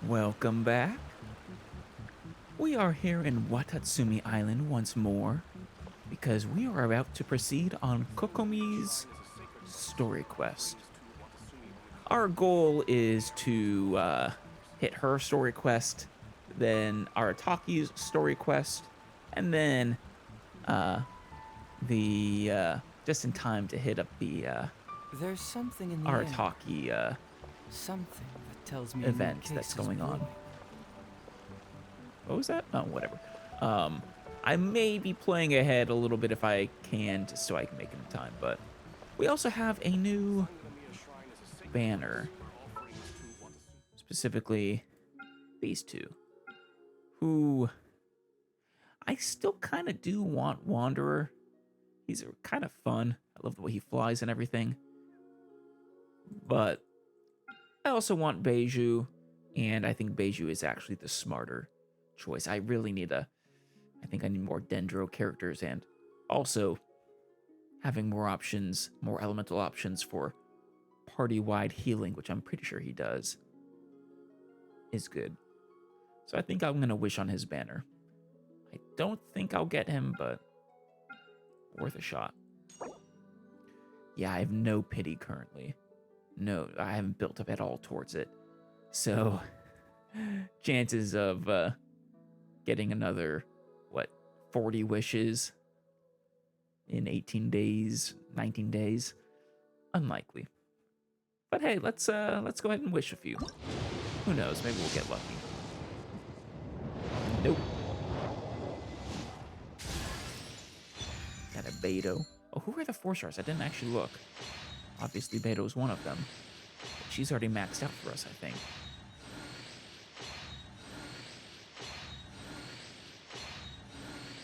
Welcome back. We are here in Watatsumi Island once more because we are about to proceed on Kokomi's story quest. Our goal is to hit her story quest, then Arataki's story quest, and then uh, the just in time to hit up the There's something in the air. Arataki Something that tells me a new event case that's is going on. brewing. What was that? Oh, whatever. Um, I may be playing ahead a little bit if I can, just so I can make it in time. But we also have a new banner, specifically these two, who I still kind of do want Wanderer. He's kind of fun. I love the way he flies and everything. But I also want Beiju, and I think Beiju is actually the smarter choice. I think I need more Dendro characters, and also having more options, more elemental options for party-wide healing, which I'm pretty sure he does, is good. So I think I'm going to wish on his banner. I don't think I'll get him, but worth a shot. Yeah, I have no pity currently. No, I haven't built up at all towards it. So chances of getting another, 40 wishes in 18 days, 19 days, unlikely. But hey, let's go ahead and wish a few. Who knows? Maybe we'll get lucky. Nope. Got a Beto. Oh, who are the 4 stars? I didn't actually look. Obviously, Beto is one of them. But she's already maxed out for us, I think.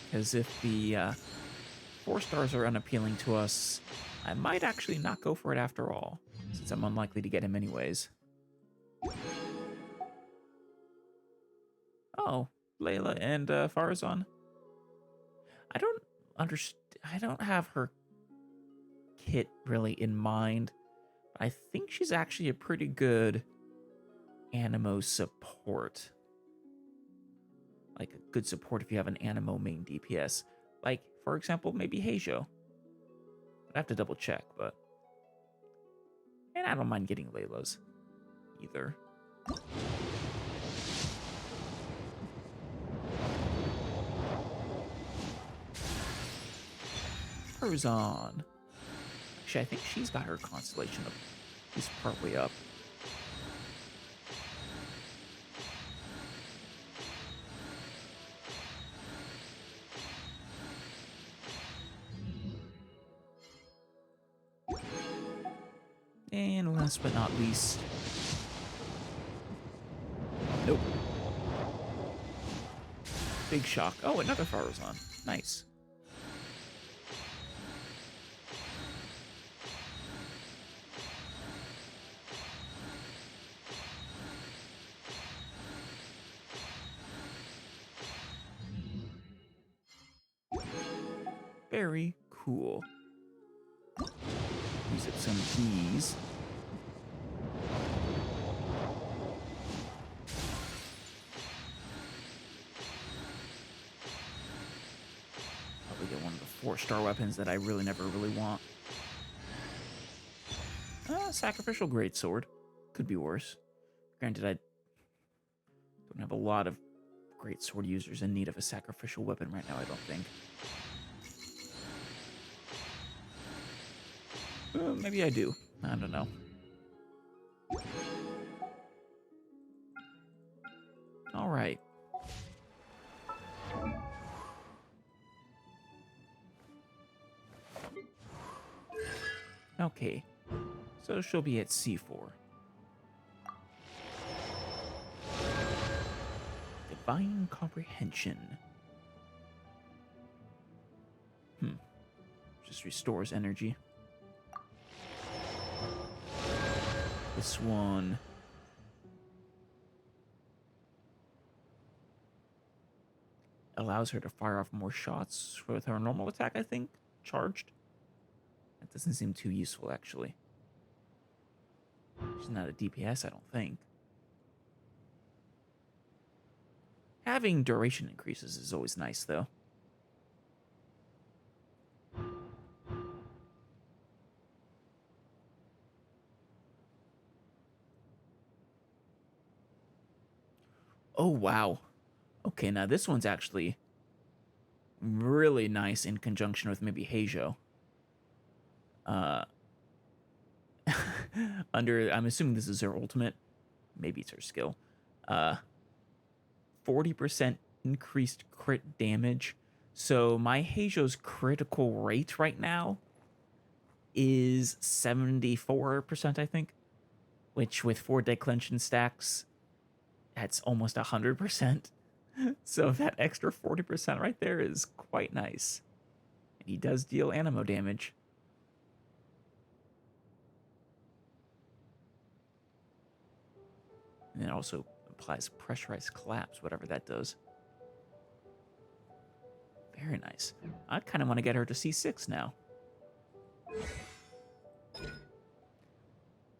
Because if the 4 stars are unappealing to us, I might actually not go for it after all, since I'm unlikely to get him anyways. Oh, Layla and Farazan. I don't understand. I don't have her kit really in mind. I think she's actually a pretty good Animo support. Like a good support if you have an Animo main DPS. Like, for example, maybe hideout. I'd have to double check, but. And I don't mind getting Layla's either. Farazan. Actually, I think she's got her constellation up, at least partway up. And last but not least, nope. Big shock. Oh, another Farazan. Nice. Very cool. Use up some keys. Probably get one of the 4-star weapons that I never really want. Sacrificial greatsword. Could be worse. Granted, I don't have a lot of greatsword users in need of a sacrificial weapon right now, I don't think. Maybe I do. I don't know. All right. Okay. So she'll be at C4. Divine Comprehension. Just restores energy. This one. Allows her to fire off more shots with her normal attack, I think. Charged. That doesn't seem too useful, actually. She's not a DPS, I don't think. Having duration increases is always nice, though. Oh, wow. Okay, now this one's actually really nice in conjunction with maybe hideout. I'm assuming this is her ultimate. Maybe it's her skill. 40% increased crit damage. So my hideout's critical rate right now is 74%, I think. Which with 4 declension stacks, that's almost 100%. So that extra 40% right there is quite nice. And he does deal animo damage. And it also applies pressurized collapse, whatever that does. Very nice. I kind of want to get her to C6 now.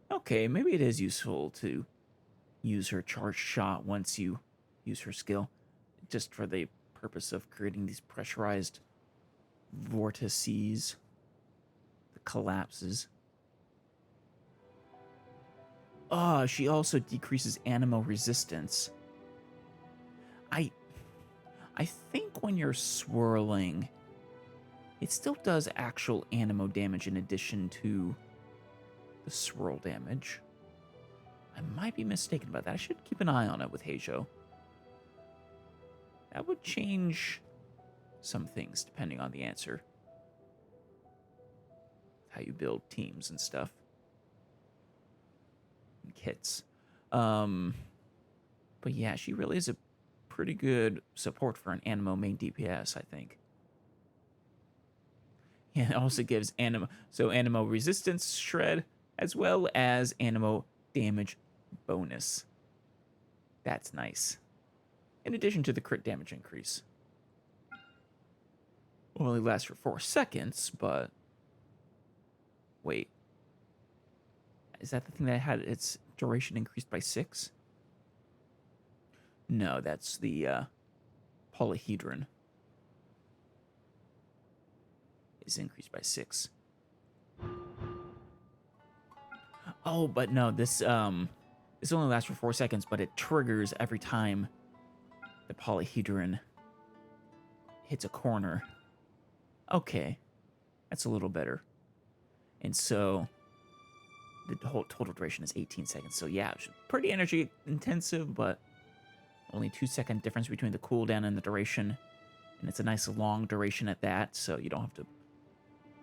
Okay, maybe it is useful to use her charged shot once you use her skill, just for the purpose of creating these pressurized vortices, the collapses. She also decreases animo resistance. I think when you're swirling, it still does actual animo damage in addition to the swirl damage. I might be mistaken about that. I should keep an eye on it with hideout. That would change some things depending on the answer. How you build teams and stuff. And kits. But yeah, she really is a pretty good support for an animo main DPS, I think. Yeah, it also gives animo resistance shred as well as animo damage bonus. That's nice. In addition to the crit damage increase. Will only last for 4 seconds, but... Wait. Is that the thing that had its duration increased by 6? No, that's the polyhedron. Is increased by 6. Oh, but no, this only lasts for 4 seconds, but it triggers every time the polyhedron hits a corner. Okay, that's a little better. And so the whole total duration is 18 seconds. So yeah, it's pretty energy intensive, but only 2-second difference between the cooldown and the duration. And it's a nice long duration at that, so you don't have to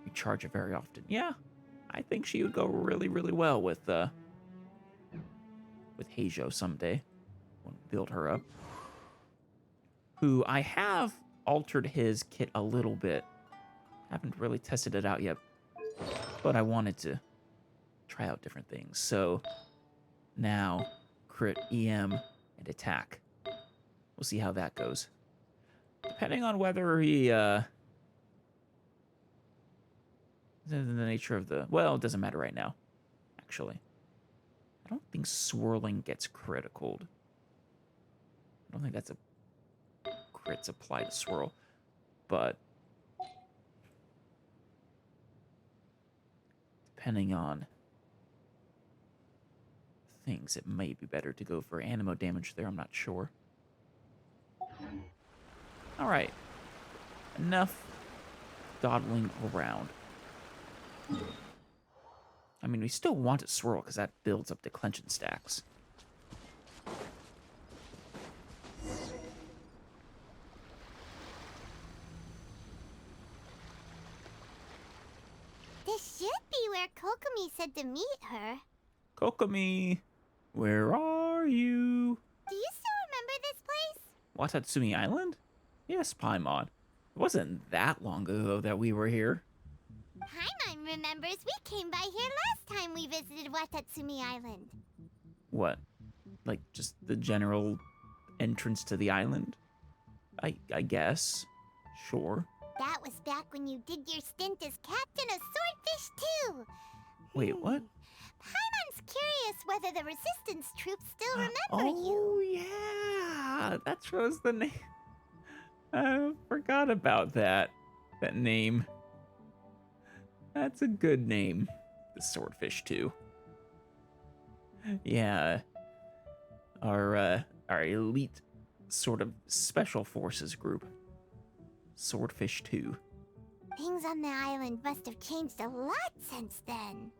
recharge it very often. Yeah, I think she would go really, really well with hideout someday. We'll build her up. Who I have altered his kit a little bit. Haven't really tested it out yet, but I wanted to try out different things. So now crit, EM, and attack. We'll see how that goes. Depending on whether he the nature of the... Well, it doesn't matter right now, actually. I don't think swirling gets critical. I don't think that's a crits apply to swirl, but depending on things, it may be better to go for animo damage there. I'm not sure. All right, enough dawdling around. I mean, we still want to swirl because that builds up declension stacks. This should be where Kokomi said to meet her. Kokomi, where are you? Do you still remember this place? Watatsumi Island? Yes, Paimon. It wasn't that long ago that we were here. Paimon remembers we came by here last time we visited Watatsumi Island. What? Like, just the general entrance to the island? I guess. Sure. That was back when you did your stint as captain of Swordfish too. Wait, what? Paimon's curious whether the resistance troops still remember you. Oh, yeah. yeah, that was the name. I forgot about that. That name. That's a good name. The Swordfish too. Yeah. Our elite sort of special forces group. Swordfish 2. Things on the island must have changed a lot since then.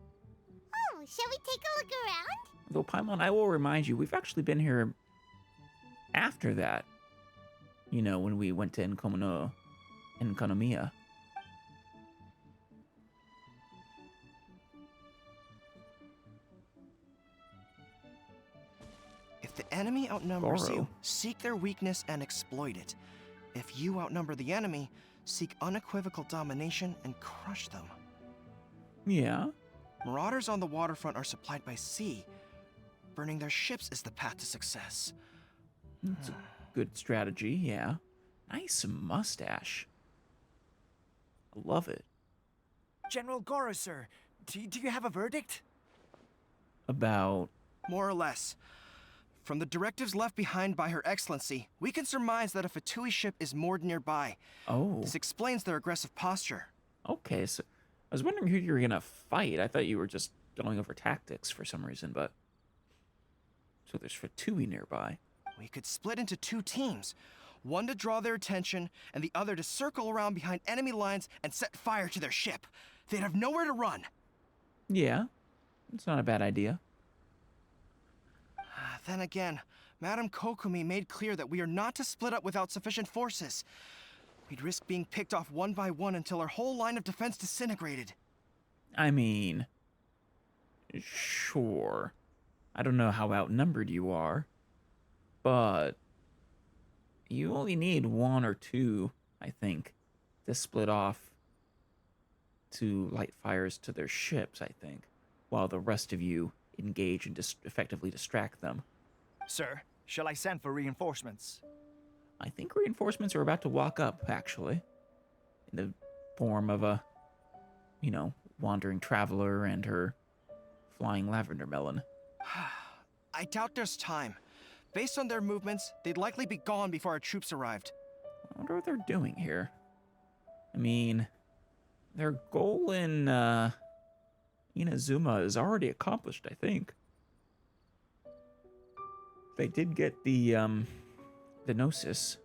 Oh, shall we take a look around? Though, Paimon, I will remind you, we've actually been here after that. You know, when we went to Enkonomiya. If the enemy outnumbers Goro. you, seek their weakness and exploit it. If you outnumber the enemy, seek unequivocal domination and crush them. Yeah. Marauders on the waterfront are supplied by sea. Burning their ships is the path to success. That's a good strategy, yeah. Nice mustache. I love it. General Goro, sir, do you have a verdict? About... More or less. From the directives left behind by Her Excellency, we can surmise that a Fatui ship is moored nearby. Oh. This explains their aggressive posture. Okay, so... I was wondering who you were gonna fight. I thought you were just going over tactics for some reason, but... So there's Fatui nearby. We could split into 2 teams. One to draw their attention, and the other to circle around behind enemy lines and set fire to their ship. They'd have nowhere to run. Yeah. It's not a bad idea. Then again, Madame Kokomi made clear that we are not to split up without sufficient forces. We'd risk being picked off one by one until our whole line of defense disintegrated. I mean... Sure. I don't know how outnumbered you are. But... You only need 1 or 2, I think, to split off to light fires to their ships, I think, while the rest of you engage and effectively distract them. Sir, shall I send for reinforcements? I think reinforcements are about to walk up, actually, in the form of a, wandering traveler and her flying lavender melon. I doubt there's time. Based on their movements, they'd likely be gone before our troops arrived. I wonder what they're doing here. I mean, their goal in Inazuma is already accomplished, I think. They did get the Gnosis.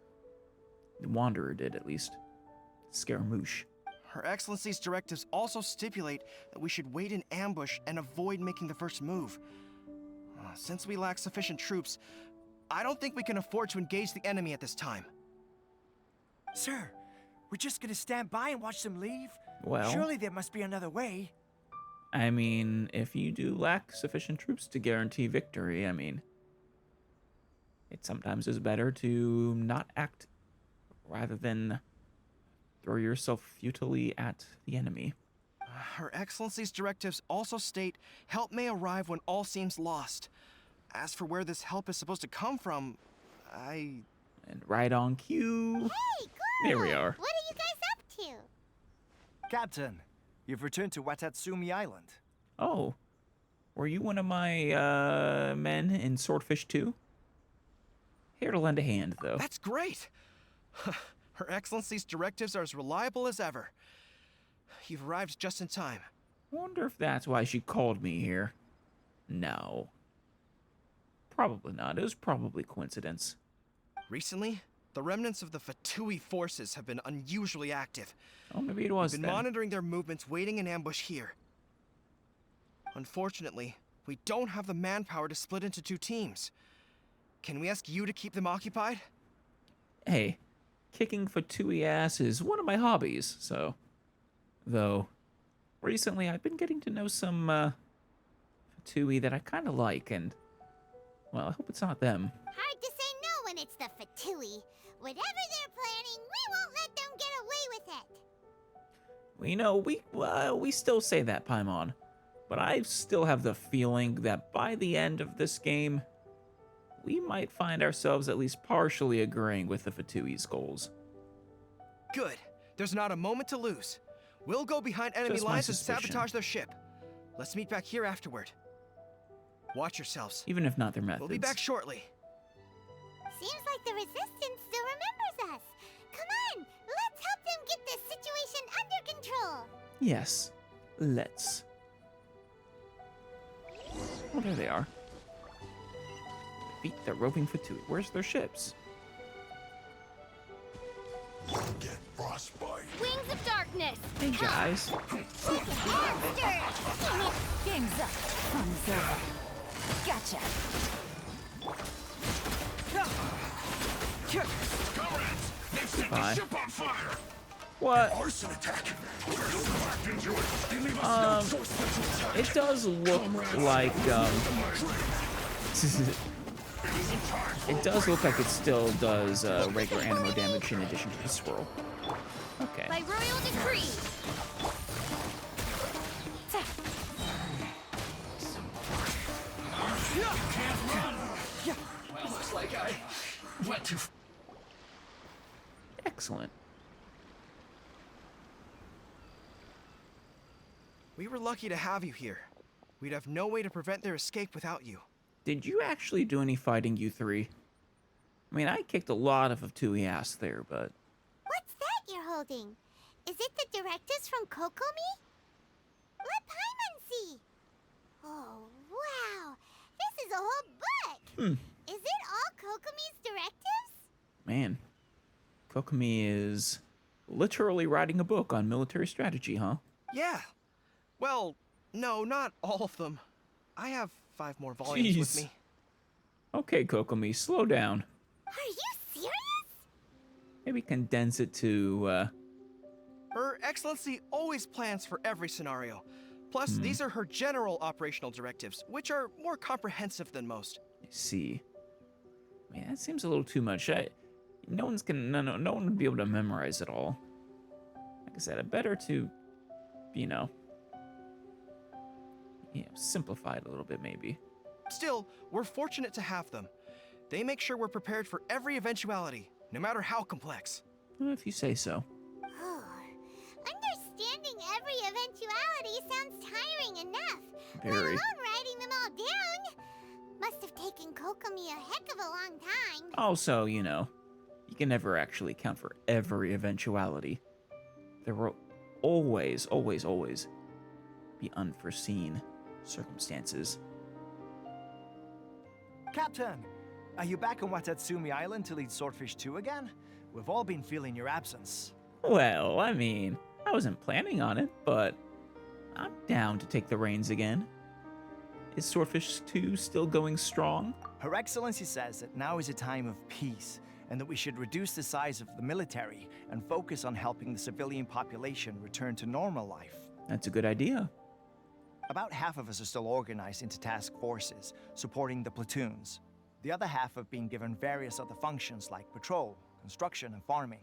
The Wanderer did, at least. Scaramouche. Her Excellency's directives also stipulate that we should wait in ambush and avoid making the first move. Since we lack sufficient troops, I don't think we can afford to engage the enemy at this time. Sir, we're just gonna stand by and watch them leave? Well... Surely there must be another way. I mean, if you do lack sufficient troops to guarantee victory, I mean... It sometimes is better to not act rather than throw yourself futilely at the enemy. Her Excellency's directives also state help may arrive when all seems lost. As for where this help is supposed to come from, And right on cue. Hey, There Goro! we are. What are you guys up to? Captain, you've returned to Watatsumi Island. Oh. Were you one of my men in Swordfish 2? Here to lend a hand, though. That's great! Her Excellency's directives are as reliable as ever. You've arrived just in time. Wonder if that's why she called me here. No. Probably not. It was probably coincidence. Recently, the remnants of the Fatui forces have been unusually active. Oh, maybe it was We've been then. monitoring their movements, waiting in ambush here. Unfortunately, we don't have the manpower to split into 2 teams. Can we ask you to keep them occupied? Hey, kicking Fatui ass is one of my hobbies, so... Though, recently I've been getting to know some, Fatui that I kind of like, and... Well, I hope it's not them. Hard to say no when it's the Fatui. Whatever they're planning, we won't let them get away with it. We still say that, Paimon. But I still have the feeling that by the end of this game, we might find ourselves at least partially agreeing with the Fatui's goals. Good. There's not a moment to lose. We'll go behind enemy Just my lines and suspicion. sabotage their ship. Let's meet back here afterward. Watch yourselves. Even if not their methods. We'll be back shortly. Seems like the Resistance still remembers us. Come on, let's help them get this situation under control. Yes, let's. Oh, there they are. Beat the roving Fatui. Where's their ships? Get frostbite. Wings of Darkness. Hey, guys. Monster! Game's up. Fun's over. Gotcha. Comrades, they've set Bye. the ship on fire. What? Arson attack. We're so packed into it. They leave us no choice but to attack. It does look like, it does look like it still does regular animo damage in addition to the swirl. Okay. By royal decree. Looks like I went too far. Excellent. We were lucky to have you here. We'd have no way to prevent their escape without you. Did you actually do any fighting, you three? I mean, I kicked a lot of Fatui ass there, but... What's that you're holding? Is it the directives from Kokomi? Let Paimon see. Oh, wow. This is a whole book. Is it all Kokomi's directives? Man, Kokomi is literally writing a book on military strategy, huh? Yeah. Well, no, not all of them. I have 5 more volumes with Jeez. me. Okay, Kokomi, slow down. Are you serious? Maybe condense it to, Her Excellency always plans for every scenario. Plus, these are her general operational directives, which are more comprehensive than most. see. I mean, that seems a little too much. No one would be able to memorize it all. Like I said, better to, simplify it a little bit, maybe. Still, we're fortunate to have them. They make sure we're prepared for every eventuality, no matter how complex. Well, if you say so. Oh, understanding every eventuality sounds tiring enough. Let Very. alone writing them all down. Must have taken Kokomi a heck of a long time. Also, you can never actually account for every eventuality. There will always, always, always be unforeseen circumstances. Captain, are you back on Watatsumi Island to lead Swordfish 2 again? We've all been feeling your absence. Well, I mean, I wasn't planning on it, but I'm down to take the reins again. Is Swordfish 2 still going strong? Her Excellency says that now is a time of peace, and that we should reduce the size of the military and focus on helping the civilian population return to normal life. That's a good idea. About half of us are still organized into task forces, supporting the platoons. The other half have been given various other functions like patrol, construction, and farming.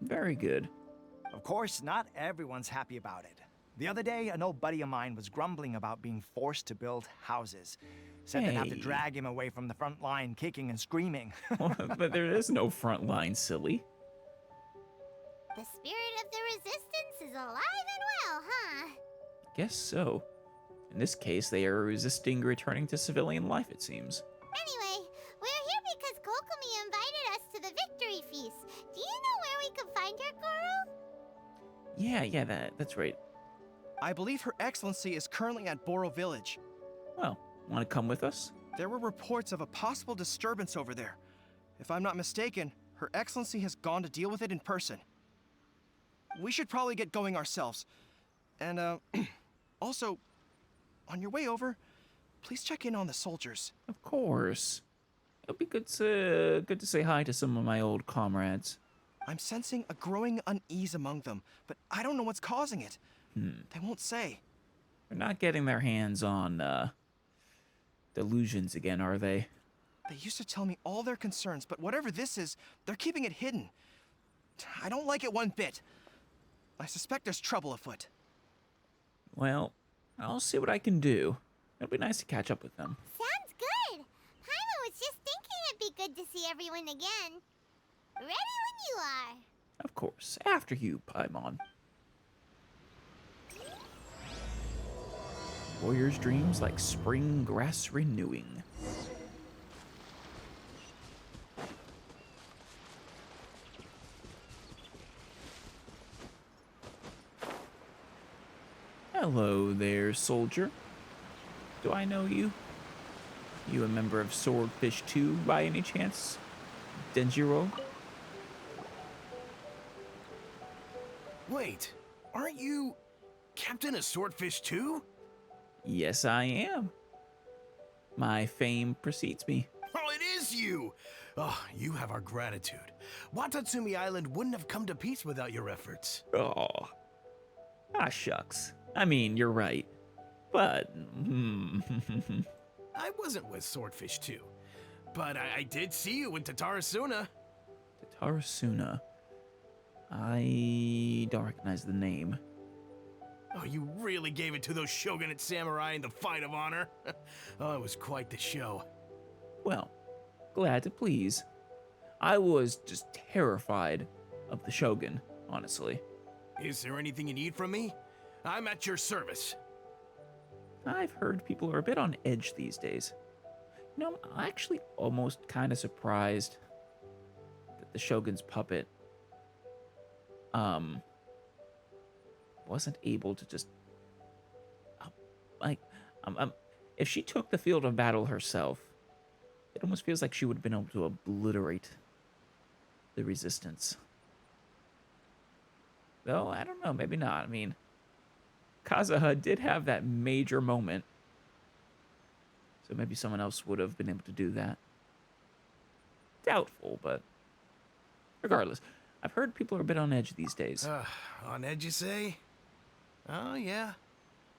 Very good. Of course, not everyone's happy about it. The other day, an old buddy of mine was grumbling about being forced to build houses. Said they'd have to Hey. drag him away from the front line, kicking and screaming. But there is no front line, silly. The spirit of the Resistance is alive and well, huh? Guess so. In this case, they are resisting returning to civilian life, it seems. Anyway, we're here because Kokomi invited us to the victory feast. Do you know where we can find her, Goro? Yeah, that's right. I believe Her Excellency is currently at Boro Village. Well, want to come with us? There were reports of a possible disturbance over there. If I'm not mistaken, Her Excellency has gone to deal with it in person. We should probably get going ourselves. And, also, on your way over, please check in on the soldiers. Of course. It'll be good to say hi to some of my old comrades. I'm sensing a growing unease among them, but I don't know what's causing it. They won't say. They're not getting their hands on, delusions again, are they? They used to tell me all their concerns, but whatever this is, they're keeping it hidden. I don't like it one bit. I suspect there's trouble afoot. Well, I'll see what I can do. It'll be nice to catch up with them. Sounds good. Paimon was just thinking it'd be good to see everyone again. Ready when you are. Of course. After you, Paimon. Warrior's dreams like spring grass renewing. Hello there, soldier. Do I know you? You a member of Swordfish 2 by any chance? Denjiro? Wait, aren't you Captain of Swordfish too? Yes, I am. My fame precedes me. Oh, it is you! Oh, you have our gratitude. Watatsumi Island wouldn't have come to peace without your efforts. Oh. Ah, shucks. I mean, you're right. But, I wasn't with Swordfish 2, but I did see you in Tatarasuna. Tatarasuna. I don't recognize the name. Oh, you really gave it to those shogunate samurai in the fight of honor. Oh, it was quite the show. Well, glad to please. I was just terrified of the Shogun, honestly. Is there anything you need from me? I'm at your service. I've heard people are a bit on edge these days. You know, I'm actually almost kind of surprised that the Shogun's puppet wasn't able to just if she took the field of battle herself, it almost feels like she would have been able to obliterate the resistance. Though, I don't know, maybe not. I mean, Kazuha did have that major moment, so maybe someone else would have been able to do that. Doubtful, but regardless, I've heard people are a bit on edge these days. On edge, you say? Oh, yeah.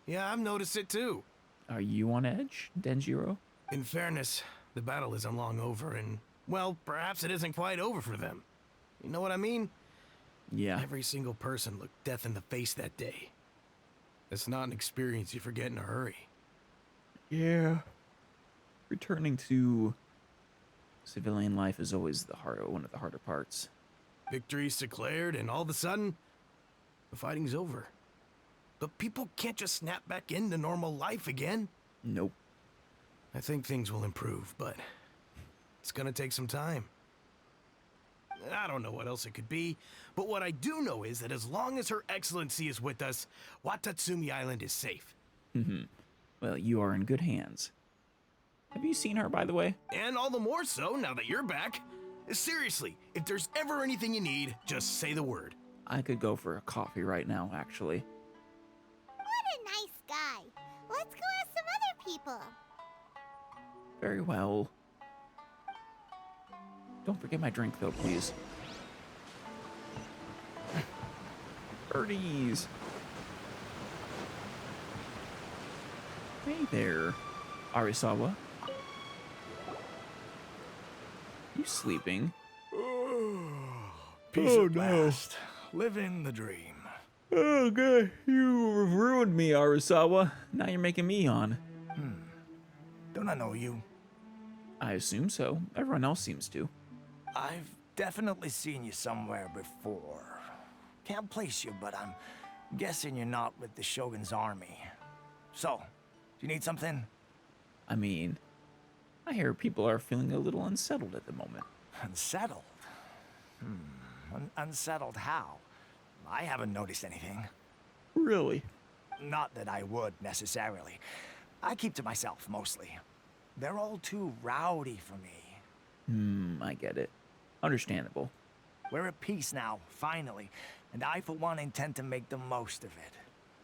Yeah, I've noticed it too. Are you on edge, Denjiro? In fairness, the battle isn't long over, and, well, perhaps it isn't quite over for them. You know what I mean? Yeah. Every single person looked death in the face that day. It's not an experience you forget in a hurry. Yeah. Returning to civilian life is always one of the harder parts. Victory's declared, and all of a sudden, the fighting's over. But people can't just snap back into normal life again. Nope. I think things will improve, but it's gonna take some time. I don't know what else it could be, but what I do know is that as long as Her Excellency is with us, Watatsumi Island is safe. Well, you are in good hands. Have you seen her, by the way? And all the more so now that you're back. Seriously, if there's ever anything you need, just say the word. I could go for a coffee right now, actually. What a nice guy. Let's go ask some other people. Very well. Don't forget my drink, though, please. Birdies. Hey there, Arisawa. You sleeping? Peace at last. Living the dream. Oh, God. You ruined me, Arisawa. Now you're making me yawn. Don't I know you? I assume so. Everyone else seems to. I've definitely seen you somewhere before. Can't place you, but I'm guessing you're not with the Shogun's army. So, do you need something? I mean, I hear people are feeling a little unsettled at the moment. Unsettled? Unsettled how? I haven't noticed anything. Really? Not that I would, necessarily. I keep to myself, mostly. They're all too rowdy for me. I get it. Understandable. We're at peace now, finally, and I, for one, intend to make the most of it.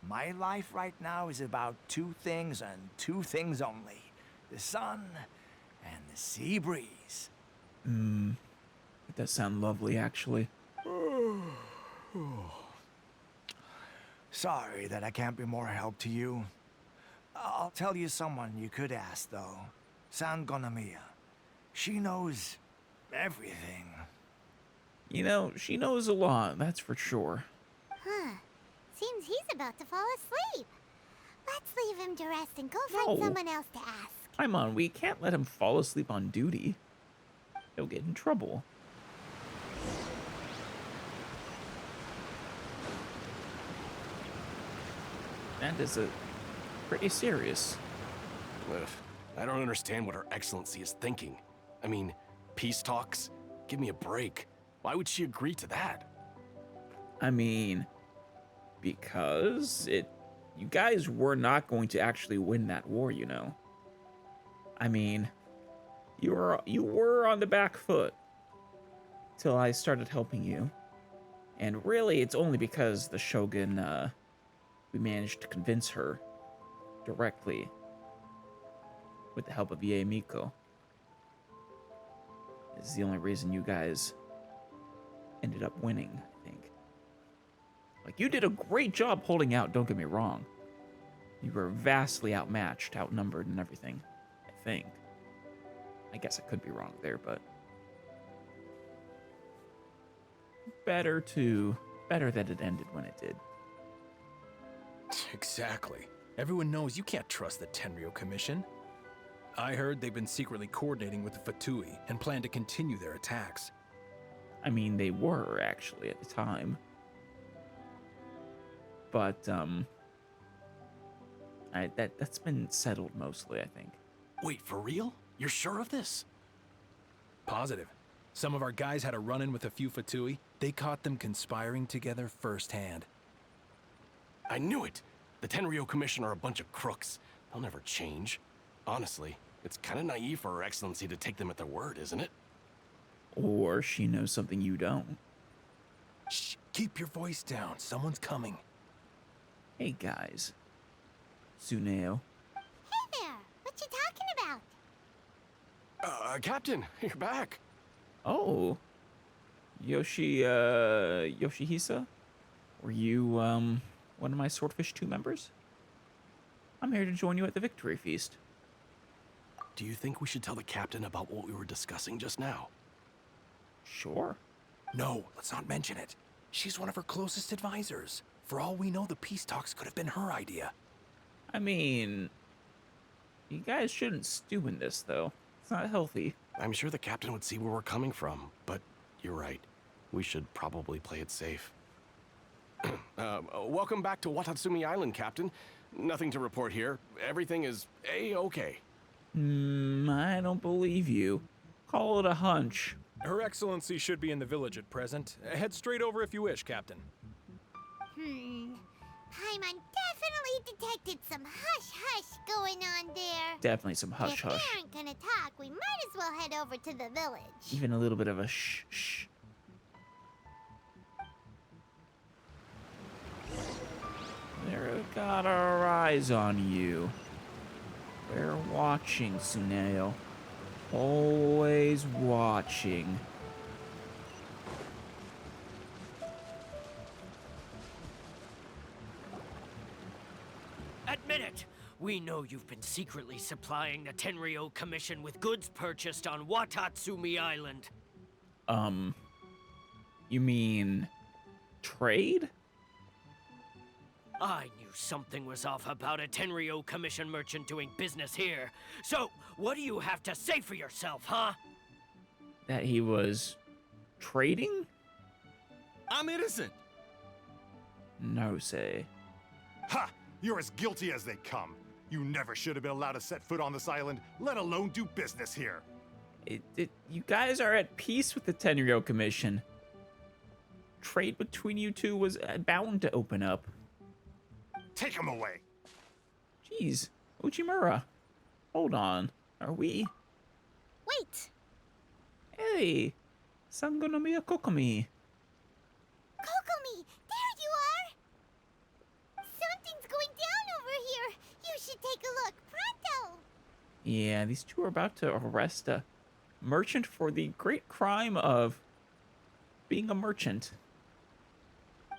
My life right now is about two things and two things only. The sun and the sea breeze. It does sound lovely, actually. Sorry that I can't be more help to you. I'll tell you someone you could ask, though. San Gonamiya. She knows everything. You know, she knows a lot, that's for sure. Huh. Seems he's about to fall asleep. Let's leave him to rest and go find No. someone else to ask. Paimon, we can't let him fall asleep on duty. He'll get in trouble. That is pretty serious. Cliff, I don't understand what Her Excellency is thinking. I mean, peace talks? Give me a break. Why would she agree to that? I mean, because it you guys were not going to actually win that war, you know. I mean, you were on the back foot till I started helping you. And really, it's only because the Shogun, we managed to convince her directly with the help of Yae Miko. This is the only reason you guys ended up winning, I think. Like, you did a great job holding out, don't get me wrong. You were vastly outmatched, outnumbered, and everything, I think. I guess I could be wrong there, but... better that it ended when it did. Exactly. Everyone knows you can't trust the Tenryou Commission. I heard they've been secretly coordinating with the Fatui and plan to continue their attacks. I mean, they were, actually, at the time. But, that's been settled mostly, I think. Wait, for real? You're sure of this? Positive. Some of our guys had a run-in with a few Fatui. They caught them conspiring together firsthand. I knew it! The Tenryou Commission are a bunch of crooks. They'll never change. Honestly, it's kind of naive for Her Excellency to take them at their word, isn't it? Or she knows something you don't. Shh, keep your voice down. Someone's coming. Hey, guys. Tsuneo. Hey there! What you talking about? Captain, you're back. Oh. Yoshihisa? Were you, one of my Swordfish 2 members? I'm here to join you at the Victory Feast. Do you think we should tell the captain about what we were discussing just now? Sure. No, let's not mention it. She's one of her closest advisors. For all we know, the peace talks could have been her idea. I mean, you guys shouldn't stew in this, though. It's not healthy. I'm sure the captain would see where we're coming from, but you're right. We should probably play it safe. Welcome back to Watatsumi Island, Captain. Nothing to report here. Everything is A-okay. I don't believe you. Call it a hunch. Her Excellency should be in the village at present. Head straight over if you wish, Captain. Paimon definitely detected some hush-hush going on there. Definitely some hush-hush. If they aren't gonna talk, we might as well head over to the village. Even a little bit of a shh. They've got our eyes on you. We're watching, Tsuneo. Always watching. Admit it! We know you've been secretly supplying the Tenryou Commission with goods purchased on Watatsumi Island. You mean... trade? I knew something was off about a Tenryou Commission merchant doing business here. So, what do you have to say for yourself, huh? That he was... trading? I'm innocent! No say. Ha! You're as guilty as they come. You never should have been allowed to set foot on this island, let alone do business here. You guys are at peace with the Tenryou Commission. Trade between you two was bound to open up. Take him away. Jeez, Uchimura. Hold on. Are we? Wait! Hey! Sangonomiya Kokomi. Kokomi! There you are! Something's going down over here! You should take a look, pronto! Yeah, these two are about to arrest a merchant for the great crime of being a merchant.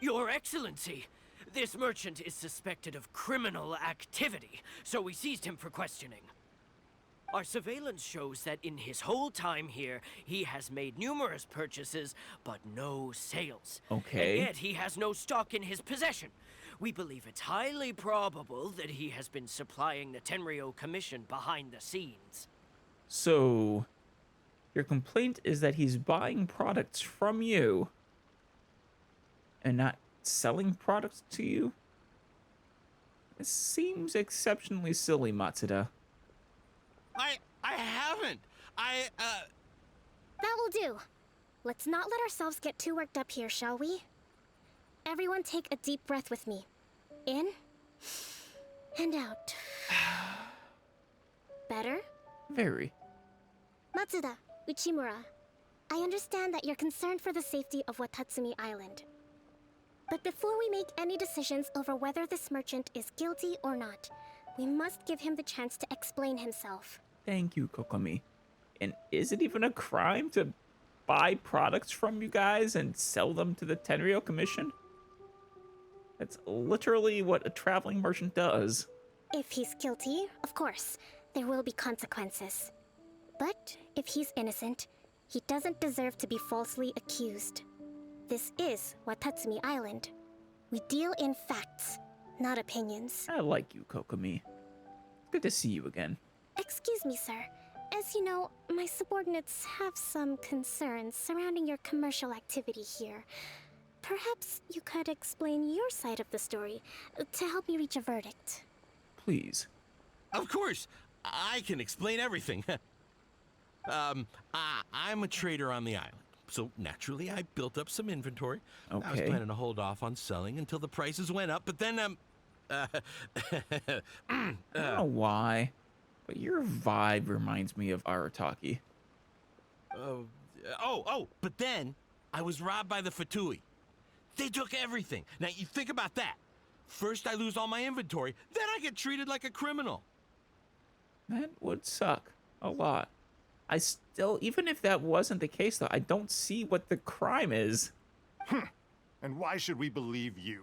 Your Excellency! This merchant is suspected of criminal activity, so we seized him for questioning. Our surveillance shows that in his whole time here, he has made numerous purchases, but no sales. Okay. And yet he has no stock in his possession. We believe it's highly probable that he has been supplying the Tenryou Commission behind the scenes. So, your complaint is that he's buying products from you and not selling products to you? This seems exceptionally silly, Matsuda. I haven't. That will do. Let's not let ourselves get too worked up here, shall we? Everyone take a deep breath with me. In, And out. Better? Very. Matsuda, Uchimura, I understand that you're concerned for the safety of Watatsumi Island. But before we make any decisions over whether this merchant is guilty or not, we must give him the chance to explain himself. Thank you, Kokomi. And is it even a crime to buy products from you guys and sell them to the Tenryou Commission? That's literally what a traveling merchant does. If he's guilty, of course, there will be consequences. But if he's innocent, he doesn't deserve to be falsely accused. This is Watatsumi Island. We deal in facts, not opinions. I like you, Kokomi. Good to see you again. Excuse me, sir. As you know, my subordinates have some concerns surrounding your commercial activity here. Perhaps you could explain your side of the story to help me reach a verdict. Please. Of course, I can explain everything. I'm a trader on the island, so naturally I built up some inventory. Okay. I was planning to hold off on selling until the prices went up, but then I don't know why, but your vibe reminds me of Arataki. But then I was robbed by the Fatui. They took everything. Now you think about that. First I lose all my inventory, then I get treated like a criminal. That would suck a lot. I still, even if that wasn't the case though, I don't see what the crime is. And why should we believe you?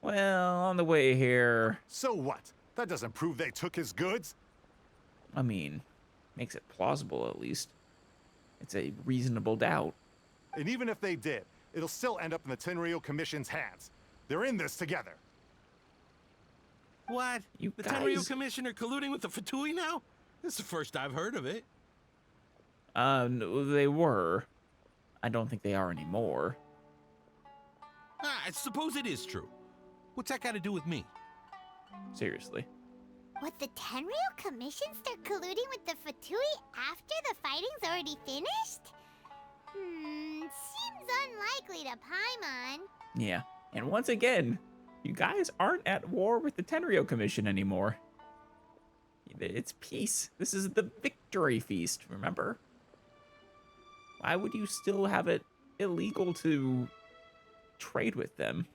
Well, on the way here... So what? That doesn't prove they took his goods. I mean, makes it plausible at least. It's a reasonable doubt. And even if they did, it'll still end up in the Tenryou Commission's hands. They're in this together. What? You the guys... Tenryou Commissioner colluding with the Fatui now? This is the first I've heard of it. No, they were. I don't think they are anymore. I suppose it is true. What's that got to do with me? Seriously. Would the Tenryou Commission start colluding with the Fatui after the fighting's already finished? Seems unlikely to Paimon. Yeah, and once again, you guys aren't at war with the Tenryou Commission anymore. It's peace. This is the victory feast, remember? Why would you still have it illegal to trade with them?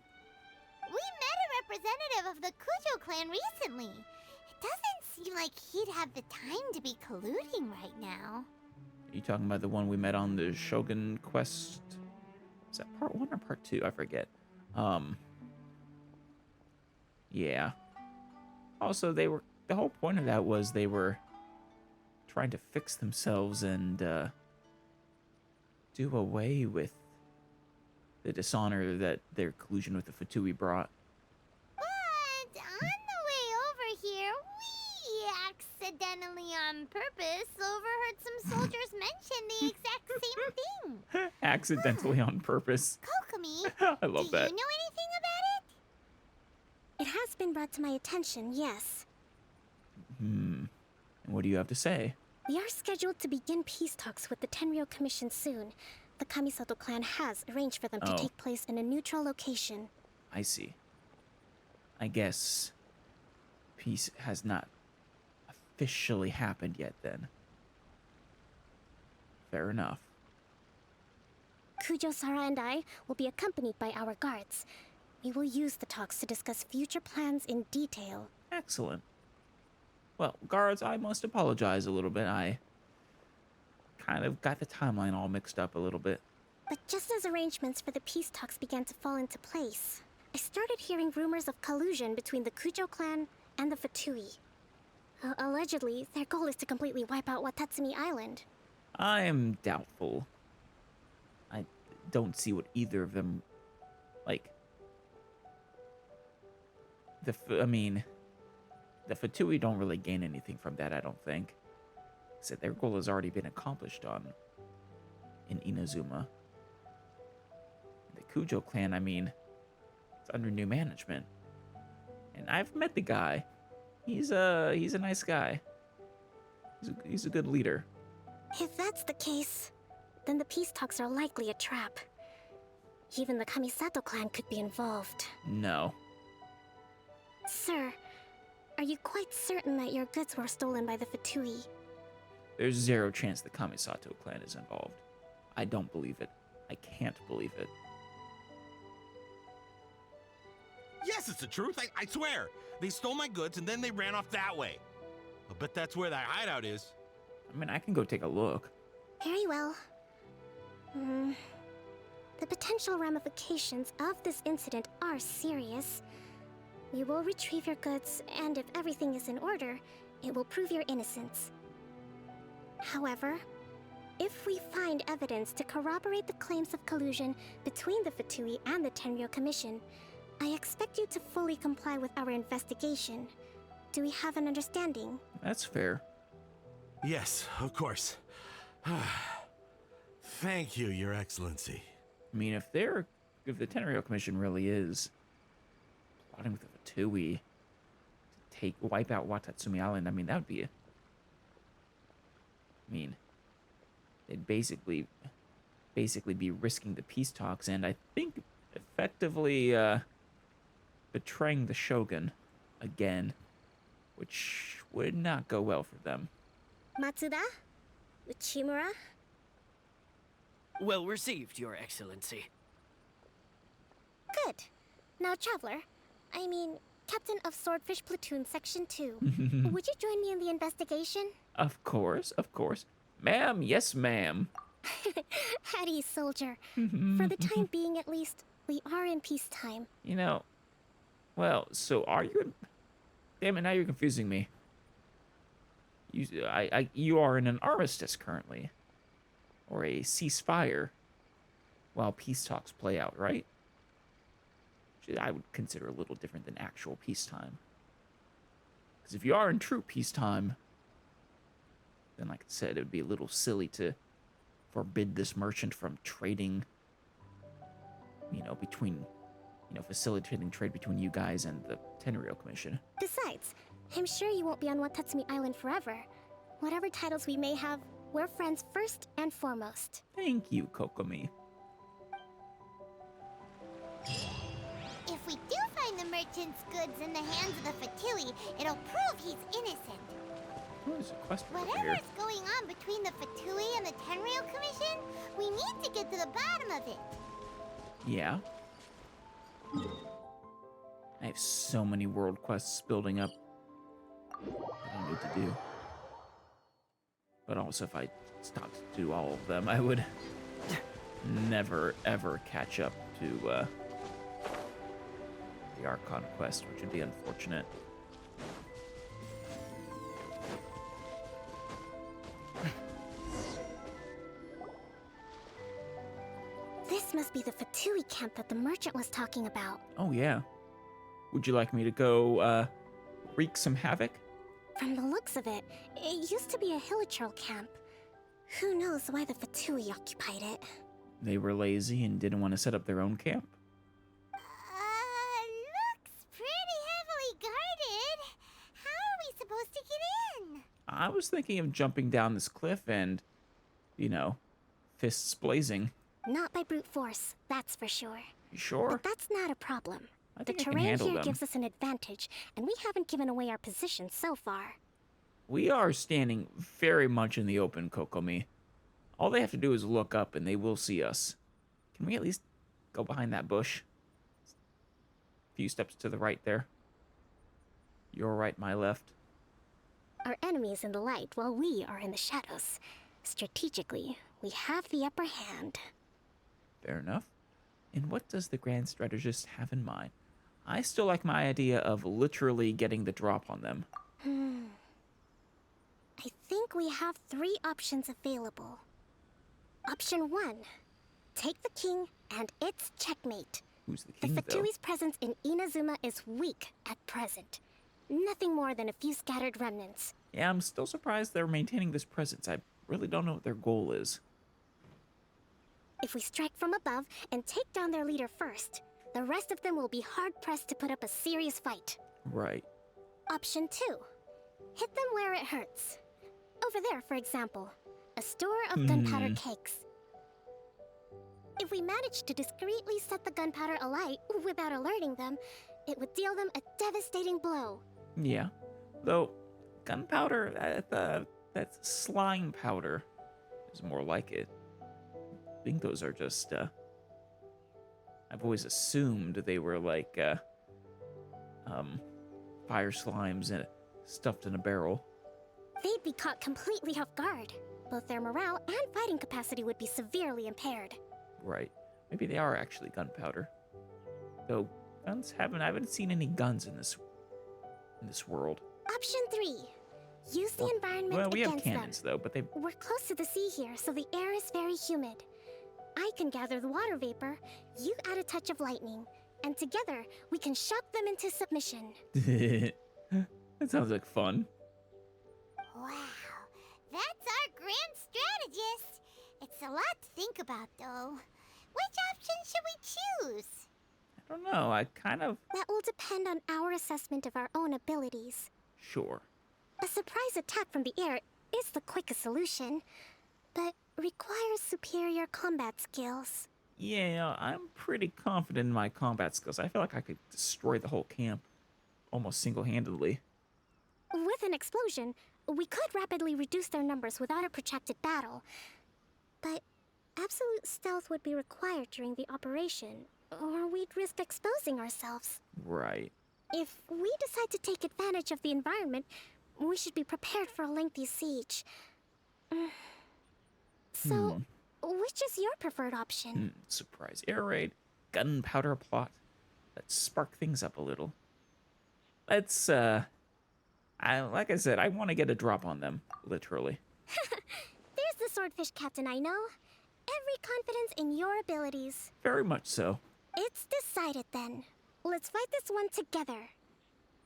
We met a representative of the Kujo clan recently. It doesn't seem like he'd have the time to be colluding right now. Are you talking about the one we met on the Shogun quest? Is that part 1 or part 2? I forget. Yeah. Also, the whole point of that was they were trying to fix themselves and do away with the dishonor that their collusion with the Fatui brought. But on the way over here, we accidentally on purpose overheard some soldiers mention the exact same thing. Accidentally on purpose. Kokomi, I love that. Do you know anything about it? It has been brought to my attention, yes. And what do you have to say? We are scheduled to begin peace talks with the Tenryou Commission soon. The Kamisato clan has arranged for them to take place in a neutral location. I see. I guess peace has not officially happened yet then. Fair enough. Kujo-Sara and I will be accompanied by our guards. We will use the talks to discuss future plans in detail. Excellent. Well, guards, I must apologize a little bit. I kind of got the timeline all mixed up a little bit. But just as arrangements for the peace talks began to fall into place, I started hearing rumors of collusion between the Kujo clan and the Fatui. Allegedly, their goal is to completely wipe out Watatsumi Island. I am doubtful. I don't see what either of them, like... The Fatui don't really gain anything from that, I don't think. So their goal has already been accomplished in Inazuma. The Kujo clan, it's under new management. And I've met the guy. He's a nice guy. He's a good leader. If that's the case, then the peace talks are likely a trap. Even the Kamisato clan could be involved. No. Sir, are you quite certain that your goods were stolen by the Fatui? There's zero chance the Kamisato clan is involved. I don't believe it. I can't believe it. Yes, it's the truth. I swear. They stole my goods and then they ran off that way. I bet that's where that hideout is. I mean, I can go take a look. Very well. The potential ramifications of this incident are serious. We will retrieve your goods, and if everything is in order, it will prove your innocence. However, if we find evidence to corroborate the claims of collusion between the Fatui and the Tenryou Commission, I expect you to fully comply with our investigation. Do we have an understanding? That's fair. Yes, of course. Thank you, Your Excellency. I mean, if the Tenryou Commission really is plotting with the Fatui to wipe out Watatsumi Island, I mean, that would be they'd basically be risking the peace talks, and I think effectively betraying the Shogun again, which would not go well for them. Matsuda? Uchimura? Well received, Your Excellency. Good. Now, Traveler, Captain of Swordfish Platoon Section 2, would you join me in the investigation? Of course. Ma'am, yes, ma'am. Hattie, soldier. For the time being, at least, we are in peacetime. Well, so are you in... Damn it, now you're confusing me. You are in an armistice currently. Or a ceasefire. While peace talks play out, right? Which I would consider a little different than actual peacetime. Because if you are in true peacetime, then like I said, it would be a little silly to forbid this merchant from trading, facilitating trade between you guys and the Tenryou Commission. Besides, I'm sure you won't be on Watatsumi Island forever. Whatever titles we may have, we're friends first and foremost. Thank you, Kokomi. If we do find the merchant's goods in the hands of the Fatui, it'll prove he's innocent. Oh, there's a quest over here. Whatever's going on between the Fatui and the Tenryou Commission, we need to get to the bottom of it. Yeah. I have so many world quests building up that I need to do. But also, if I stopped to do all of them, I would never, ever catch up to the Archon quest, which would be unfortunate. This must be the Fatui camp that the merchant was talking about. Oh, yeah. Would you like me to go, wreak some havoc? From the looks of it, it used to be a hilichurl camp. Who knows why the Fatui occupied it? They were lazy and didn't want to set up their own camp? Looks pretty heavily guarded. How are we supposed to get in? I was thinking of jumping down this cliff and, fists blazing. Not by brute force, that's for sure. You sure? But that's not a problem. I The think I can terrain handle here them. gives us an advantage, and we haven't given away our position so far. We are standing very much in the open, Kokomi. All they have to do is look up and they will see us. Can we at least go behind that bush? A few steps to the right there. Your right, my left. Our enemy is in the light while we are in the shadows. Strategically, we have the upper hand. Fair enough. And what does the Grand Strategist have in mind? I still like my idea of literally getting the drop on them. I think we have 3 options available. Option 1. Take the king, and it's checkmate. Who's the king, The though? Fatui's presence in Inazuma is weak at present. Nothing more than a few scattered remnants. Yeah, I'm still surprised they're maintaining this presence. I really don't know what their goal is. If we strike from above and take down their leader first, the rest of them will be hard-pressed to put up a serious fight. Right. Option 2. Hit them where it hurts. Over there, for example. A store of gunpowder cakes. If we manage to discreetly set the gunpowder alight without alerting them, it would deal them a devastating blow. Yeah. Though, gunpowder, that's slime powder is more like it. I think those are just, I've always assumed they were like, fire slimes and stuffed in a barrel. They'd be caught completely off guard. Both their morale and fighting capacity would be severely impaired. Right. Maybe they are actually gunpowder. Though I haven't seen any guns in this world. Option 3. Use the environment Well, we have against cannons them. though, but they We're close to the sea here, so the air is very humid. I can gather the water vapor, you add a touch of lightning, and together we can shock them into submission. That sounds like fun. Wow, that's our grand strategist. It's a lot to think about, though. Which option should we choose? I don't know, That will depend on our assessment of our own abilities. Sure. A surprise attack from the air is the quickest solution, but requires superior combat skills. Yeah, I'm pretty confident in my combat skills. I feel like I could destroy the whole camp almost single-handedly. With an explosion, we could rapidly reduce their numbers without a protracted battle. But absolute stealth would be required during the operation, or we'd risk exposing ourselves. Right. If we decide to take advantage of the environment, we should be prepared for a lengthy siege. So, which is your preferred option? Surprise air raid, gunpowder plot. Let's spark things up a little. Let's, like I said, I want to get a drop on them, literally. There's the swordfish captain I know. Every confidence in your abilities. Very much so. It's decided then. Let's fight this one together.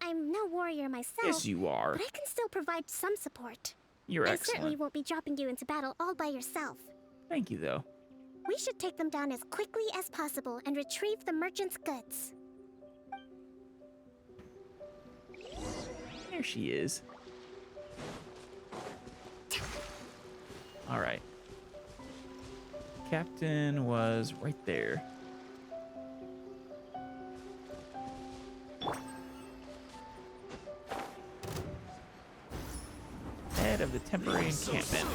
I'm no warrior myself. Yes, you are. But I can still provide some support. You're I excellent. certainly won't be dropping you into battle all by yourself. Thank you, though. We should take them down as quickly as possible and retrieve the merchant's goods. There she is. All right. Captain was right there. Head of the temporary encampment.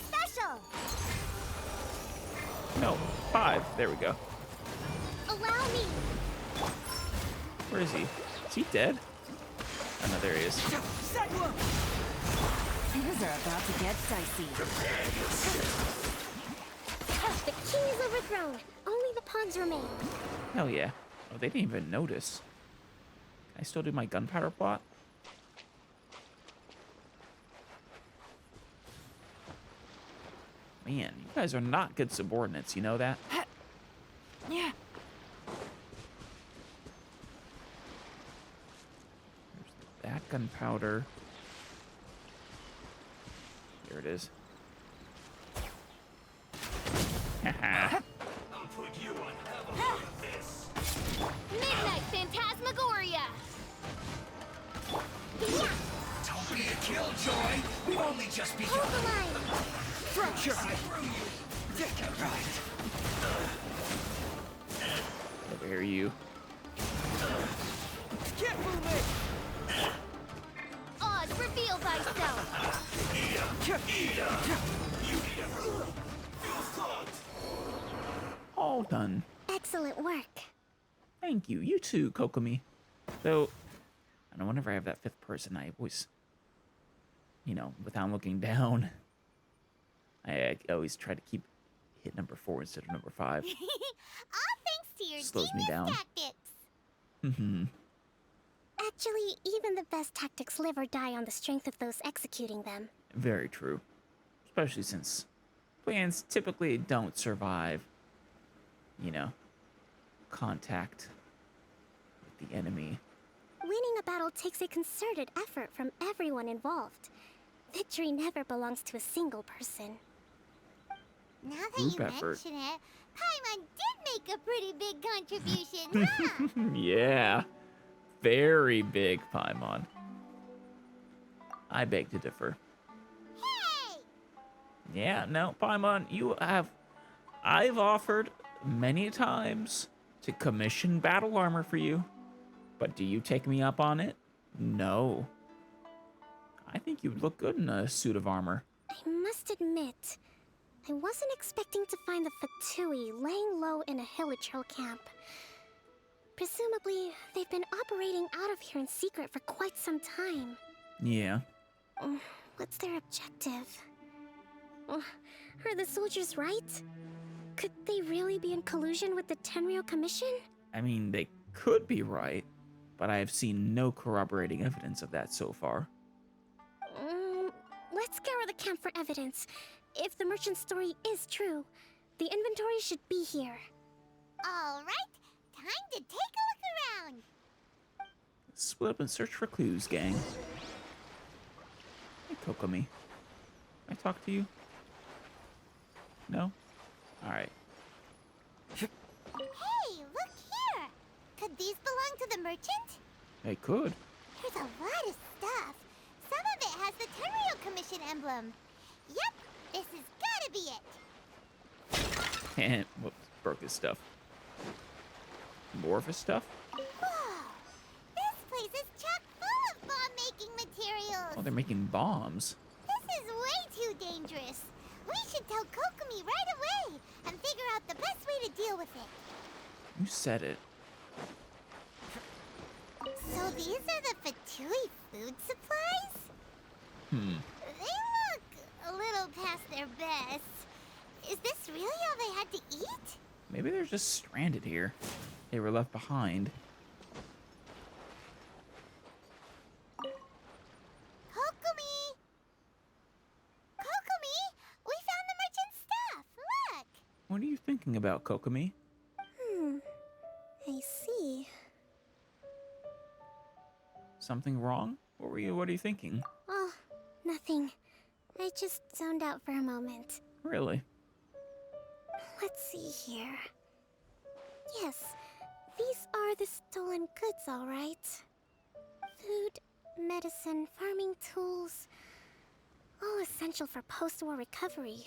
Special! No, 5. There we go. Allow me! Where is he? Is he dead? Oh, no, there he is. Things are about to get dicey. The king is overthrown. Only the pawns remain. Hell yeah. Oh, they didn't even notice. Can I still do my gunpowder plot? Man, you guys are not good subordinates, you know that? Yeah. There's that gunpowder. Here it is. Haha. I'll put you on hell with this. Midnight Phantasmagoria! Don't be a killjoy. We've only just begun. Hold the line! Fracture! Right. Over here, you. Oz, reveal thyself! All done. Excellent work. Thank you. You too, Kokomi. Though, I don't know, whenever I have that 5th person, I always, you know, without looking down, I always try to keep hit number 4 instead of number 5. All thanks to your Slows me down. tactics. Actually, even the best tactics live or die on the strength of those executing them. Very true. Especially since plans typically don't survive, you know, contact with the enemy. Winning a battle takes a concerted effort from everyone involved. Victory never belongs to a single person. Now that Group you effort. mention it, Paimon did make a pretty big contribution, huh? Yeah. Very big, Paimon. I beg to differ. Hey! Yeah, no, Paimon, I've offered many times to commission battle armor for you. But do you take me up on it? No. I think you'd look good in a suit of armor. I must admit, I wasn't expecting to find the Fatui laying low in a Hilichurl camp. Presumably, they've been operating out of here in secret for quite some time. Yeah. What's their objective? Are the soldiers right? Could they really be in collusion with the Tenryou Commission? I mean, they could be right, but I have seen no corroborating evidence of that so far. Let's scour the camp for evidence. If the merchant's story is true, the inventory should be here. All right, time to take a look around. Split up and search for clues, gang. Hey, Kokomi. Can I talk to you? No? Alright. Hey, look here! Could these belong to the merchant? They could. There's a lot of stuff. Some of it has the Tenryou Commission emblem. Yep, this has gotta be it. And, whoops, broke his stuff. More of his stuff? Whoa! This place is chock full of bomb-making materials. Oh, they're making bombs. This is way too dangerous. We should tell Kokomi right away and figure out the best way to deal with it. You said it. So these are the Fatui food supplies? They look a little past their best. Is this really all they had to eat? Maybe they're just stranded here. They were left behind. Kokomi! Kokomi! We found the merchant's stuff! Look! What are you thinking about, Kokomi? I see. Something wrong? What are you thinking? Oh, nothing. I just zoned out for a moment. Really? Let's see here. Yes, these are the stolen goods, all right. Food, medicine, farming tools. All essential for post-war recovery.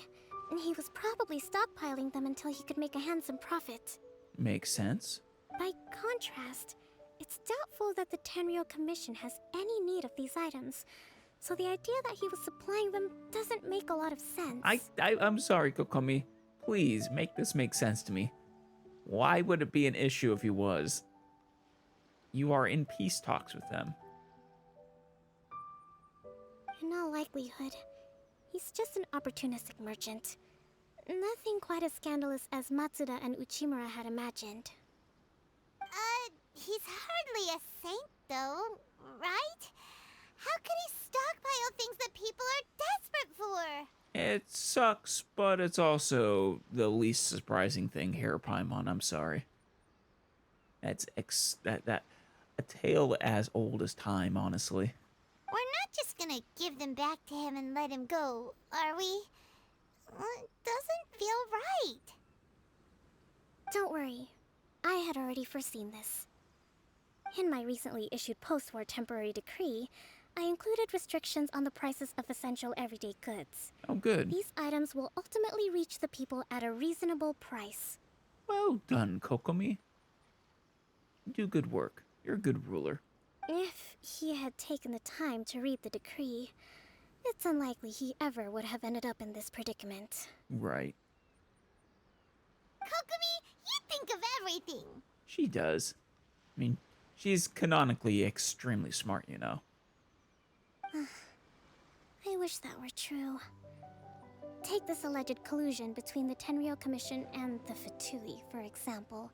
And he was probably stockpiling them until he could make a handsome profit. Makes sense. By contrast, it's doubtful that the Tenryou Commission has any need of these items. So the idea that he was supplying them doesn't make a lot of sense. I'm sorry, Kokomi. Please, make this make sense to me. Why would it be an issue if he was? You are in peace talks with them. In all likelihood, he's just an opportunistic merchant. Nothing quite as scandalous as Matsuda and Uchimura had imagined. He's hardly a saint, though, right? How could he stockpile things that people are desperate for? It sucks, but it's also the least surprising thing here, Paimon. I'm sorry. That's a tale as old as time, honestly. We're not just gonna give them back to him and let him go, are we? It doesn't feel right. Don't worry. I had already foreseen this. In my recently issued post-war temporary decree, I included restrictions on the prices of essential everyday goods. Oh, good. These items will ultimately reach the people at a reasonable price. Well done, Kokomi. You do good work. You're a good ruler. If he had taken the time to read the decree, it's unlikely he ever would have ended up in this predicament. Right. Kokomi, you think of everything. She does. I mean, she's canonically extremely smart, you know. I wish that were true. Take this alleged collusion between the Tenryou Commission and the Fatui, for example.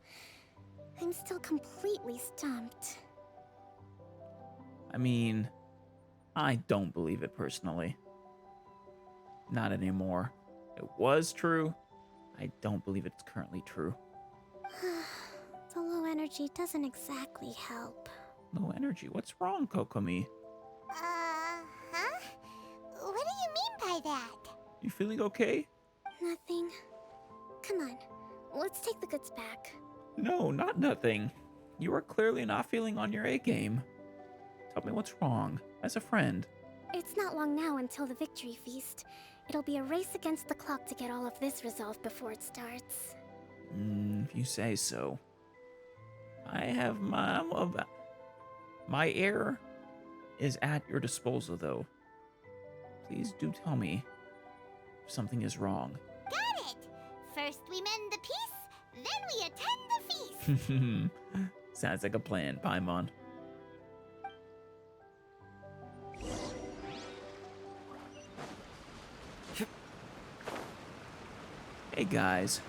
I'm still completely stumped. I mean, I don't believe it personally. Not anymore. It was true. I don't believe it's currently true. The low energy doesn't exactly help. Low energy? What's wrong, Kokomi? Huh? What do you mean by that? You feeling okay? Nothing. Come on, let's take the goods back. No, not nothing. You are clearly not feeling on your A game. Tell me what's wrong, as a friend. It's not long now until the victory feast. It'll be a race against the clock to get all of this resolved before it starts. If you say so. I have my ear is at your disposal, though. Please do tell me if something is wrong. Got it! First we mend the peace, then we attend the feast. Sounds like a plan, Paimon. Hey guys.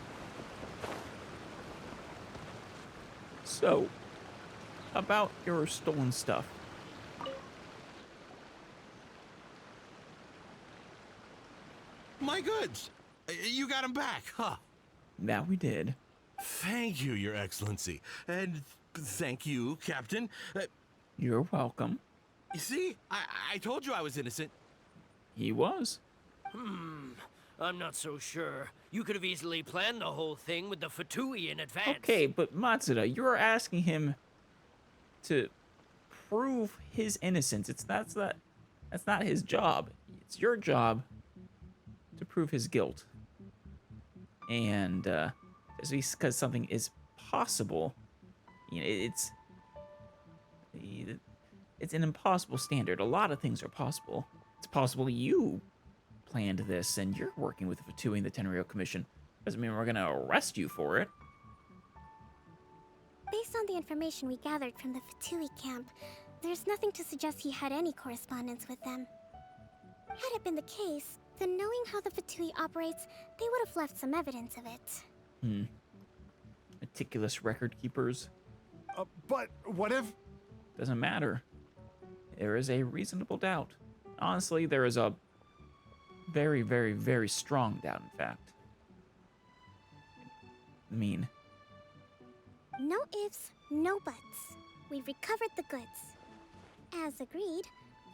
So, about your stolen stuff. My goods! You got them back, huh? That we did. Thank you, Your Excellency. And thank you, Captain. You're welcome. You see? I told you I was innocent. He was. I'm not so sure. You could have easily planned the whole thing with the Fatui in advance. Okay, but Matsuda, you're asking him to prove his innocence. That's not his job. It's your job to prove his guilt. And just because something is possible, you know, it's an impossible standard. A lot of things are possible. It's possible you planned this and you're working with the Fatui and the Tenryo Commission. Doesn't mean we're gonna arrest you for it. Based on the information we gathered from the Fatui camp, there's nothing to suggest he had any correspondence with them. Had it been the case, then knowing how the Fatui operates, they would have left some evidence of it. Meticulous record keepers. But what if... Doesn't matter. There is a reasonable doubt. Honestly, there is a very, very, very strong doubt, in fact. I mean... No ifs, no buts. We've recovered the goods. As agreed,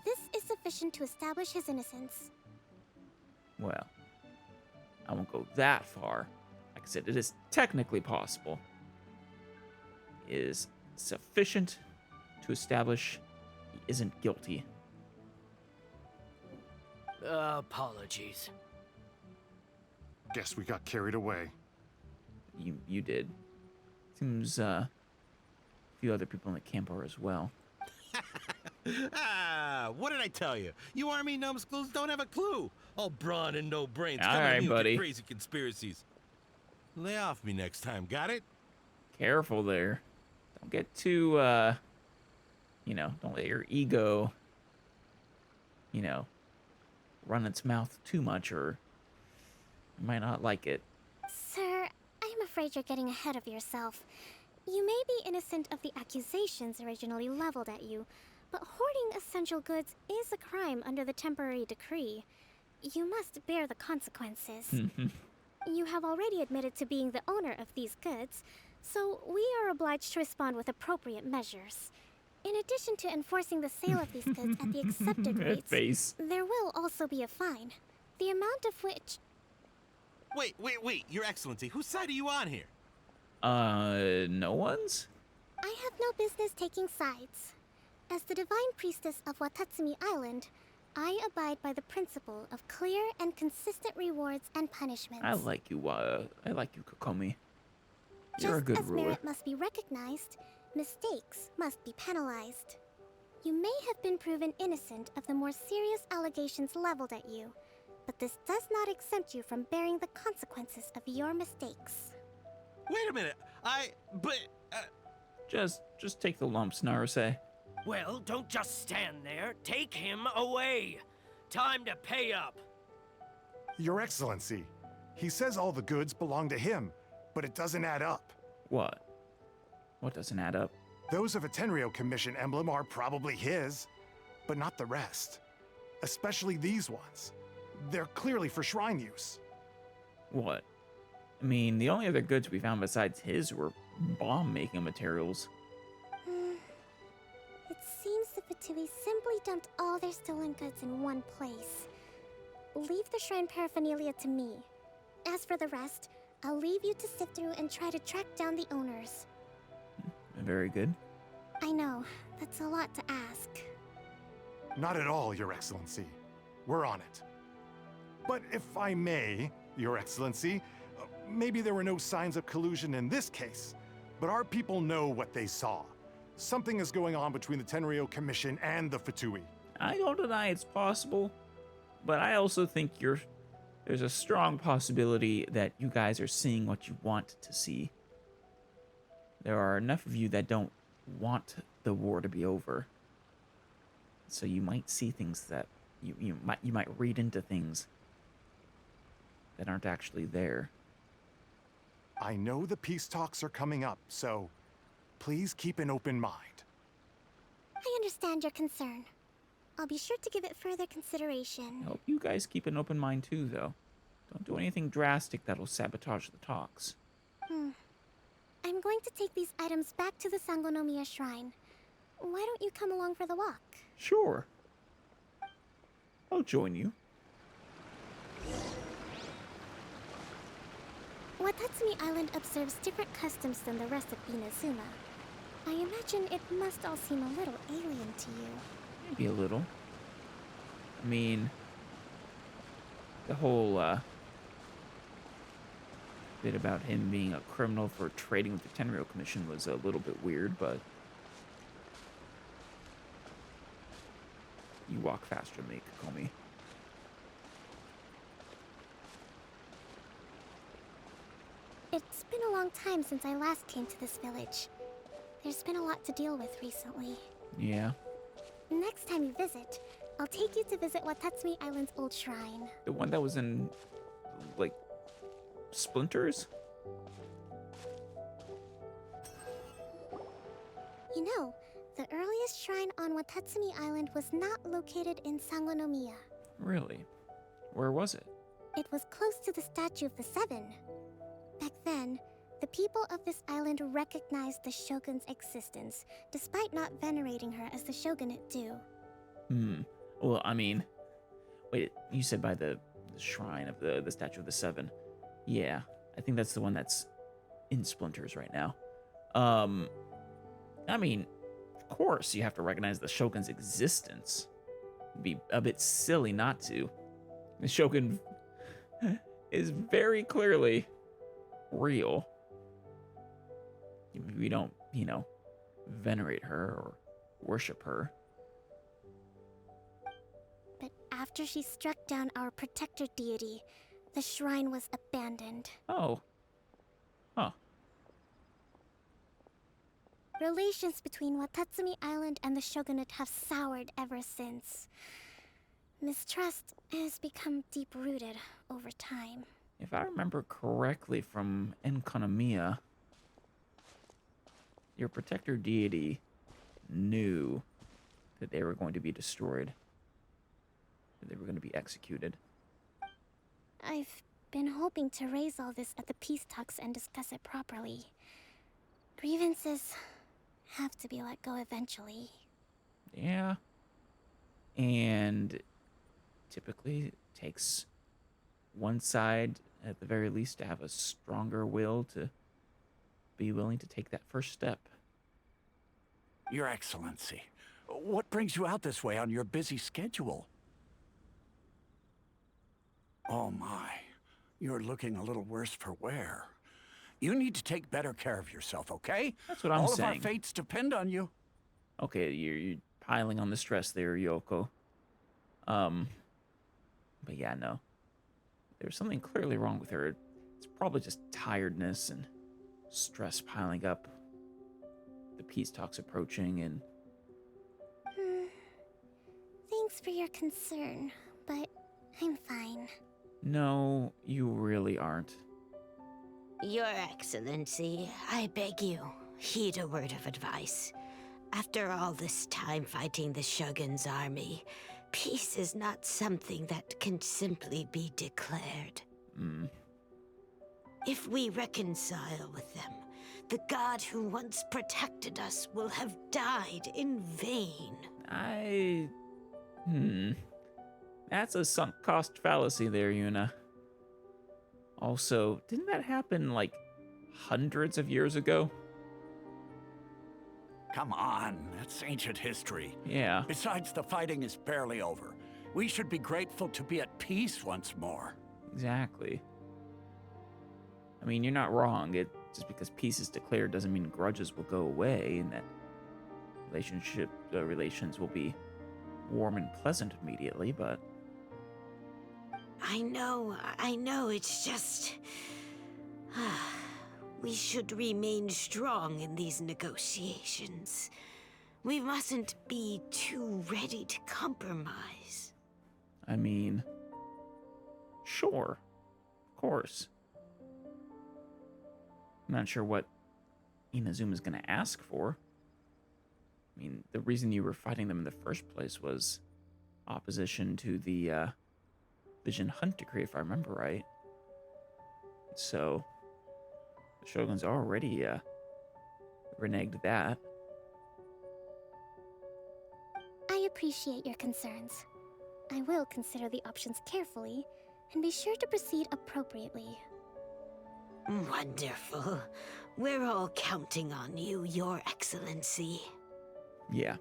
this is sufficient to establish his innocence. Well, I won't go that far. Like I said, it is technically possible. It is sufficient to establish he isn't guilty. Apologies. Guess we got carried away. You did. Seems a few other people in the camp are as well. What did I tell you? You army numbskulls don't have a clue. All brawn and no brains. All Come right, on, you buddy. with crazy conspiracies. Lay off me next time, got it? Careful there. Don't get too, don't let your ego, run its mouth too much, or you might not like it. Sir, I'm afraid you're getting ahead of yourself. You may be innocent of the accusations originally leveled at you, but hoarding essential goods is a crime under the temporary decree. You must bear the consequences. You have already admitted to being the owner of these goods, so we are obliged to respond with appropriate measures. In addition to enforcing the sale of these goods at the accepted rates, there will also be a fine, the amount of which... Wait, Your Excellency, whose side are you on here? No one's? I have no business taking sides. As the Divine Priestess of Watatsumi Island, I abide by the principle of clear and consistent rewards and punishments. I like you, Kokomi. You're a Just good as ruler. merit must be recognized, mistakes must be penalized. You may have been proven innocent of the more serious allegations leveled at you, but this does not exempt you from bearing the consequences of your mistakes. Wait a minute, Just take the lumps, Naruse. Well, don't just stand there. Take him away. Time to pay up. Your Excellency, he says all the goods belong to him, but it doesn't add up. What? What doesn't add up? Those of a Tenryo Commission emblem are probably his, but not the rest. Especially these ones. They're clearly for shrine use. What? I mean, the only other goods we found besides his were bomb-making materials. It seems the Fatui simply dumped all their stolen goods in one place. Leave the shrine paraphernalia to me. As for the rest, I'll leave you to sift through and try to track down the owners. Very good. I know, that's a lot to ask. Not at all, Your Excellency. We're on it. But if I may, Your Excellency, maybe there were no signs of collusion in this case, but our people know what they saw. Something is going on between the Tenryou Commission and the Fatui. I don't deny it's possible, but I also think there's a strong possibility that you guys are seeing what you want to see. There are enough of you that don't want the war to be over. So you might see things that you might read into things that aren't actually there. I know the peace talks are coming up, so please keep an open mind. I understand your concern. I'll be sure to give it further consideration. I hope you guys keep an open mind too, though. Don't do anything drastic that'll sabotage the talks. I'm going to take these items back to the Sangonomiya Shrine. Why don't you come along for the walk? Sure. I'll join you. Watatsumi Island observes different customs than the rest of Inazuma. I imagine it must all seem a little alien to you. Maybe a little. I mean, the whole bit about him being a criminal for trading with the Tenryou Commission was a little bit weird, but you walk faster than me, Kokomi. It's been a long time since I last came to this village. There's been a lot to deal with recently. Yeah. Next time you visit, I'll take you to visit Watatsumi Island's old shrine. The one that was in, like, splinters? You know, the earliest shrine on Watatsumi Island was not located in Sangonomiya. Really? Where was it? It was close to the Statue of the Seven. Back then, the people of this island recognized the Shogun's existence, despite not venerating her as the Shogunate do. Well, I mean, wait, you said by the shrine of the Statue of the Seven. Yeah, I think that's the one that's in splinters right now. I mean, of course you have to recognize the Shogun's existence. It'd be a bit silly not to. The Shogun is very clearly real. We don't, venerate her or worship her. But after she struck down our protector deity, the shrine was abandoned. Oh. Huh. Relations between Watatsumi Island and the Shogunate have soured ever since. Mistrust has become deep-rooted over time. If I remember correctly from Enkonomiya, your protector deity knew that they were going to be destroyed. That they were going to be executed. I've been hoping to raise all this at the peace talks and discuss it properly. Grievances have to be let go eventually. Yeah. And typically it takes one side, at the very least, to have a stronger will to be willing to take that first step. Your Excellency, what brings you out this way on your busy schedule? Oh my, you're looking a little worse for wear. You need to take better care of yourself, okay? That's what I'm All saying. All of our fates depend on you. Okay, you're piling on the stress there, Yoko. But yeah, no. There's something clearly wrong with her. It's probably just tiredness and stress piling up. The peace talks approaching and... Thanks for your concern, but I'm fine. No, you really aren't. Your Excellency, I beg you, heed a word of advice. After all this time fighting the Shogun's army, peace is not something that can simply be declared. If we reconcile with them, the god who once protected us will have died in vain. That's a sunk cost fallacy there, Yuna. Also, didn't that happen, like, hundreds of years ago? Come on, that's ancient history. Yeah. Besides, the fighting is barely over. We should be grateful to be at peace once more. Exactly. I mean, you're not wrong. It Just because peace is declared doesn't mean grudges will go away and that relations will be warm and pleasant immediately, but... I know, it's just... we should remain strong in these negotiations. We mustn't be too ready to compromise. I mean... Sure. Of course. I'm not sure what Inazuma's gonna ask for. I mean, the reason you were fighting them in the first place was opposition to the Vision Hunt Decree, if I remember right. So, the Shogun's already reneged that. I appreciate your concerns. I will consider the options carefully and be sure to proceed appropriately. Wonderful. We're all counting on you, Your Excellency. Yeah.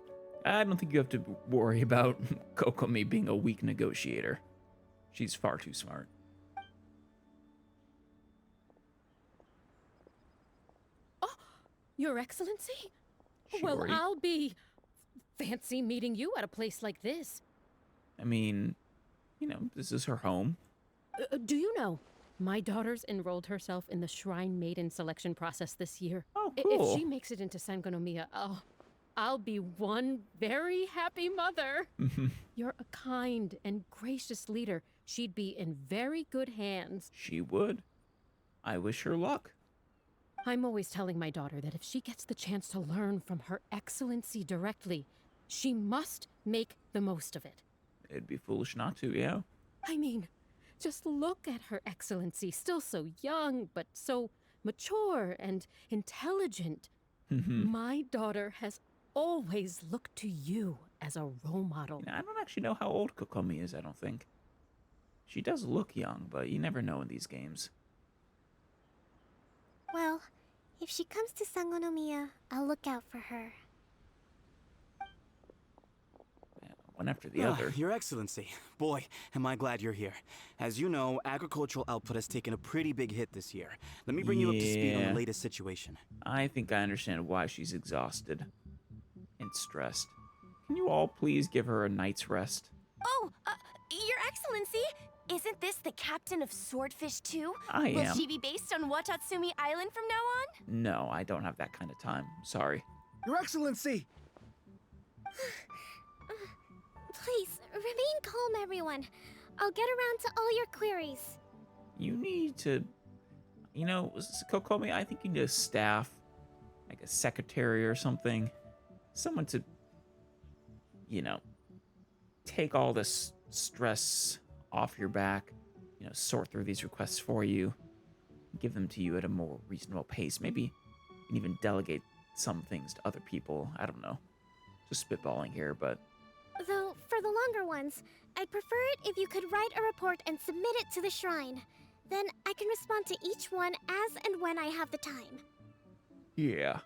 I don't think you have to worry about Kokomi being a weak negotiator. She's far too smart. Oh, Your Excellency? Shiori? Well, I'll be... fancy meeting you at a place like this. I mean, you know, this is her home. Do you know, my daughter's enrolled herself in the Shrine Maiden selection process this year. Oh, If cool. she makes it into Sangonomiya, I'll be one very happy mother. You're a kind and gracious leader. She'd be in very good hands. She would. I wish her luck. I'm always telling my daughter that if she gets the chance to learn from Her Excellency directly, she must make the most of it. It'd be foolish not to, yeah. I mean, just look at Her Excellency, still so young, but so mature and intelligent. My daughter has always looked to you as a role model. I don't actually know how old Kokomi is, I don't think. She does look young, but you never know in these games. Well, if she comes to Sangonomiya, I'll look out for her. One after the other. Your Excellency, boy, am I glad you're here. As you know, agricultural output has taken a pretty big hit this year. Let me bring you up to speed on the latest situation. I think I understand why she's exhausted and stressed. Can you all please give her a night's rest? Oh, Your Excellency, isn't this the captain of Swordfish too? I Will am. she be based on Watatsumi Island from now on? No, I don't have that kind of time. Sorry. Your Excellency! Please, remain calm, everyone. I'll get around to all your queries. You need to... You know, Kokomi, I think you need a staff, like a secretary or something. Someone to, you know, take all this stress off your back, you know, sort through these requests for you, give them to you at a more reasonable pace. Maybe you can even delegate some things to other people. I don't know. Just spitballing here, but... Though, for the longer ones, I'd prefer it if you could write a report and submit it to the shrine. Then I can respond to each one as and when I have the time. Yeah.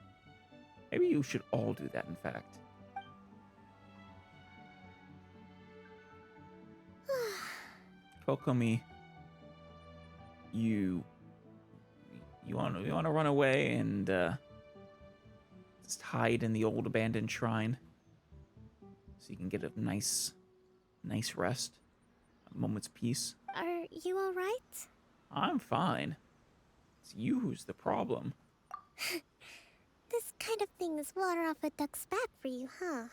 Maybe you should all do that, in fact. Kokomi, you want to run away and just hide in the old abandoned shrine so you can get a nice rest, a moment's peace. Are you all right? I'm fine. It's you who's the problem. This kind of thing is water off a duck's back for you, huh?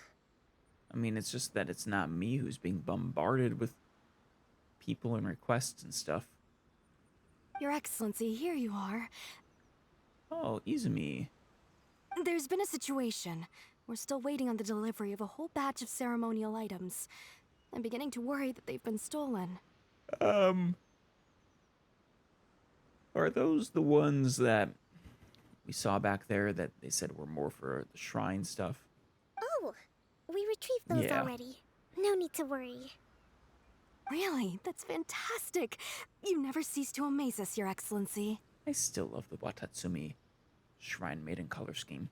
I mean, it's just that it's not me who's being bombarded with people and requests and stuff. Your Excellency, here you are. Oh, Izumi. There's been a situation. We're still waiting on the delivery of a whole batch of ceremonial items. I'm beginning to worry that they've been stolen. Are those the ones that we saw back there that they said were more for the shrine stuff? Oh, we retrieved those Yeah. already. No need to worry. Really? That's fantastic. You never cease to amaze us, Your Excellency. I still love the Watatsumi Shrine Maiden color scheme.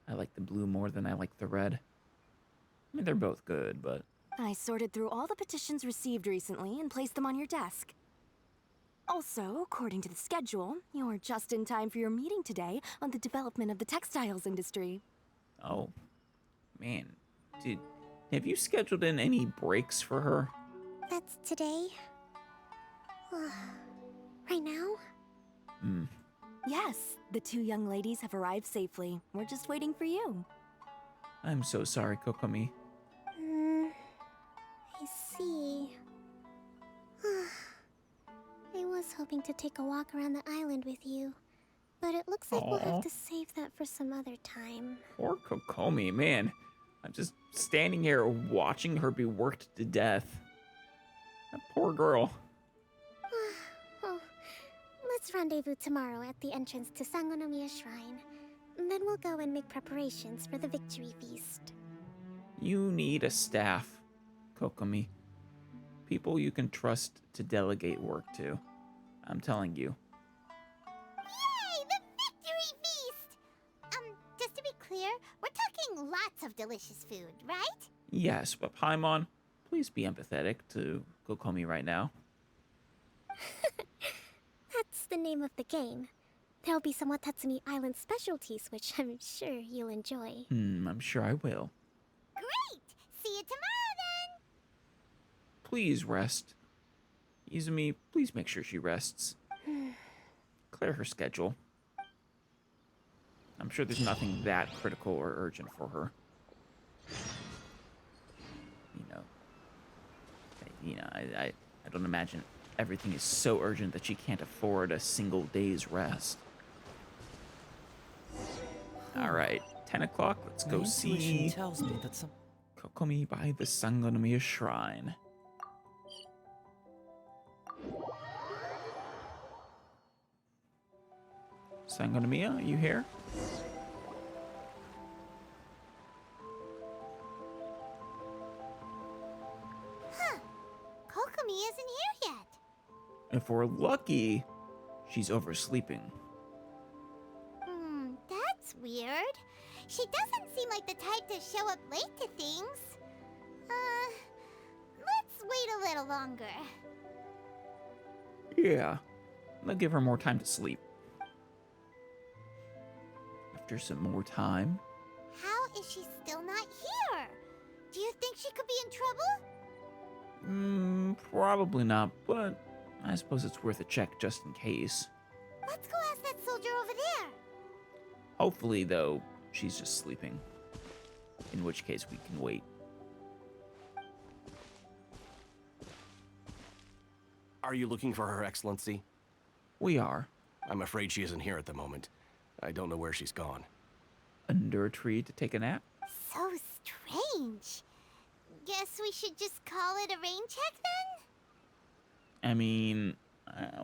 I like the blue more than I like the red. I mean, they're both good, but... I sorted through all the petitions received recently and placed them on your desk. Also, according to the schedule, you're just in time for your meeting today on the development of the textiles industry. Oh, man. Have you scheduled in any breaks for her? That's today? Right now? Yes, the two young ladies have arrived safely. We're just waiting for you. I'm so sorry, Kokomi. I see. I was hoping to take a walk around the island with you, but it looks like we'll have to save that for some other time. Poor Kokomi, man. I'm just standing here watching her be worked to death. That poor girl. Oh, let's rendezvous tomorrow at the entrance to Sangonomiya Shrine. Then we'll go and make preparations for the victory feast. You need a staff, Kokomi. People you can trust to delegate work to. I'm telling you. Yay! The victory feast! Just to be clear, we're talking lots of delicious food, right? Yes, but Paimon, please be empathetic to Kokomi right now. That's the name of the game. There'll be some Watatsumi Island specialties, which I'm sure you'll enjoy. I'm sure I will. Great! See you tomorrow then! Please rest. Izumi, please make sure she rests. Clear her schedule. I'm sure there's nothing that critical or urgent for her. I don't imagine everything is so urgent that she can't afford a single day's rest. All right, 10 o'clock. Let's go see tells me that some Kokomi by the Sangonomiya Shrine. Sangonomiya, are you here? Huh. Kokomi isn't here yet. If we're lucky, she's oversleeping. That's weird. She doesn't seem like the type to show up late to things. Let's wait a little longer. Yeah, I'll give her more time to sleep. After some more time. How is she still not here? Do you think she could be in trouble? Probably not, but I suppose it's worth a check just in case. Let's go ask that soldier over there. Hopefully, though, she's just sleeping. In which case, we can wait. Are you looking for Her Excellency? We are. I'm afraid she isn't here at the moment. I don't know where she's gone. Under a tree to take a nap? So strange. Guess we should just call it a rain check then? I mean,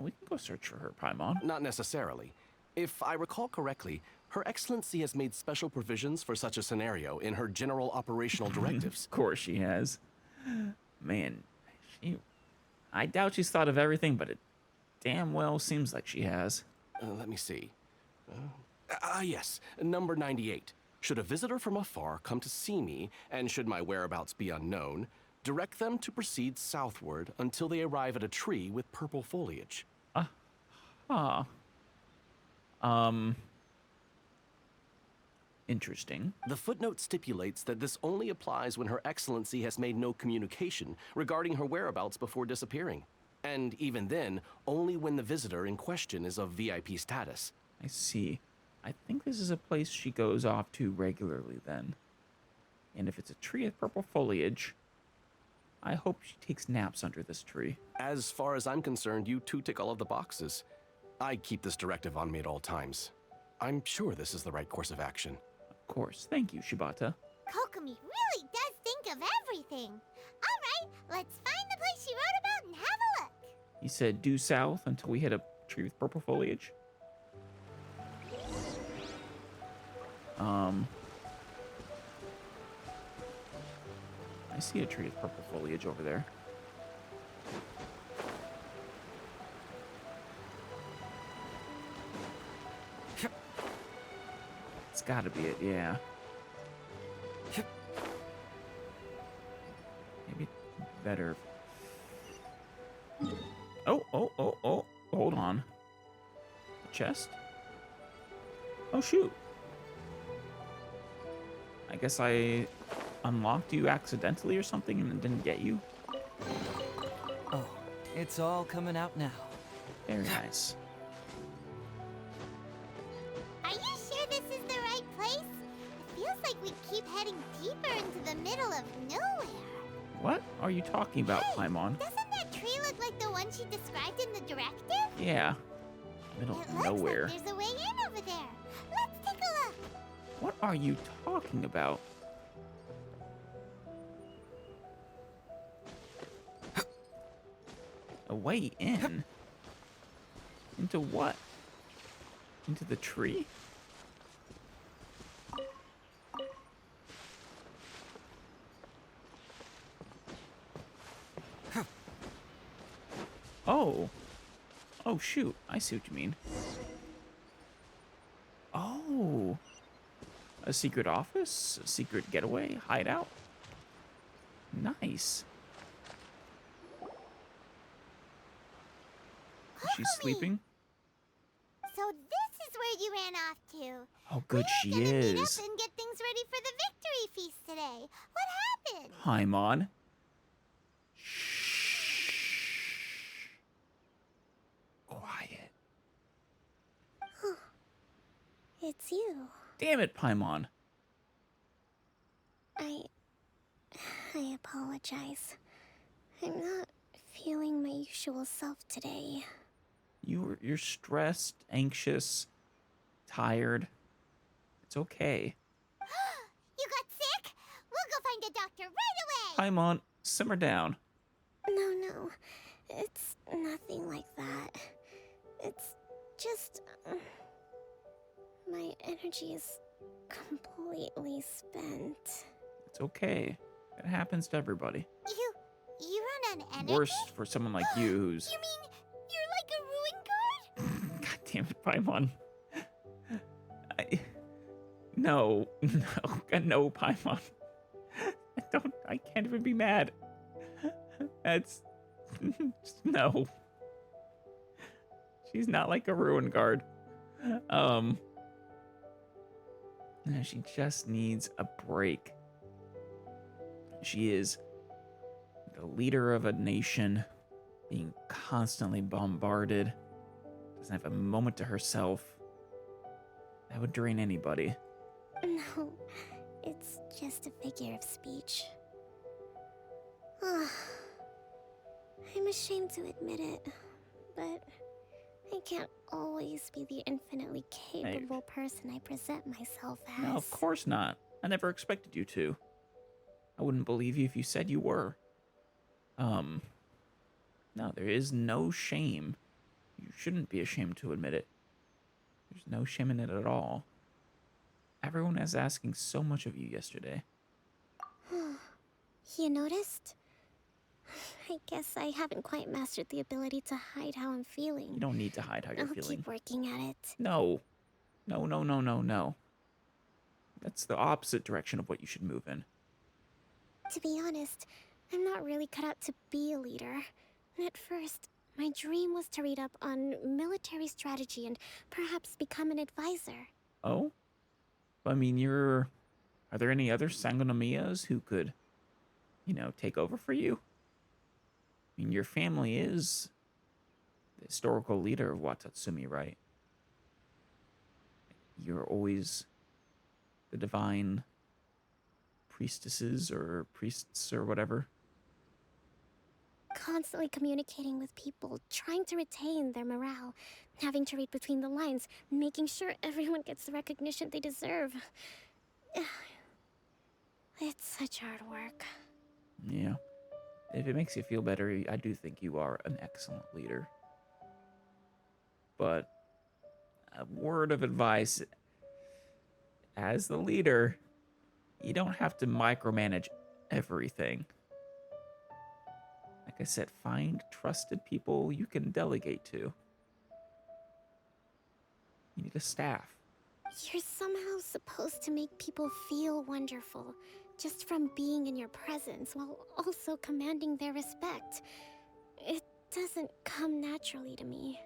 we can go search for her, Paimon. Not necessarily. If I recall correctly, Her Excellency has made special provisions for such a scenario in her general operational directives. Of course she has. Man, I doubt she's thought of everything, but it damn well seems like she has. Let me see. Yes, number 98. Should a visitor from afar come to see me, and should my whereabouts be unknown, direct them to proceed southward until they arrive at a tree with purple foliage. Interesting. The footnote stipulates that this only applies when Her Excellency has made no communication regarding her whereabouts before disappearing. And even then, only when the visitor in question is of VIP status. I see. I think this is a place she goes off to regularly then. And if it's a tree with purple foliage, I hope she takes naps under this tree. As far as I'm concerned, you two tick all of the boxes. I keep this directive on me at all times. I'm sure this is the right course of action. Of course. Thank you, Shibata. Kokomi really does think of everything. All right, let's find the place she wrote about and have a look. You said due south until we hit a tree with purple foliage? I see a tree with purple foliage over there. It's gotta be it, yeah. Maybe better. Oh, chest? Oh, shoot. I guess I unlocked you accidentally or something and didn't get you. Oh, it's all coming out now. Very nice. Are you sure this is the right place? It feels like we keep heading deeper into the middle of nowhere. What are you talking about, Paimon? Doesn't that tree look like the one she described in the directive? Yeah. Middle It of looks nowhere. like there's a way in over there. Let's take a look. What are you talking about? A way in? Into what? Into the tree? Oh. Oh, shoot. I see what you mean. Oh. A secret office? A secret getaway? Hideout? Nice. She's sleeping? So this is where you ran off to. Oh, good, she We're gonna meet up is. and get things ready for the victory feast today. What happened? Paimon. Quiet. It's you. Damn it, Paimon. I apologize. I'm not feeling my usual self today. You're stressed, anxious, tired. It's okay. You got sick? We'll go find a doctor right away. Paimon, simmer down. No. It's nothing like that. It's just... my energy is completely spent. It's okay. It happens to everybody. You run on energy? Worse for someone like you who's... You mean you're like a ruin guard? God damn it, Paimon. No, Paimon. I can't even be mad. That's... no. She's not like a ruin guard. She just needs a break. She is the leader of a nation, being constantly bombarded, doesn't have a moment to herself. That would drain anybody. No, it's just a figure of speech. I'm ashamed to admit it, but I can't always be the infinitely capable person I present myself as. No, of course not. I never expected you to. I wouldn't believe you if you said you were. No, there is no shame. You shouldn't be ashamed to admit it. There's no shame in it at all. Everyone was asking so much of you yesterday. You noticed? I guess I haven't quite mastered the ability to hide how I'm feeling. You don't need to hide how you're I'll feeling. keep working at it. No. No. That's the opposite direction of what you should move in. To be honest, I'm not really cut out to be a leader. At first, my dream was to read up on military strategy and perhaps become an advisor. Oh? I mean, are there any other Sangonomias who could, take over for you? I mean, your family is the historical leader of Watatsumi, right? You're always the divine priestesses or priests or whatever. Constantly communicating with people, trying to retain their morale, having to read between the lines, making sure everyone gets the recognition they deserve. It's such hard work. Yeah. If it makes you feel better, I do think you are an excellent leader. But a word of advice, as the leader, you don't have to micromanage everything. Like I said, find trusted people you can delegate to. You need a staff. You're somehow supposed to make people feel wonderful, just from being in your presence, while also commanding their respect. It doesn't come naturally to me.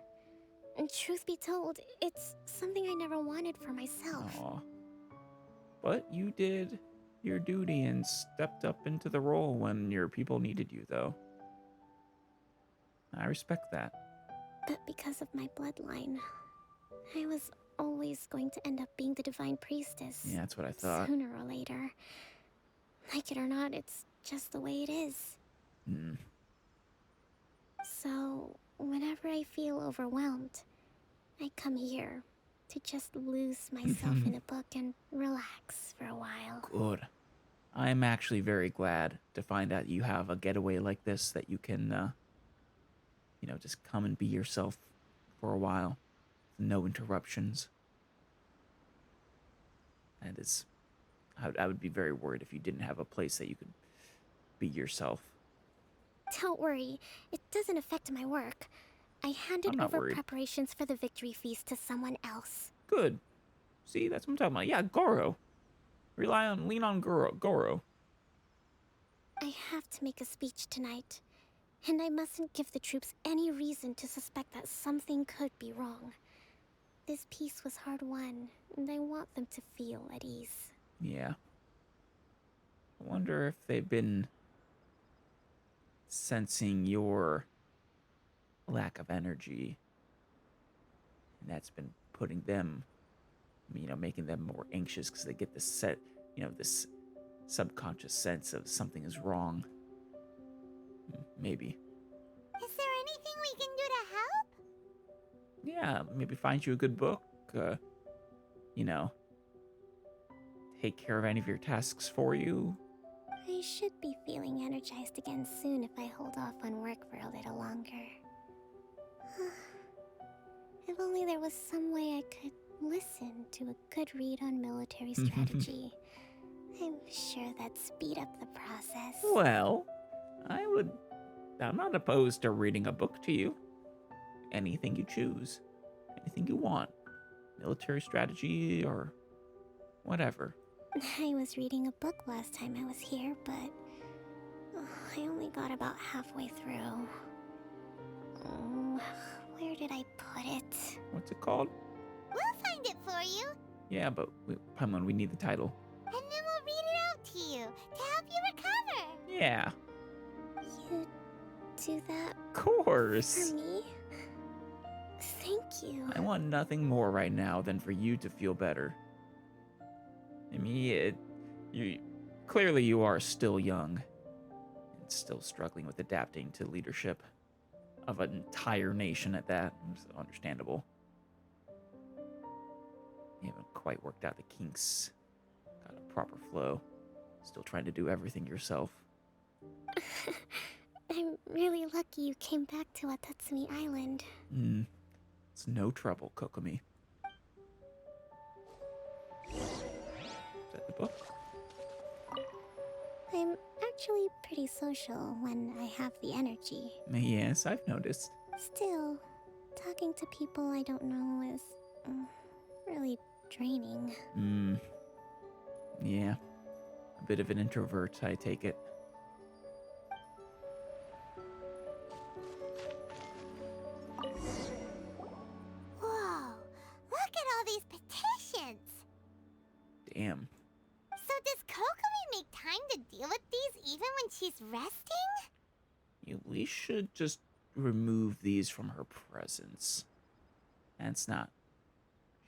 And truth be told, it's something I never wanted for myself. Aw. But you did your duty and stepped up into the role when your people needed you, though. I respect that. But because of my bloodline, I was always going to end up being the divine priestess. Yeah, that's what I thought. Sooner or later. Like it or not, it's just the way it is. So, whenever I feel overwhelmed, I come here to just lose myself in a book and relax for a while. Good. I'm actually very glad to find out you have a getaway like this that you can, you know, just come and be yourself for a while. No interruptions. And it's... I would be very worried if you didn't have a place that you could be yourself. Don't worry, it doesn't affect my work. I handed over preparations for the victory feast to someone else. Good. See, that's what I'm talking about. Yeah, Goro. Lean on Goro. I have to make a speech tonight, and I mustn't give the troops any reason to suspect that something could be wrong. This peace was hard-won, and I want them to feel at ease. Yeah. I wonder if they've been sensing your lack of energy, and that's been putting them, you know, making them more anxious because they get this this subconscious sense of something is wrong. Maybe. Is there anything we can do to help? Yeah, maybe find you a good book, you know, take care of any of your tasks for you. I should be feeling energized again soon if I hold off on work for a little longer. If only there was some way I could listen to a good read on military strategy. I'm sure that'd speed up the process. Well, I'm not opposed to reading a book to you. Anything you choose. Anything you want. Military strategy or whatever. I was reading a book last time I was here, but I only got about halfway through. Where did I put it? What's it called? We'll find it for you. Yeah, but Paimon, we need the title. And then we'll read it out to you to help you recover. Yeah. You do that Of course. for me? Thank you. I want nothing more right now than for you to feel better. I mean, clearly you are still young and still struggling with adapting to leadership of an entire nation at that. It's understandable. You haven't quite worked out the kinks. Got a proper flow. Still trying to do everything yourself. I'm really lucky you came back to Watatsumi Island. It's no trouble, Kokomi. Is that the book? I'm actually pretty social when I have the energy. Yes, I've noticed. Still, talking to people I don't know is really draining. Yeah. A bit of an introvert, I take it. Whoa, look at all these petitions. Damn. So does Kokomi make time to deal with these even when she's resting? You at least should just remove these from her presence. That's not...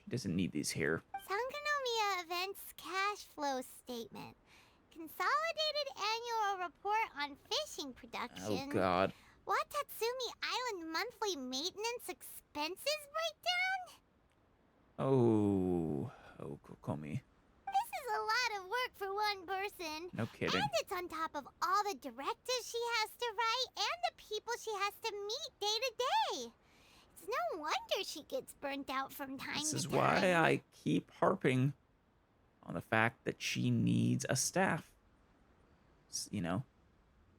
She doesn't need these here. Sangonomiya Events Cash Flow Statement. Consolidated Annual Report on Fishing Production. Oh, God. Watatsumi Island Monthly Maintenance Expenses Breakdown? Oh, Kokomi. This is a lot of work for one person. No kidding. And it's on top of all the directives she has to write and the people she has to meet day to day. It's no wonder she gets burnt out from time to time. This is why I keep harping on the fact that she needs a staff. You know,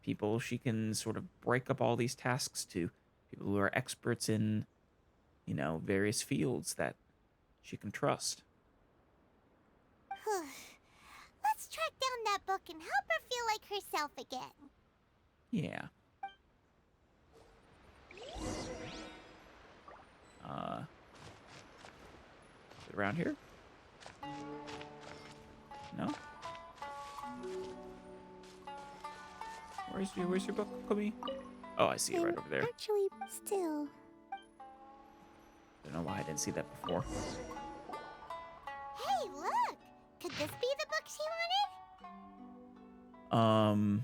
people she can sort of break up all these tasks to. People who are experts in, you know, various fields that she can trust. Let's track down that book and help her feel like herself again. Yeah. Is it around here? No? Where's your book, Kokomi? Oh, I see it right over there. Actually, still. Don't know why I didn't see that before. Hey, look! Could this be the book she wanted?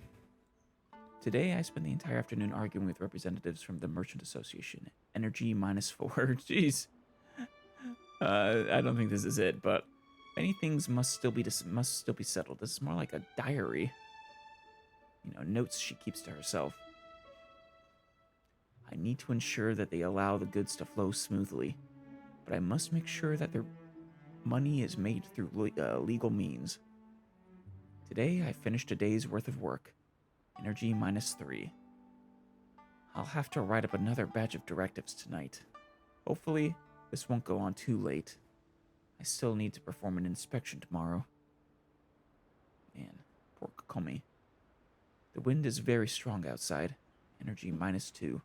Today I spent the entire afternoon arguing with representatives from the Merchant Association. Energy -4. Jeez. I don't think this is it, but many things must still be settled. This is more like a diary. You know, notes she keeps to herself. I need to ensure that they allow the goods to flow smoothly, but I must make sure that their money is made through legal means. Today I finished a day's worth of work. Energy -3. I'll have to write up another batch of directives tonight. Hopefully, this won't go on too late. I still need to perform an inspection tomorrow. Man, poor Kokomi. The wind is very strong outside. Energy -2.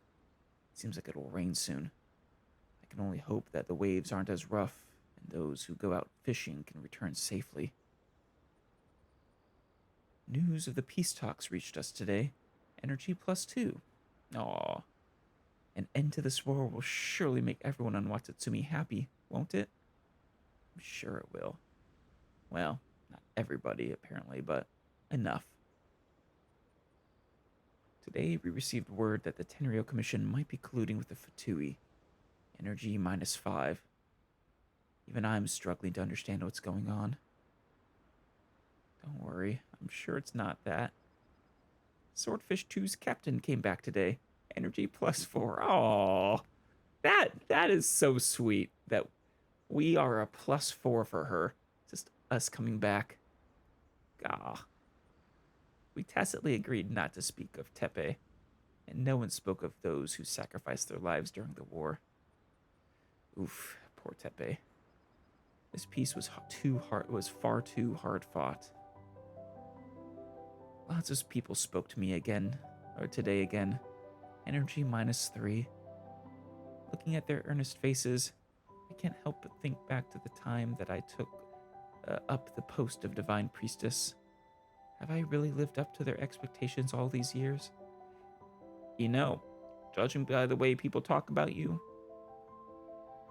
Seems like it will rain soon. I can only hope that the waves aren't as rough, and those who go out fishing can return safely. News of the peace talks reached us today. Energy +2. Aww. An end to this war will surely make everyone on Watatsumi happy, won't it? I'm sure it will. Well, not everybody, apparently, but enough. Today, we received word that the Tenryou Commission might be colluding with the Fatui. Energy -5. Even I'm struggling to understand what's going on. Don't worry, I'm sure it's not that. Swordfish 2's captain came back today. Energy +4. Aww. That is so sweet that we are a +4 for her. Just us coming back. Gah. We tacitly agreed not to speak of Tepe, and no one spoke of those who sacrificed their lives during the war. Oof, poor Tepe. This peace was far too hard fought. Lots of people spoke to me today again. Energy -3. Looking at their earnest faces, I can't help but think back to the time that I took up the post of Divine Priestess. Have I really lived up to their expectations all these years? You know, judging by the way people talk about you,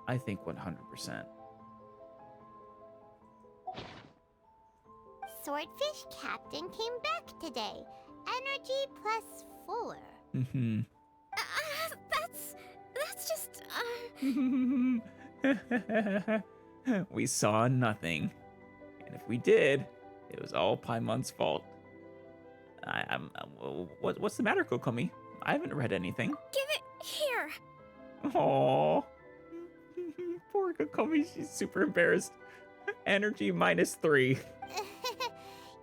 I think 100%. Swordfish Captain came back today. Energy +4. Mm-hmm. That's just, We saw nothing. And if we did, it was all Paimon's fault. What's the matter, Kokomi? I haven't read anything. Give it here. Aww. Poor Kokomi, she's super embarrassed. Energy -3.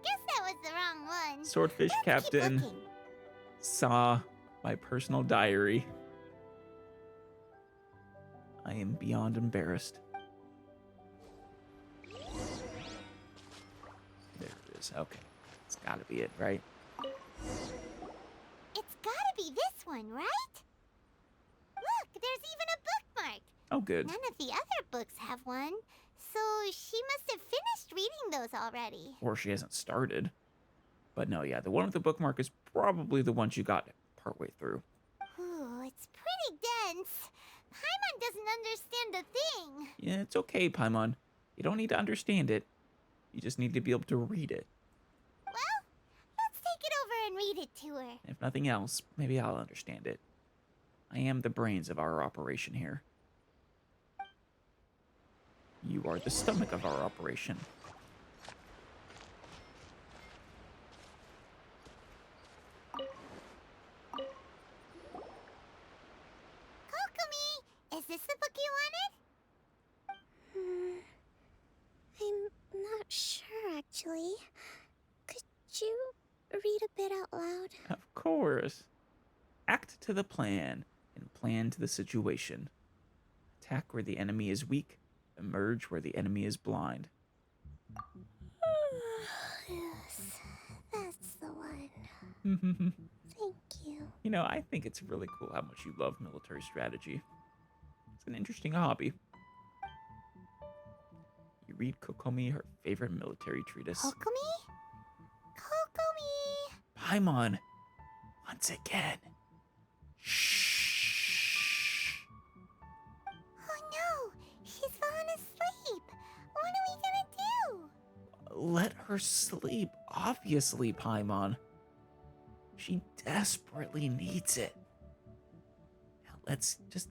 Guess that was the wrong one. Swordfish Let's Captain keep looking. saw my personal diary. I am beyond embarrassed. There it is. Okay. It's gotta be it, right? It's gotta be this one, right? Look, there's even a bookmark. Oh, good. None of the other books have one, so she must have finished reading those already. Or she hasn't started. But no, yeah, the one with the bookmark is probably the one you got partway through. Ooh, it's pretty dense. Paimon doesn't understand a thing. Yeah, it's okay, Paimon. You don't need to understand it. You just need to be able to read it. Well, let's take it over and read it to her. If nothing else, maybe I'll understand it. I am the brains of our operation here. You are the stomach of our operation. Kokomi, is this the book you wanted? I'm not sure, actually. Could you read a bit out loud? Of course. Act to the plan and plan to the situation. Attack where the enemy is weak. Emerge where the enemy is blind. Yes, that's the one. Thank you. You know, I think it's really cool how much you love military strategy. It's an interesting hobby. read Kokomi her favorite military treatise. Kokomi? Kokomi! Paimon! Once again. Shh. Oh no! She's fallen asleep! What are we gonna do? Let her sleep, obviously, Paimon. She desperately needs it. Now let's just,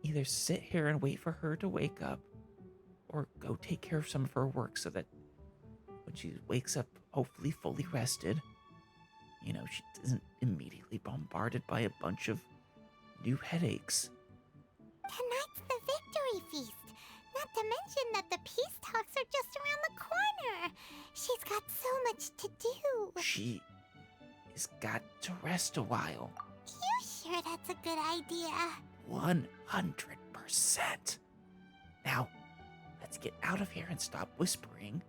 either sit here and wait for her to wake up, or go take care of some of her work so that when she wakes up, hopefully fully rested, she isn't immediately bombarded by a bunch of new headaches. Tonight's the victory feast. Not to mention that the peace talks are just around the corner. She's got so much to do. She has got to rest a while. You sure that's a good idea? 100%. Now, let's get out of here and stop whispering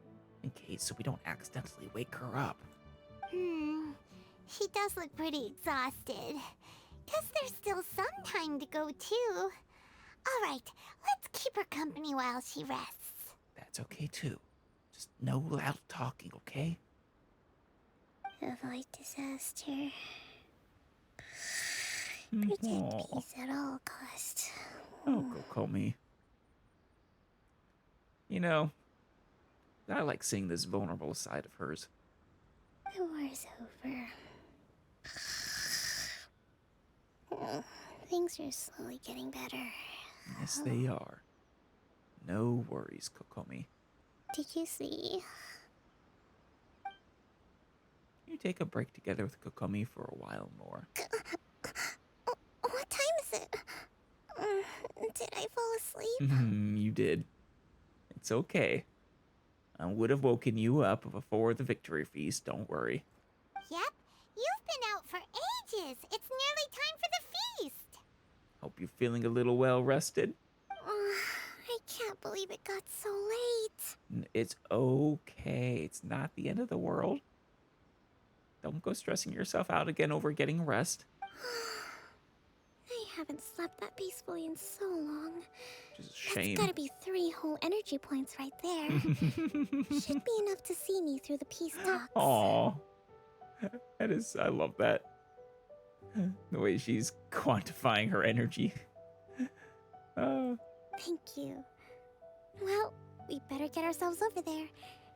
in case so we don't accidentally wake her up. She does look pretty exhausted. Guess there's still some time to go, too. All right, let's keep her company while she rests. That's okay, too. Just no loud talking, okay? Avoid disaster. Protect peace at all costs. Oh, Kokomi. I like seeing this vulnerable side of hers. The war's over. Things are slowly getting better. Yes, they are. No worries, Kokomi. Did you see? You take a break together with Kokomi for a while more. What time is it? Did I fall asleep? You did. It's okay. I would have woken you up before the victory feast, don't worry. Yep, you've been out for ages. It's nearly time for the feast. Hope you're feeling a little well rested. I can't believe it got so late. It's okay. It's not the end of the world. Don't go stressing yourself out again over getting rest. I haven't slept that peacefully in so long. Which is a shame. That's gotta be 3 whole energy points right there. Should be enough to see me through the peace talks. Aw. I love that. The way she's quantifying her energy. Thank you. Well, we better get ourselves over there.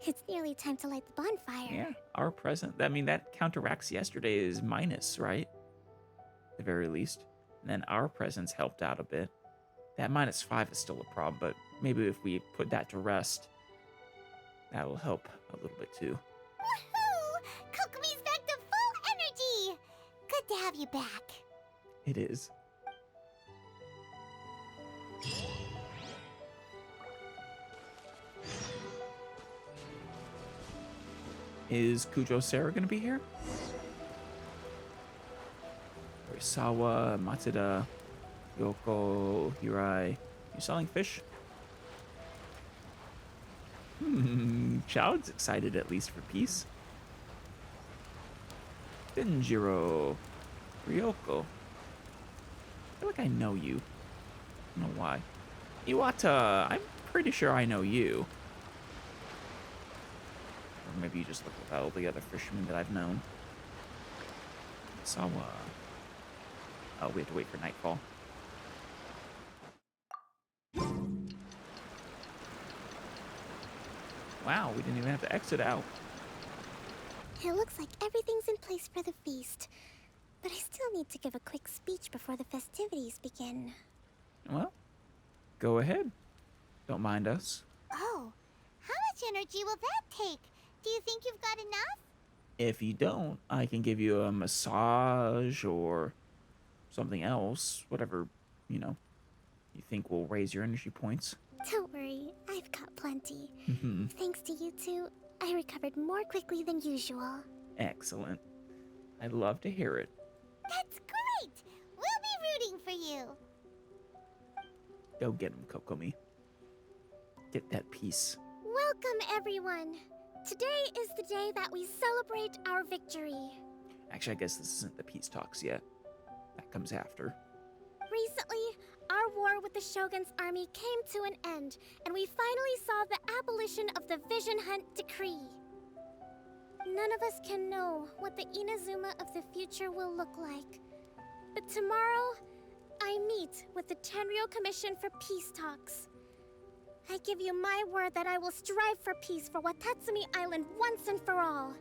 It's nearly time to light the bonfire. Yeah, our present. That counteracts yesterday's minus, right? At the very least. And then our presence helped out a bit. That -5 is still a problem, but maybe if we put that to rest, that'll help a little bit too. Woohoo! Kokomi's back to full energy! Good to have you back. It is. Is Kujo Sarah gonna be here? Sawa, Matsuda, Yoko, Hirai. You selling fish? Child's excited at least for peace. Denjiro, Ryoko. I feel like I know you. I don't know why. Iwata, I'm pretty sure I know you. Or maybe you just look at all the other fishermen that I've known. Sawa. Oh, we have to wait for nightfall. Wow, we didn't even have to exit out. It looks like everything's in place for the feast. But I still need to give a quick speech before the festivities begin. Well, go ahead. Don't mind us. Oh, how much energy will that take? Do you think you've got enough? If you don't, I can give you a massage or something else, whatever, you think will raise your energy points. Don't worry, I've got plenty. Thanks to you two, I recovered more quickly than usual. Excellent. I'd love to hear it. That's great! We'll be rooting for you. Go get him, Kokomi. Get that peace. Welcome, everyone. Today is the day that we celebrate our victory. Actually, I guess this isn't the peace talks yet. That comes after. Recently, our war with the Shogun's army came to an end, and we finally saw the abolition of the Vision Hunt Decree. None of us can know what the Inazuma of the future will look like. But tomorrow, I meet with the Tenryou Commission for peace talks. I give you my word that I will strive for peace for Watatsumi Island once and for all.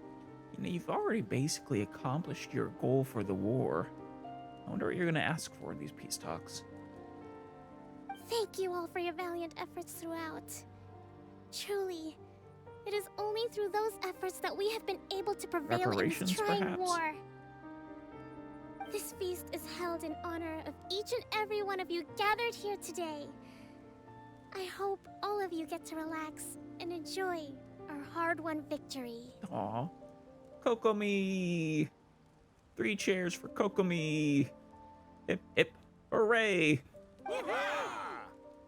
You know, you've already basically accomplished your goal for the war. I wonder what you're going to ask for in these peace talks. Thank you all for your valiant efforts throughout. Truly, it is only through those efforts that we have been able to prevail in this trying perhaps? war. This feast is held in honor of each and every one of you gathered here today. I hope all of you get to relax and enjoy our hard-won victory. Aw. Kokomi! 3 cheers for Kokomi! Hip, hip, hooray!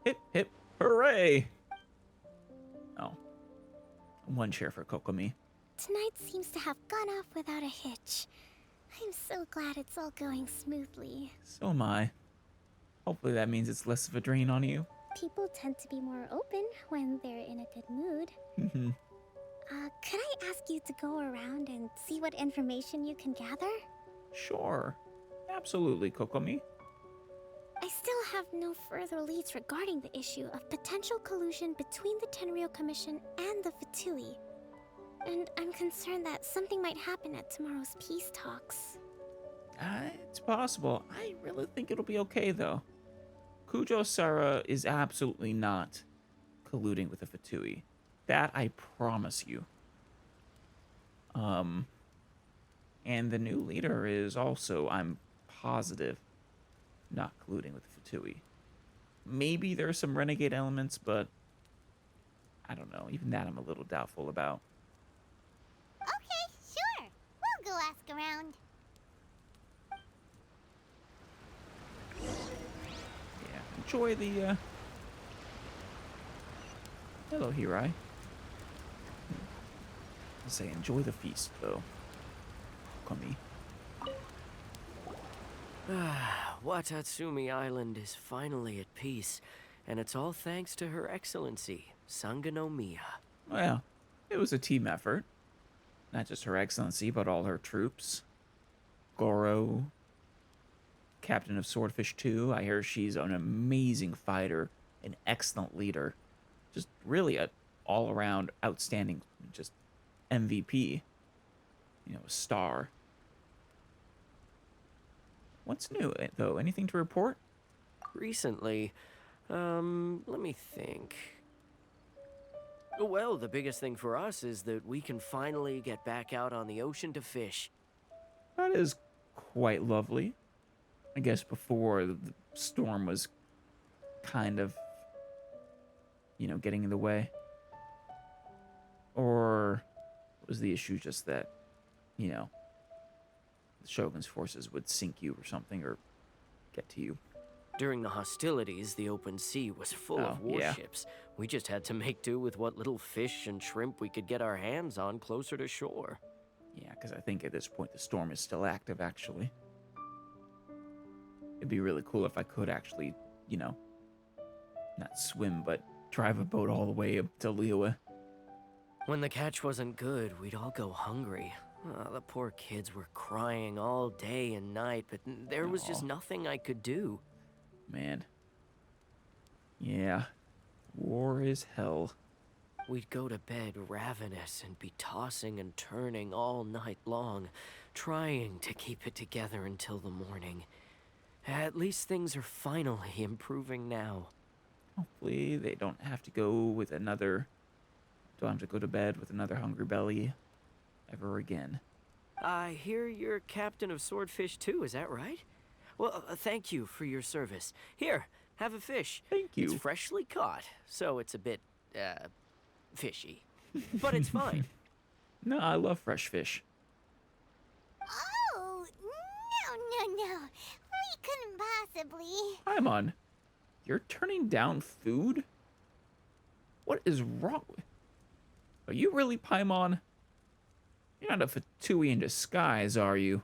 Hip, hip, hooray! Oh. 1 cheer for Kokomi. Tonight seems to have gone off without a hitch. I'm so glad it's all going smoothly. So am I. Hopefully that means it's less of a drain on you. People tend to be more open when they're in a good mood. Mhm. Could I ask you to go around and see what information you can gather? Sure. Absolutely, Kokomi. I still have no further leads regarding the issue of potential collusion between the Tenryou Commission and the Fatui. And I'm concerned that something might happen at tomorrow's peace talks. It's possible. I really think it'll be okay, though. Kujo-Sara is absolutely not colluding with the Fatui. That I promise you. And the new leader is also, I'm positive, not colluding with the Fatui. Maybe there are some renegade elements, but I don't know. Even that I'm a little doubtful about. Okay, sure. We'll go ask around. Yeah, enjoy the, Hello, Hirai. I'll say enjoy the feast, though. Kokomi. Watatsumi Island is finally at peace, and it's all thanks to Her Excellency, Sangonomiya. Well, it was a team effort. Not just Her Excellency, but all her troops. Goro, Captain of Swordfish 2. I hear she's an amazing fighter, an excellent leader. Just really a all-around outstanding, just MVP. You know, a star. What's new, though? Anything to report? Recently, let me think. Well, the biggest thing for us is that we can finally get back out on the ocean to fish. That is quite lovely. I guess before the storm was kind of, you know, getting in the way. Or was the issue just that, you know, the Shogun's forces would sink you or something, or get to you? During the hostilities, the open sea was full of yeah. warships. We just had to make do with what little fish and shrimp we could get our hands on closer to shore. Yeah, because I think at this point the storm is still active, actually. It'd be really cool if I could actually, you know, not swim, but drive a boat all the way up to Liyue. When the catch wasn't good, we'd all go hungry. The poor kids were crying all day and night, but there was just nothing I could do. Man. Yeah. War is hell. We'd go to bed ravenous and be tossing and turning all night long, trying to keep it together until the morning. At least things are finally improving now. Hopefully they don't have to go to bed with another hungry belly ever again. I hear you're captain of Swordfish too, is that right? Well, thank you for your service. Here, have a fish. Thank you. It's freshly caught, so it's a bit, fishy. But it's fine. No, I love fresh fish. Oh, no. We couldn't possibly. Paimon, you're turning down food? What is wrong with... Are you really Paimon? You're not a Fatui in disguise, are you?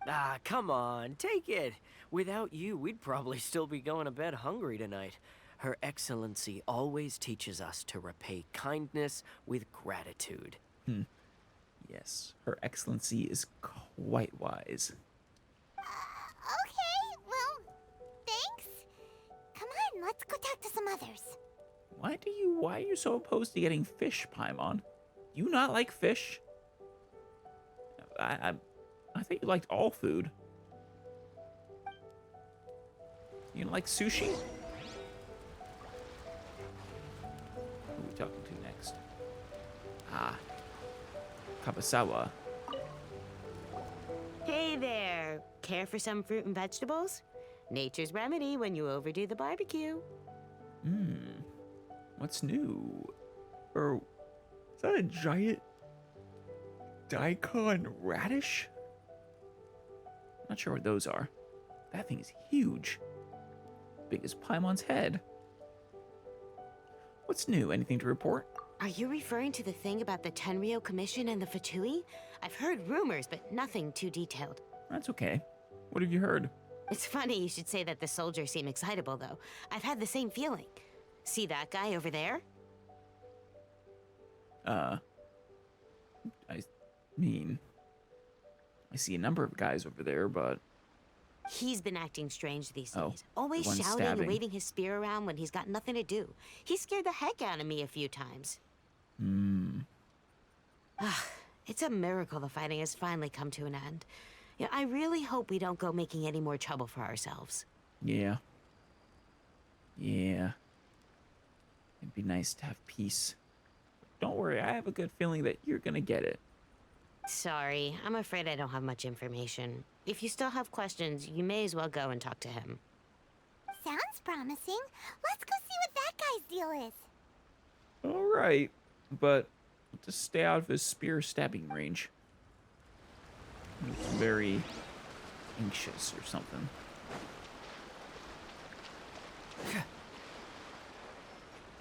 Ah, come on, take it. Without you, we'd probably still be going to bed hungry tonight. Her Excellency always teaches us to repay kindness with gratitude. Yes, Her Excellency is quite wise. Okay, well, thanks. Come on, let's go talk to some others. Why are you so opposed to getting fish, Paimon? Do you not like fish? I think you liked all food. You like sushi? Who are we talking to next? Ah, Kabasawa. Hey there. Care for some fruit and vegetables? Nature's remedy when you overdo the barbecue. What's new? Or is that a giant daikon radish? Not sure what those are. That thing is huge. Big as Paimon's head. What's new? Anything to report? Are you referring to the thing about the Tenryou Commission and the Fatui? I've heard rumors, but nothing too detailed. That's okay. What have you heard? It's funny you should say that the soldiers seem excitable, though. I've had the same feeling. See that guy over there? I see a number of guys over there, but... He's been acting strange these Oh, days. Always the one shouting stabbing. and waving his spear around when he's got nothing to do. He scared the heck out of me a few times. It's a miracle the fighting has finally come to an end. Yeah, I really hope we don't go making any more trouble for ourselves. Yeah. It'd be nice to have peace. Don't worry, I have a good feeling that you're gonna get it. Sorry, I'm afraid I don't have much information. If you still have questions, you may as well go and talk to him. Sounds promising. Let's go see what that guy's deal is. All right, but just stay out of his spear stabbing range. He's very anxious or something.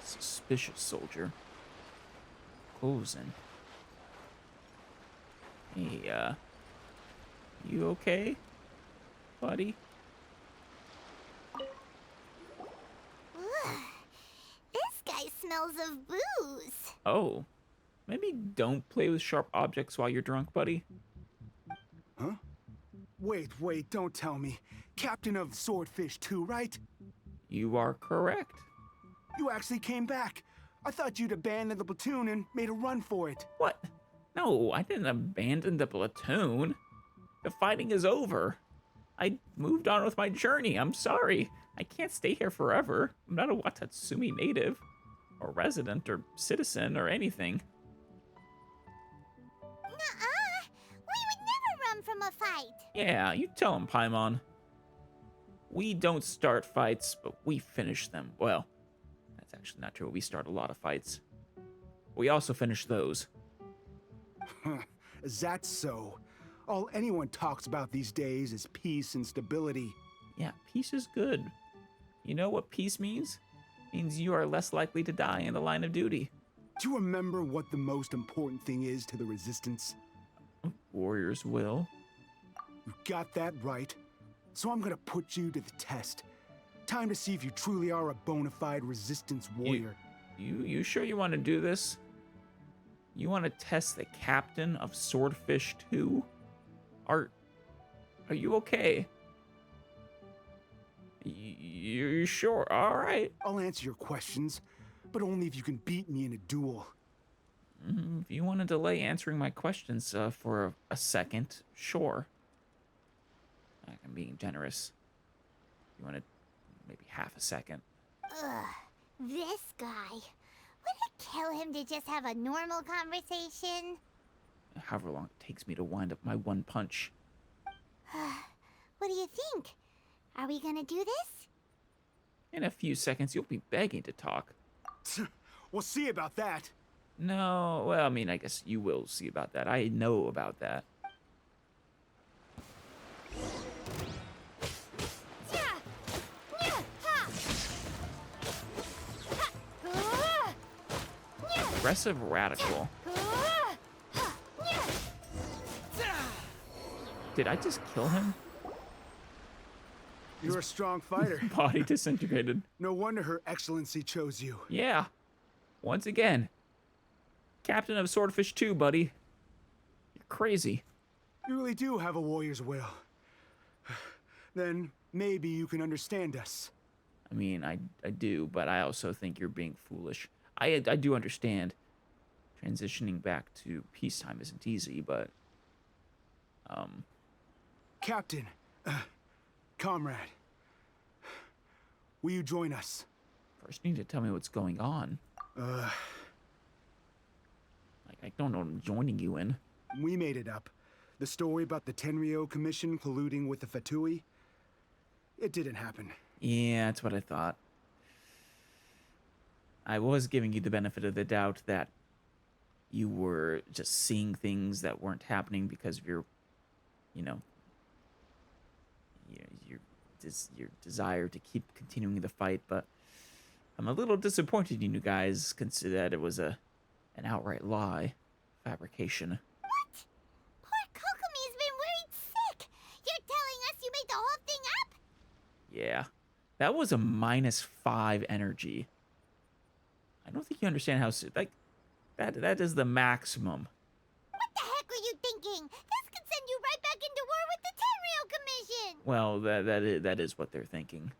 Suspicious soldier. Closing. Hey, you okay, buddy? Ugh. This guy smells of booze. Oh, maybe don't play with sharp objects while you're drunk, buddy. Huh? Wait, don't tell me. Captain of Swordfish 2, right? You are correct. You actually came back. I thought you'd abandoned the platoon and made a run for it. What? No, I didn't abandon the platoon. The fighting is over. I moved on with my journey. I'm sorry. I can't stay here forever. I'm not a Watatsumi native, or resident, or citizen, or anything. Nuh-uh. We would never run from a fight. Yeah, you tell him, Paimon. We don't start fights, but we finish them. Well, that's actually not true. We start a lot of fights. We also finish those. Is that so? All anyone talks about these days is peace and stability. Yeah, peace is good. You know what peace means? It means you are less likely to die in the line of duty. Do you remember what the most important thing is to the Resistance? Warriors will. You got that right. So I'm gonna put you to the test. Time to see if you truly are a bona fide Resistance warrior. You sure you want to do this? You want to test the captain of Swordfish 2? Are you okay? You sure? All right. I'll answer your questions, but only if you can beat me in a duel. If you want to delay answering my questions for a second, sure. I'm being generous. You want to maybe half a second? Ugh, this guy. Would it kill him to just have a normal conversation? However long it takes me to wind up my one punch. What do you think? Are we gonna do this? In a few seconds, you'll be begging to talk. We'll see about that. No, well, I mean, I guess you will see about that. I know about that. Aggressive radical. Did I just kill him? You're a strong fighter. Body disintegrated. No wonder Her Excellency chose you. Yeah. Once again. Captain of Swordfish 2, buddy. You're crazy. You really do have a warrior's will. Then maybe you can understand us. I mean, I do, but I also think you're being foolish. I do understand transitioning back to peacetime isn't easy, but Captain, comrade, will you join us? First you need to tell me what's going on. Like, I don't know what I'm joining you in. We made it up. The story about the Tenryou Commission colluding with the Fatui, it didn't happen. Yeah, that's what I thought. I was giving you the benefit of the doubt that you were just seeing things that weren't happening because of your, you know, your desire to keep continuing the fight, but I'm a little disappointed in you guys, consider that it was an outright lie, fabrication. What? Poor Kokomi's been worried sick. You're telling us you made the whole thing up? Yeah, that was a -5 energy. I don't think you understand how, like, that is the maximum. What the heck were you thinking? This could send you right back into war with the Tenryou Commission. Well, that is what they're thinking.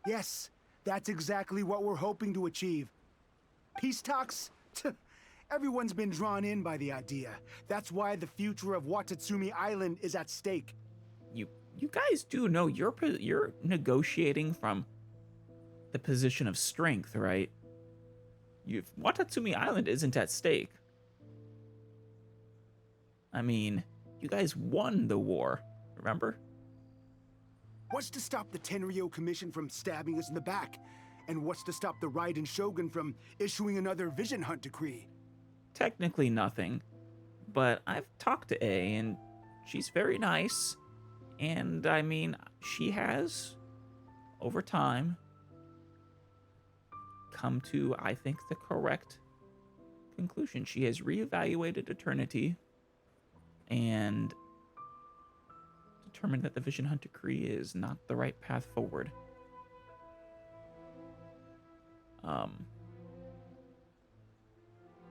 Yes, that's exactly what we're hoping to achieve. Peace talks? Everyone's been drawn in by the idea. That's why the future of Watatsumi Island is at stake. You guys do know you're negotiating from the position of strength, right? Watatsumi Island isn't at stake. I mean, you guys won the war, remember? What's to stop the Tenryou Commission from stabbing us in the back? And what's to stop the Raiden Shogun from issuing another Vision Hunt decree? Technically nothing, but I've talked to A, and she's very nice. And, I mean, she has, over time, come to, I think, the correct conclusion. She has reevaluated Eternity and determined that the Vision Hunt Decree is not the right path forward.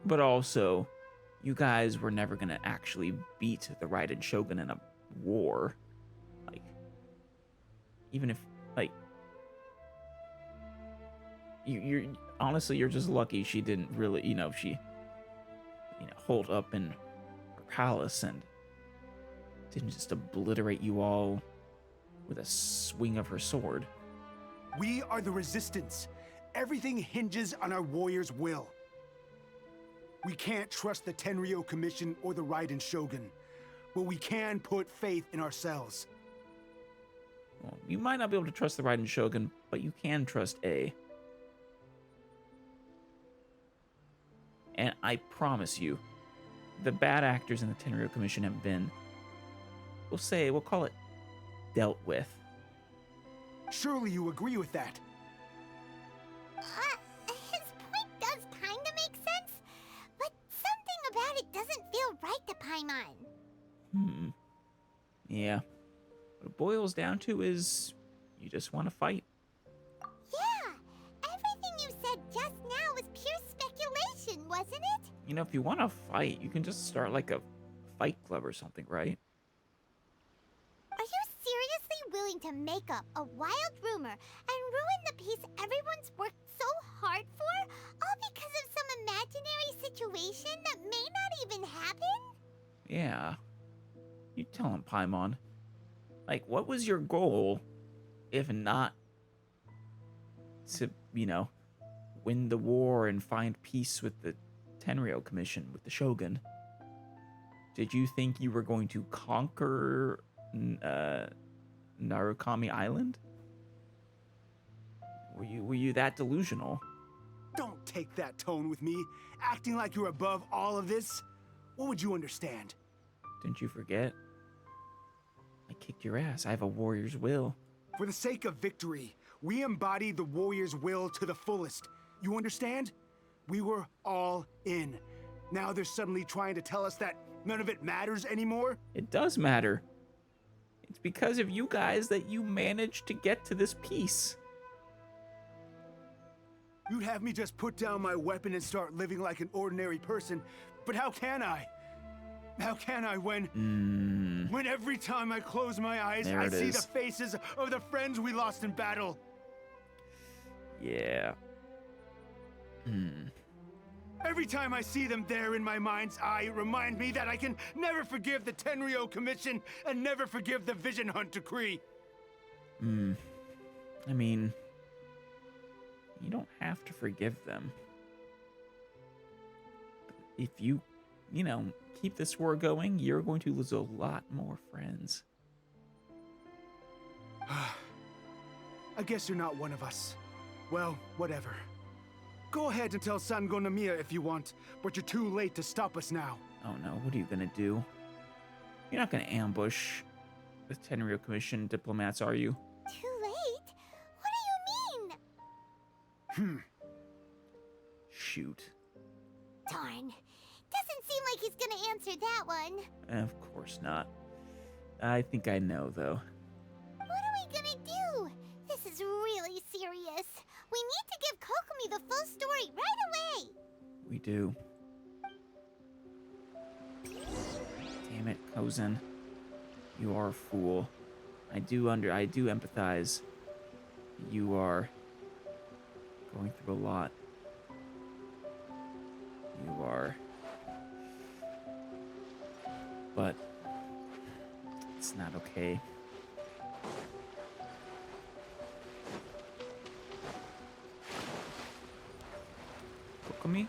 But also, you guys were never going to actually beat the Raiden Shogun in a war. Like, even if, like, you're honestly, you're just lucky she didn't really, she holed up in her palace and didn't just obliterate you all with a swing of her sword. We are the Resistance. Everything hinges on our warrior's will. We can't trust the Tenryou Commission or the Raiden Shogun, but we can put faith in ourselves. Well, you might not be able to trust the Raiden Shogun, but you can trust A. And I promise you, the bad actors in the Tenryou Commission have been, we'll call it, dealt with. Surely you agree with that. His point does kind of make sense, but something about it doesn't feel right to Paimon. Yeah. What it boils down to is, you just want to fight. Yeah, everything you said just now was pure speculation, wasn't it? If you want to fight, you can just start like a fight club or something, right? Are you seriously willing to make up a wild rumor and ruin the peace everyone's worked so hard for, all because of some imaginary situation that may not even happen? Yeah. You tell him, Paimon. Like, what was your goal, if not to, win the war and find peace with the Tenryou Commission, with the Shogun? Did you think you were going to conquer Narukami Island? Were you that delusional? Don't take that tone with me, acting like you're above all of this. What would you understand? Didn't you forget? I kicked your ass. I have a warrior's will. For the sake of victory, we embody the warrior's will to the fullest. You understand? We were all in. Now they're suddenly trying to tell us that none of it matters anymore? It does matter. It's because of you guys that you managed to get to this peace. You'd have me just put down my weapon and start living like an ordinary person, but how can I? How can I when every time I close my eyes, I see the faces of the friends we lost in battle? Yeah. Every time I see them there in my mind's eye, it reminds me that I can never forgive the Tenryou Commission and never forgive the Vision Hunt Decree. I mean, you don't have to forgive them. If you keep this war going, you're going to lose a lot more friends. I guess you're not one of us. Well, whatever. Go ahead and tell Sango Namiya if you want, but you're too late to stop us now. Oh no, what are you gonna do? You're not gonna ambush the Tenryou Commission diplomats, are you? Too late? What do you mean? Shoot. Darn. Doesn't seem like he's gonna answer that one. Of course not. I think I know, though. What are we gonna do? This is really serious. We need to give Kokomi the full story right away. We do. Damn it, Kozen. You are a fool. I do empathize. You are going through a lot. You are. But it's not okay. Kokomi?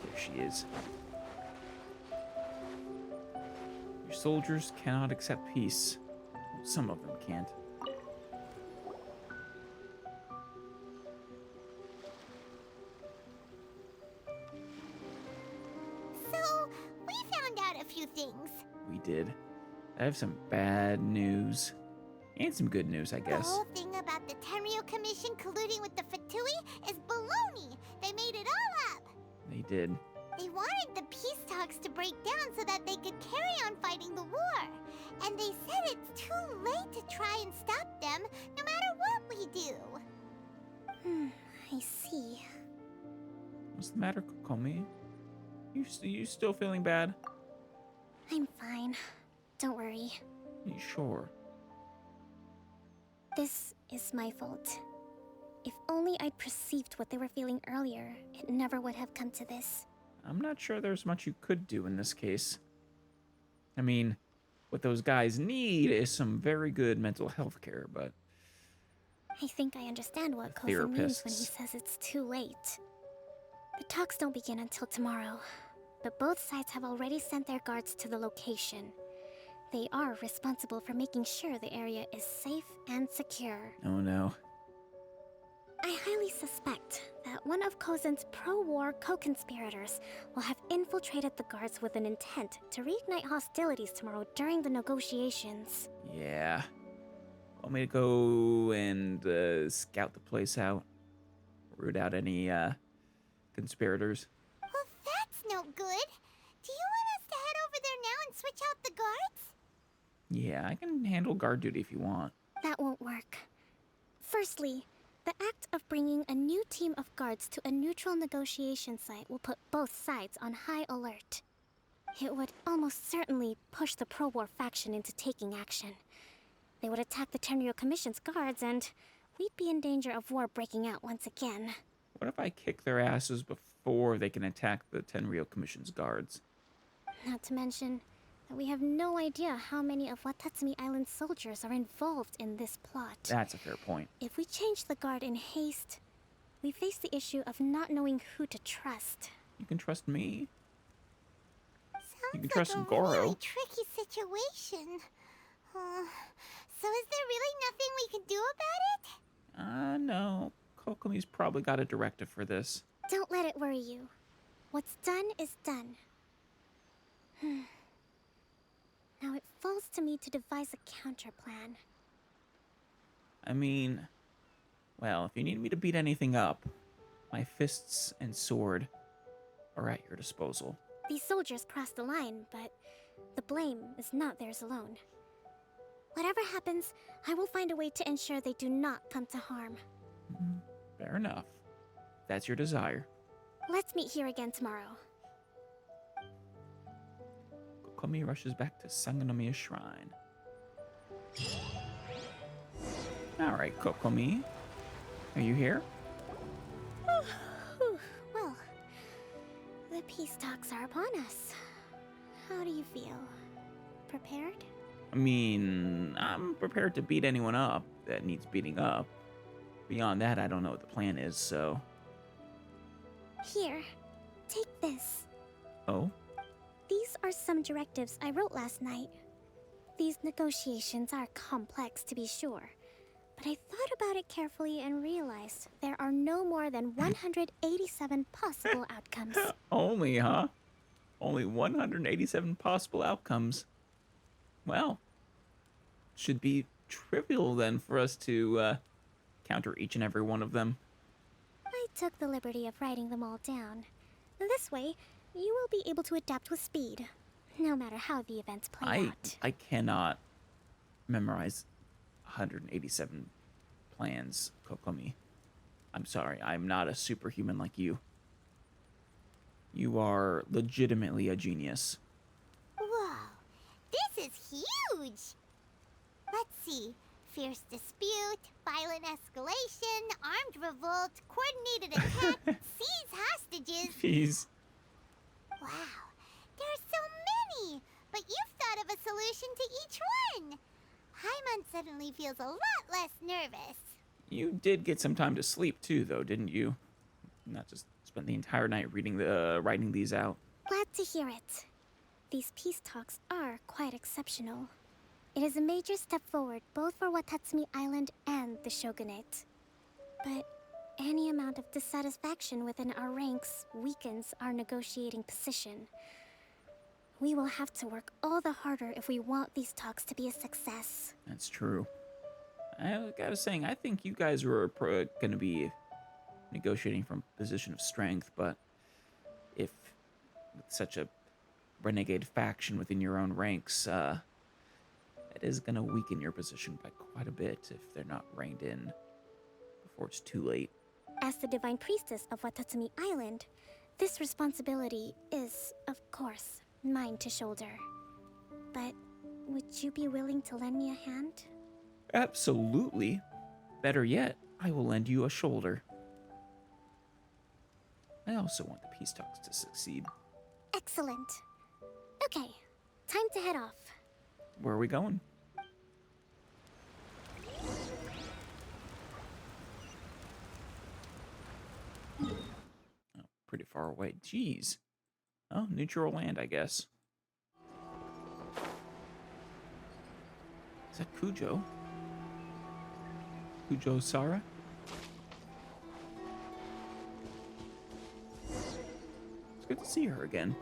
There she is. Your soldiers cannot accept peace. Some of them can't. So, we found out a few things. We did. I have some bad news. And some good news, I guess. The whole thing about the Tenryou Commission colluding with the Fatui is baloney. They made it all up. They did. They wanted the peace talks to break down so that they could carry on fighting the war. And they said it's too late to try and stop them, no matter what we do. I see. What's the matter, Kokomi? You still feeling bad? I'm fine. Don't worry. You sure? This is my fault. If only I'd perceived what they were feeling earlier, it never would have come to this. I'm not sure there's much you could do in this case. I mean, what those guys need is some very good mental health care, but... I think I understand what Kozen means when he therapists. says it's too late. The talks don't begin until tomorrow, but both sides have already sent their guards to the location. They are responsible for making sure the area is safe and secure. Oh no. I highly suspect that one of Kozen's pro-war co-conspirators will have infiltrated the guards with an intent to reignite hostilities tomorrow during the negotiations. Yeah. Want me to go and scout the place out? Root out any conspirators? Well, that's no good. Do you want us to head over there now and switch out the guards? Yeah, I can handle guard duty if you want. That won't work. Firstly, the act of bringing a new team of guards to a neutral negotiation site will put both sides on high alert. It would almost certainly push the pro-war faction into taking action. They would attack the Tenryou Commission's guards, and we'd be in danger of war breaking out once again. What if I kick their asses before they can attack the Tenryou Commission's guards? Not to mention that we have no idea how many of Watatsumi Island's soldiers are involved in this plot. That's a fair point. If we change the guard in haste, we face the issue of not knowing who to trust. You can trust me. You can Sounds trust like a Goro. really tricky situation. So is there really nothing we can do about it? No. Kokomi's probably got a directive for this. Don't let it worry you. What's done is done. Now it falls to me to devise a counter plan. I mean, well, if you need me to beat anything up, my fists and sword are at your disposal. These soldiers crossed the line, but the blame is not theirs alone. Whatever happens, I will find a way to ensure they do not come to harm. Fair enough. That's your desire. Let's meet here again tomorrow. Kokomi rushes back to Sangonomiya Shrine. Alright, Kokomi. Are you here? Well, the peace talks are upon us. How do you feel? Prepared? I mean, I'm prepared to beat anyone up that needs beating up. Beyond that, I don't know what the plan is, so... Here, take this. Oh? These are some directives I wrote last night. These negotiations are complex, to be sure. But I thought about it carefully and realized there are no more than 187 possible outcomes. Only, huh? Only 187 possible outcomes. Well, should be trivial then for us to counter each and every one of them. I took the liberty of writing them all down. This way, you will be able to adapt with speed, no matter how the events play out. I cannot memorize 187 plans, Kokomi. I'm sorry, I'm not a superhuman like you. You are legitimately a genius. Whoa, this is huge! Let's see. Fierce dispute, violent escalation, armed revolt, coordinated attack, seize hostages. Jeez. Wow, there are so many! But you've thought of a solution to each one! Paimon suddenly feels a lot less nervous. You did get some time to sleep too, though, didn't you? Not just spend the entire night writing these out. Glad to hear it. These peace talks are quite exceptional. It is a major step forward both for Watatsumi Island and the Shogunate. But any amount of dissatisfaction within our ranks weakens our negotiating position. We will have to work all the harder if we want these talks to be a success. That's true. I gotta say, I think you guys were gonna be negotiating from a position of strength, but if with such a renegade faction within your own ranks, it is gonna weaken your position by quite a bit if they're not reined in before it's too late. As the Divine Priestess of Watatsumi Island, this responsibility is, of course, mine to shoulder. But would you be willing to lend me a hand? Absolutely. Better yet, I will lend you a shoulder. I also want the peace talks to succeed. Excellent. Okay, time to head off. Where are we going? Oh, pretty far away. Jeez. Oh, neutral land, I guess. Is that Kujo? Kujo Sara? It's good to see her again.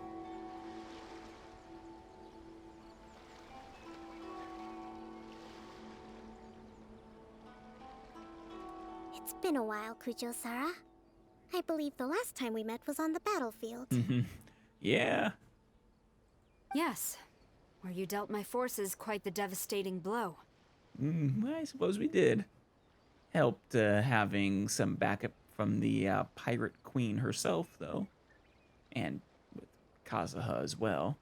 It's been a while, Kujo-Sara. I believe the last time we met was on the battlefield. Yeah. Yes, where you dealt my forces quite the devastating blow. I suppose we did. Helped having some backup from the pirate queen herself, though. And with Kazuha as well.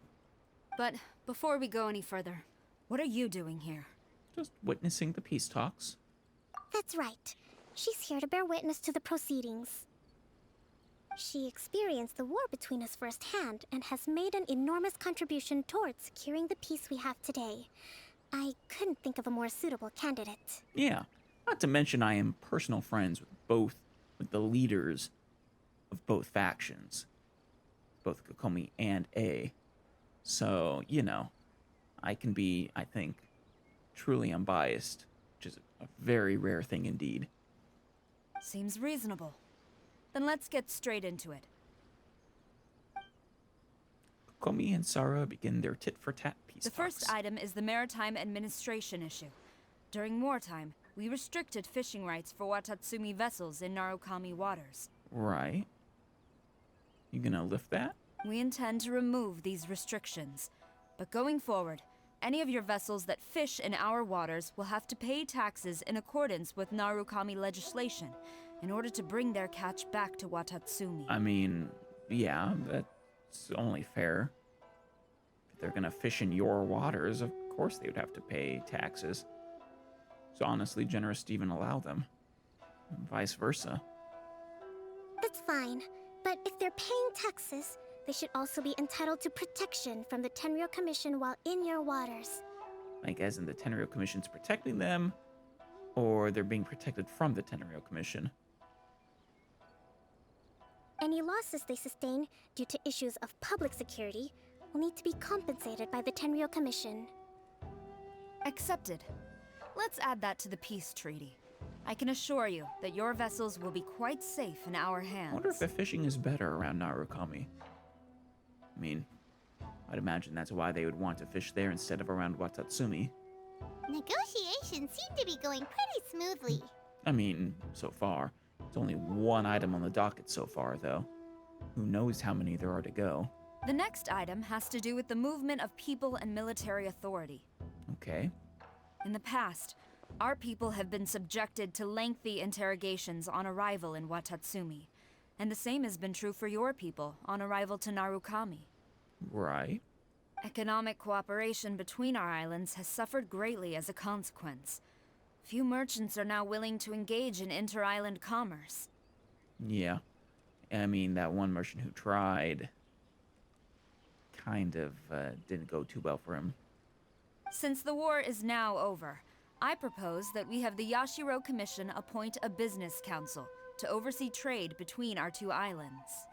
But before we go any further, what are you doing here? Just witnessing the peace talks. That's right. She's here to bear witness to the proceedings. She experienced the war between us firsthand and has made an enormous contribution towards securing the peace we have today. I couldn't think of a more suitable candidate. Yeah. Not to mention I am personal friends with the leaders of both factions. Both Kokomi and A. So, you know, I can be, I think, truly unbiased, which is a very rare thing indeed. Seems reasonable. Then let's get straight into it. Kokomi and Sara begin their tit-for-tat peace The talks. first item is the maritime administration issue. During wartime, we restricted fishing rights for Watatsumi vessels in Narukami waters. Right. You gonna lift that? We intend to remove these restrictions. But going forward, any of your vessels that fish in our waters will have to pay taxes in accordance with Narukami legislation in order to bring their catch back to Watatsumi. I mean, yeah, that's only fair. If they're gonna fish in your waters, of course they would have to pay taxes. It's honestly generous to even allow them. And vice versa. That's fine, but if they're paying taxes, they should also be entitled to protection from the Tenryou Commission while in your waters. Like, as in the Tenryou Commission's protecting them, or they're being protected from the Tenryou Commission? Any losses they sustain due to issues of public security will need to be compensated by the Tenryou Commission. Accepted. Let's add that to the peace treaty. I can assure you that your vessels will be quite safe in our hands. I wonder if the fishing is better around Narukami. I mean, I'd imagine that's why they would want to fish there instead of around Watatsumi. Negotiations seem to be going pretty smoothly. I mean, so far. It's only one item on the docket so far, though. Who knows how many there are to go. The next item has to do with the movement of people and military authority. Okay. In the past, our people have been subjected to lengthy interrogations on arrival in Watatsumi. And the same has been true for your people on arrival to Narukami. Right. Economic cooperation between our islands has suffered greatly as a consequence. Few merchants are now willing to engage in inter-island commerce. Yeah. I mean, that one merchant who tried kind of didn't go too well for him. Since the war is now over, I propose that we have the Yashiro Commission appoint a business council to oversee trade between our two islands.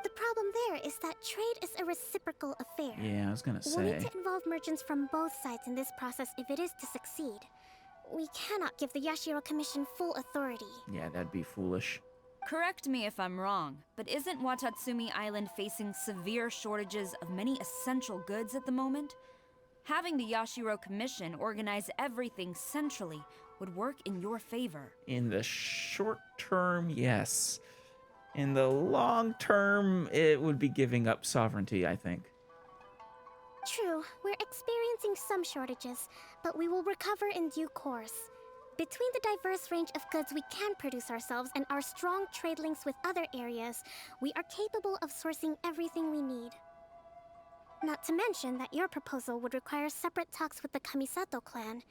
The problem there is that trade is a reciprocal affair. Yeah, I was gonna We'll need say. to involve merchants from both sides in this process if it is to succeed. We cannot give the Yashiro Commission full authority. Yeah, that'd be foolish. Correct me if I'm wrong, but isn't Watatsumi Island facing severe shortages of many essential goods at the moment? Having the Yashiro Commission organize everything centrally would work in your favor. In the short term, yes. In the long term, it would be giving up sovereignty, I think. True, we're experiencing some shortages, but we will recover in due course. Between the diverse range of goods we can produce ourselves and our strong trade links with other areas, we are capable of sourcing everything we need. Not to mention that your proposal would require separate talks with the Kamisato clan.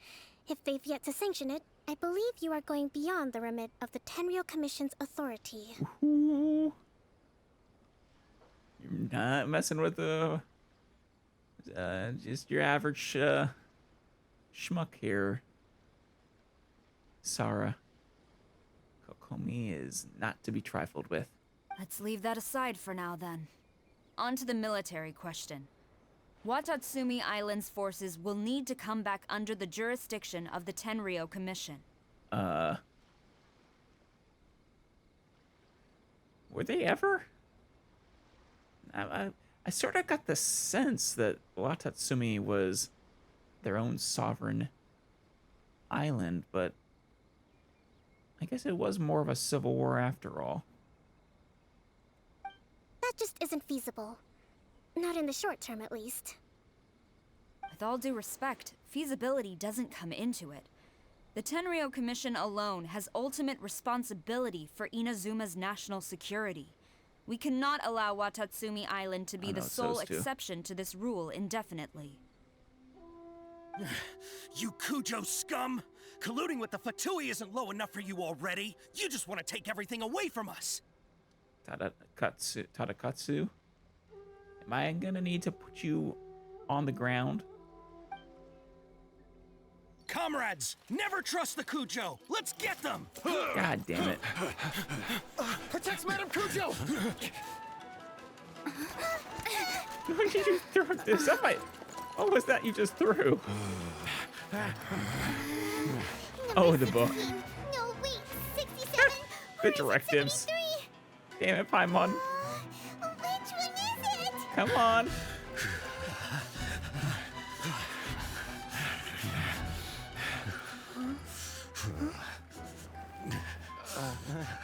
If they've yet to sanction it, I believe you are going beyond the remit of the Tenryou Commission's authority. Ooh. You're not messing with just your average schmuck here, Sarah. Kokomi is not to be trifled with. Let's leave that aside for now, then. On to the military question. Watatsumi Island's forces will need to come back under the jurisdiction of the Tenryou Commission. Were they ever? I sort of got the sense that Watatsumi was their own sovereign island, but I guess it was more of a civil war after all. That just isn't feasible. Not in the short term, at least. With all due respect, feasibility doesn't come into it. The Tenryou Commission alone has ultimate responsibility for Inazuma's national security. We cannot allow Watatsumi Island to be the sole exception to this rule indefinitely. You Kujo scum! Colluding with the Fatui isn't low enough for you already. You just want to take everything away from us. Tadakatsu? Am I gonna need to put you on the ground? Comrades, never trust the Kujo. Let's get them. God damn it. Protect Madame Kujo! What did you throw this? What was that you just threw? Oh, the book. No, wait, 67. The directives. Damn it, Paimon. Which one is it? Come on.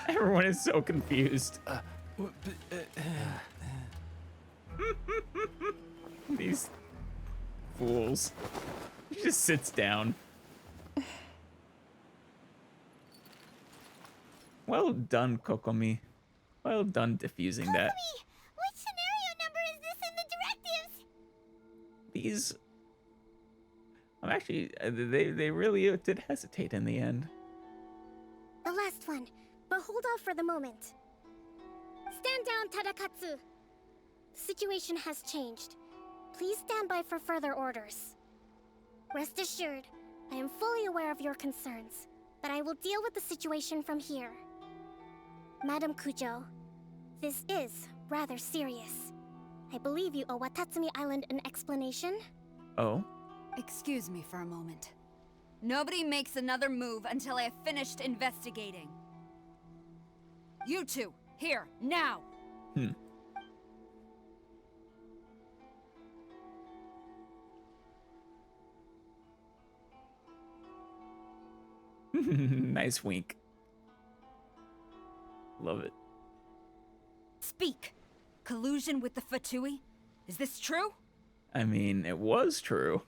Everyone is so confused. fools. He just sits down. Well done, Kokomi. Well done defusing that. Kokomi, which scenario number is this in the directives? These... I'm actually... They really did hesitate in the end. The last one, but hold off for the moment. Stand down, Tadakatsu. The situation has changed. Please stand by for further orders. Rest assured, I am fully aware of your concerns, but I will deal with the situation from here. Madam Kujo, this is rather serious. I believe you owe Watatsumi Island an explanation. Oh? Excuse me for a moment. Nobody makes another move until I have finished investigating. You two, here, now! Nice wink. Love it. Speak! Collusion with the Fatui? Is this true? I mean, it was true.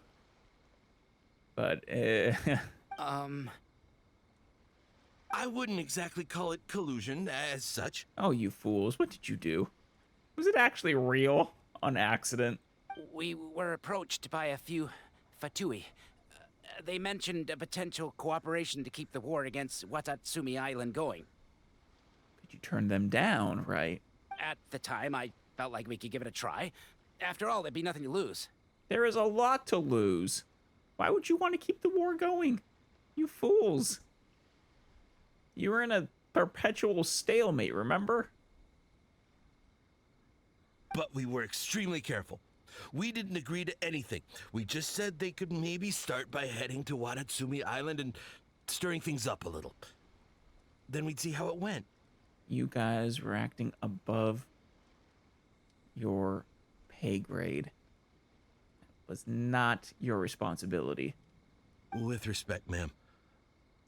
But, I wouldn't exactly call it collusion as such. Oh, you fools. What did you do? Was it actually real? On accident? We were approached by a few Fatui. They mentioned a potential cooperation to keep the war against Watatsumi Island going. But you turned them down, right? At the time, I felt like we could give it a try. After all, there'd be nothing to lose. There is a lot to lose. Why would you want to keep the war going? You fools. You were in a perpetual stalemate, remember? But we were extremely careful. We didn't agree to anything. We just said they could maybe start by heading to Watatsumi Island and stirring things up a little. Then we'd see how it went. You guys were acting above your pay grade. It was not your responsibility. With respect, ma'am,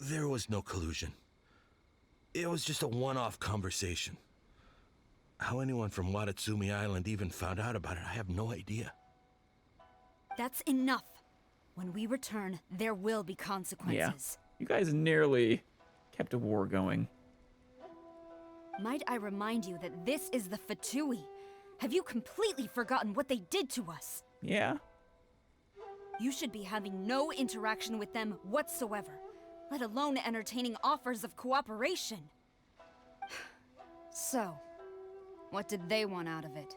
there was no collusion. It was just a one-off conversation. How anyone from Watatsumi Island even found out about it, I have no idea. That's enough. When we return, there will be consequences. Yeah. You guys nearly kept a war going. Might I remind you that this is the Fatui? Have you completely forgotten what they did to us? Yeah. You should be having no interaction with them whatsoever, let alone entertaining offers of cooperation. So, what did they want out of it?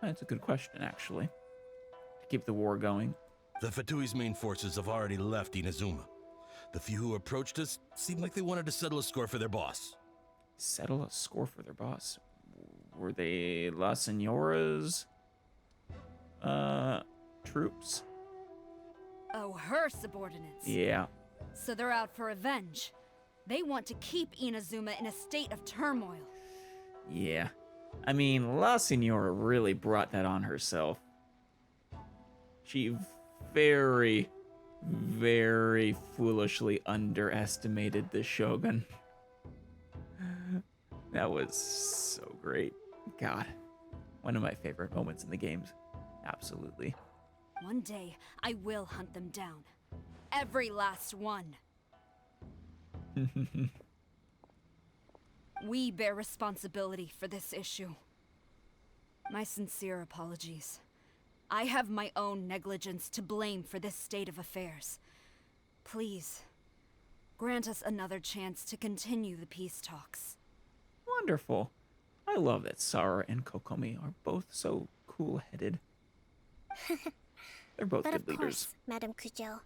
That's a good question, actually. To keep the war going. The Fatui's main forces have already left Inazuma. The few who approached us seemed like they wanted to settle a score for their boss. Settle a score for their boss? Were they La Senora's troops? Oh, her subordinates. Yeah. So they're out for revenge. They want to keep Inazuma in a state of turmoil. Yeah. I mean, La Senora really brought that on herself. She very, very foolishly underestimated the Shogun. That was so great. God. One of my favorite moments in the games. Absolutely. One day, I will hunt them down. Every last one. We bear responsibility for this issue. My sincere apologies. I have my own negligence to blame for this state of affairs. Please, grant us another chance to continue the peace talks. Wonderful. I love that Sara and Kokomi are both so cool-headed. They're both But good of leaders. course, Madam Kujo,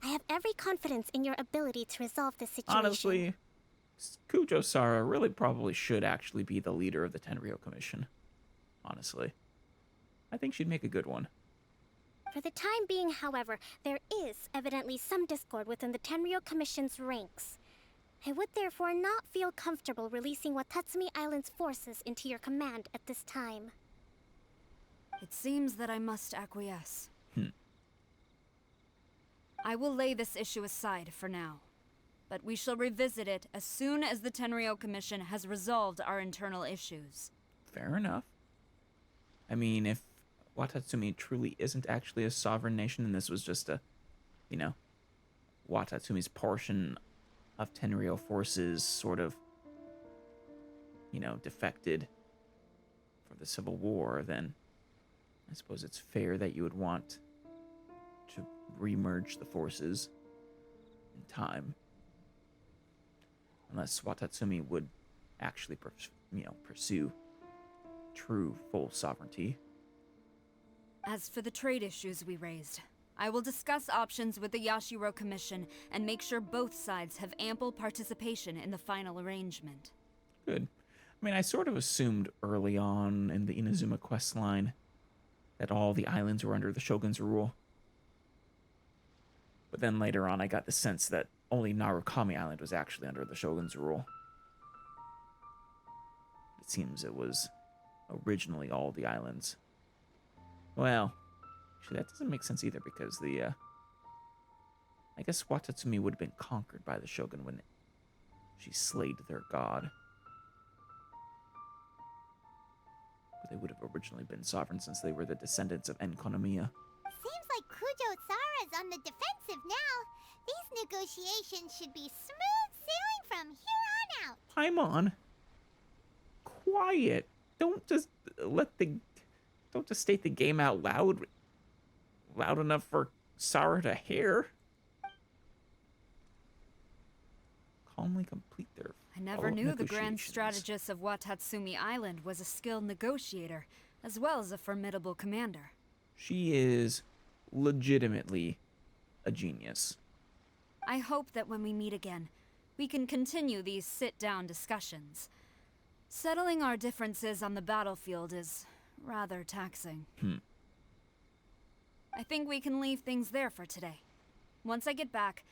I have every confidence in your ability to resolve this situation. Honestly, Kujo Sara really probably should actually be the leader of the Tenryou Commission. Honestly. I think she'd make a good one. For the time being, however, there is evidently some discord within the Tenryou Commission's ranks. I would therefore not feel comfortable releasing Watatsumi Island's forces into your command at this time. It seems that I must acquiesce. I will lay this issue aside for now, but we shall revisit it as soon as the Tenryou Commission has resolved our internal issues. Fair enough. I mean, if Watatsumi truly isn't actually a sovereign nation, and this was just a, you know, Watatsumi's portion of Tenryou forces sort of, you know, defected for the Civil War, then I suppose it's fair that you would want to remerge the forces in time. Unless Watatsumi would actually, pursue true full sovereignty. As for the trade issues we raised, I will discuss options with the Yashiro Commission and make sure both sides have ample participation in the final arrangement. Good. I mean, I sort of assumed early on in the Inazuma questline that all the islands were under the Shogun's rule. But then later on, I got the sense that only Narukami Island was actually under the Shogun's rule. It seems it was originally all the islands. Well, actually, that doesn't make sense either, because I guess Watatsumi would have been conquered by the Shogun when she slayed their god. But they would have originally been sovereign since they were the descendants of Enkonomiya. Seems like Kujo Sara's on the defensive now. These negotiations should be smooth sailing from here on out. Paimon, quiet. Don't just state the game out loud enough for Sara to hear. Calmly complete their I never follow-up knew the grand negotiations. strategist of Watatsumi Island was a skilled negotiator, as well as a formidable commander. She is legitimately a genius. I hope that when we meet again, we can continue these sit-down discussions. Settling our differences on the battlefield is rather taxing. I think we can leave things there for today. Once I get back,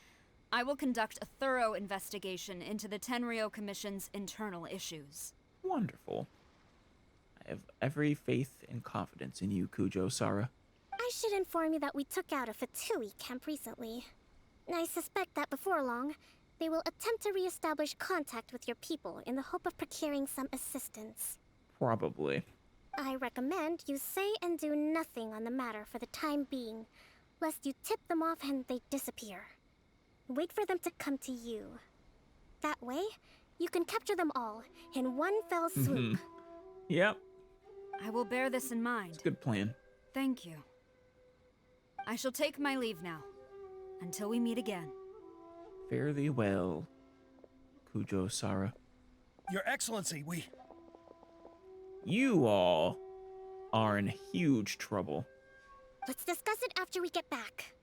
I will conduct a thorough investigation into the Tenryou Commission's internal issues. Wonderful. I have every faith and confidence in you, Kujo Sara. I should inform you that we took out a Fatui camp recently. I suspect that before long, they will attempt to re-establish contact with your people in the hope of procuring some assistance. Probably. I recommend you say and do nothing on the matter for the time being, lest you tip them off and they disappear. Wait for them to come to you. That way, you can capture them all in one fell swoop. Yep. I will bear this in mind. Good plan. Thank you. I shall take my leave now. Until we meet again. Fare thee well, Kujo Sara. Your Excellency, You all are in huge trouble. Let's discuss it after we get back.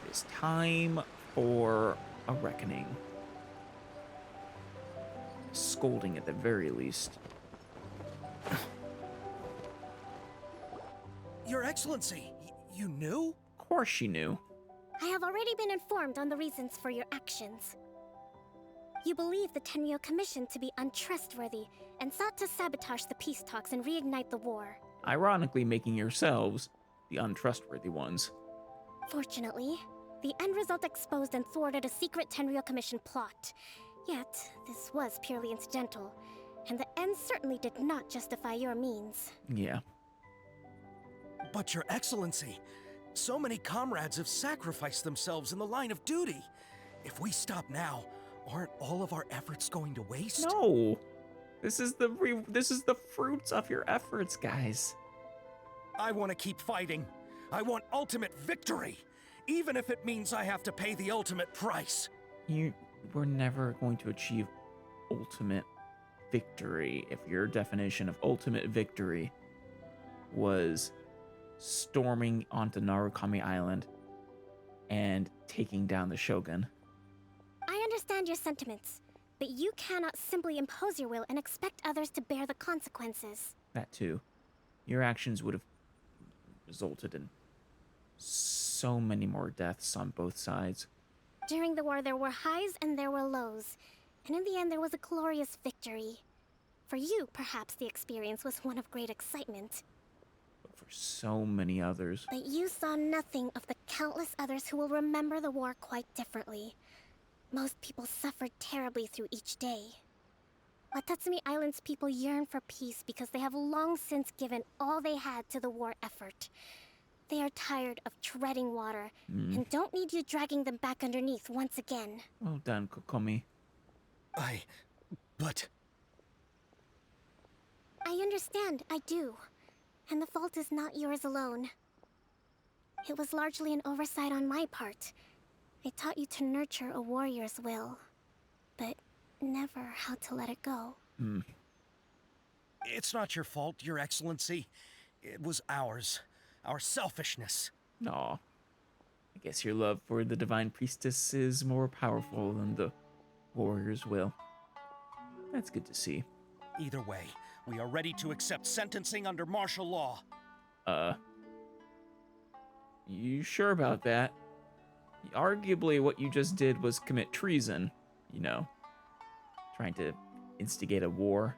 It is time for a reckoning. Scolding at the very least. Your Excellency, you knew? Of course she knew. I have already been informed on the reasons for your actions. You believe the Tenryou Commission to be untrustworthy and sought to sabotage the peace talks and reignite the war. Ironically making yourselves the untrustworthy ones. Fortunately, the end result exposed and thwarted a secret Tenryou Commission plot. Yet, this was purely incidental, and the end certainly did not justify your means. Yeah. But Your Excellency, so many comrades have sacrificed themselves in the line of duty. If we stop now, aren't all of our efforts going to waste? No. This is the fruits of your efforts, guys. I want to keep fighting. I want ultimate victory, even if it means I have to pay the ultimate price. You were never going to achieve ultimate victory if your definition of ultimate victory was storming onto Narukami Island and taking down the Shogun. I understand your sentiments, but you cannot simply impose your will and expect others to bear the consequences. That too. Your actions would have resulted in so many more deaths on both sides. During the war, there were highs and there were lows, and in the end, there was a glorious victory. For you, perhaps the experience was one of great excitement. But for so many others. But you saw nothing of the countless others who will remember the war quite differently. Most people suffered terribly through each day. Watatsumi Island's people yearn for peace because they have long since given all they had to the war effort. They are tired of treading water and don't need you dragging them back underneath once again. Well done, Kokomi. But... I understand, I do. And the fault is not yours alone. It was largely an oversight on my part. I taught you to nurture a warrior's will, but never how to let it go. It's not your fault, Your Excellency. It was ours. Our selfishness. Aw. I guess your love for the Divine Priestess is more powerful than the warrior's will. That's good to see. Either way, we are ready to accept sentencing under martial law. You sure about that? Arguably, what you just did was commit treason, you know. Trying to instigate a war,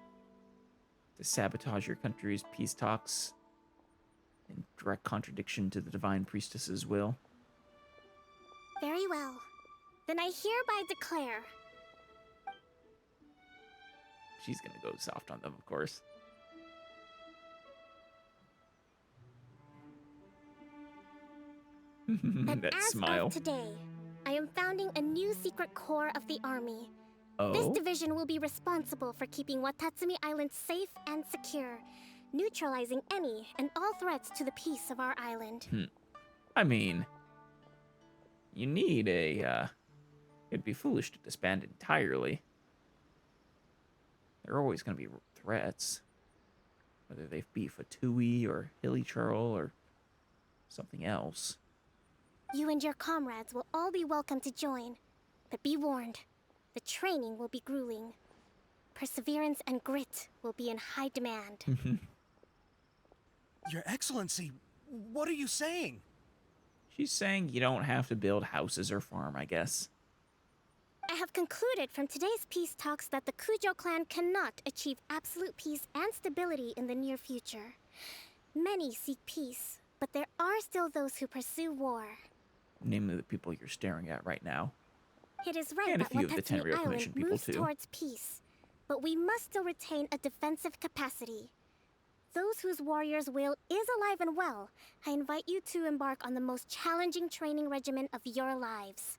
to sabotage your country's peace talks, in direct contradiction to the Divine Priestess's will. Very well. Then I hereby declare... She's gonna go soft on them, of course. That as smile. Of today, I am founding a new secret corps of the army. Oh? This division will be responsible for keeping Watatsumi Island safe and secure, neutralizing any and all threats to the peace of our island. I mean, you need a, it'd be foolish to disband entirely. There are always going to be threats, whether they be Fatui or Hilly Churl or something else. You and your comrades will all be welcome to join, but be warned, the training will be grueling. Perseverance and grit will be in high demand. Your Excellency, what are you saying? She's saying you don't have to build houses or farm, I guess. I have concluded from today's peace talks that the Kujo clan cannot achieve absolute peace and stability in the near future. Many seek peace, but there are still those who pursue war. Namely the people you're staring at right now. It is right And a that few of the Watatsumi Tenryou Island Commission people, moves too. towards peace, but we must still retain a defensive capacity. Those whose warrior's will is alive and well, I invite you to embark on the most challenging training regimen of your lives.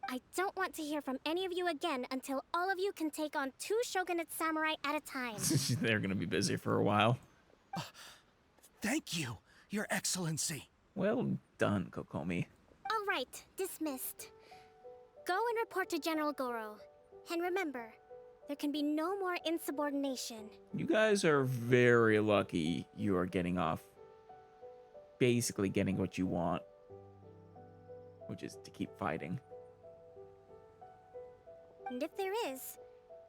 I don't want to hear from any of you again until all of you can take on 2 shogunate samurai at a time. They're going to be busy for a while. Thank you, Your Excellency. Well done, Kokomi. All right, dismissed. Go and report to General Goro. And remember, there can be no more insubordination. You guys are very lucky you are getting off. Basically getting what you want. Which is to keep fighting. And if there is,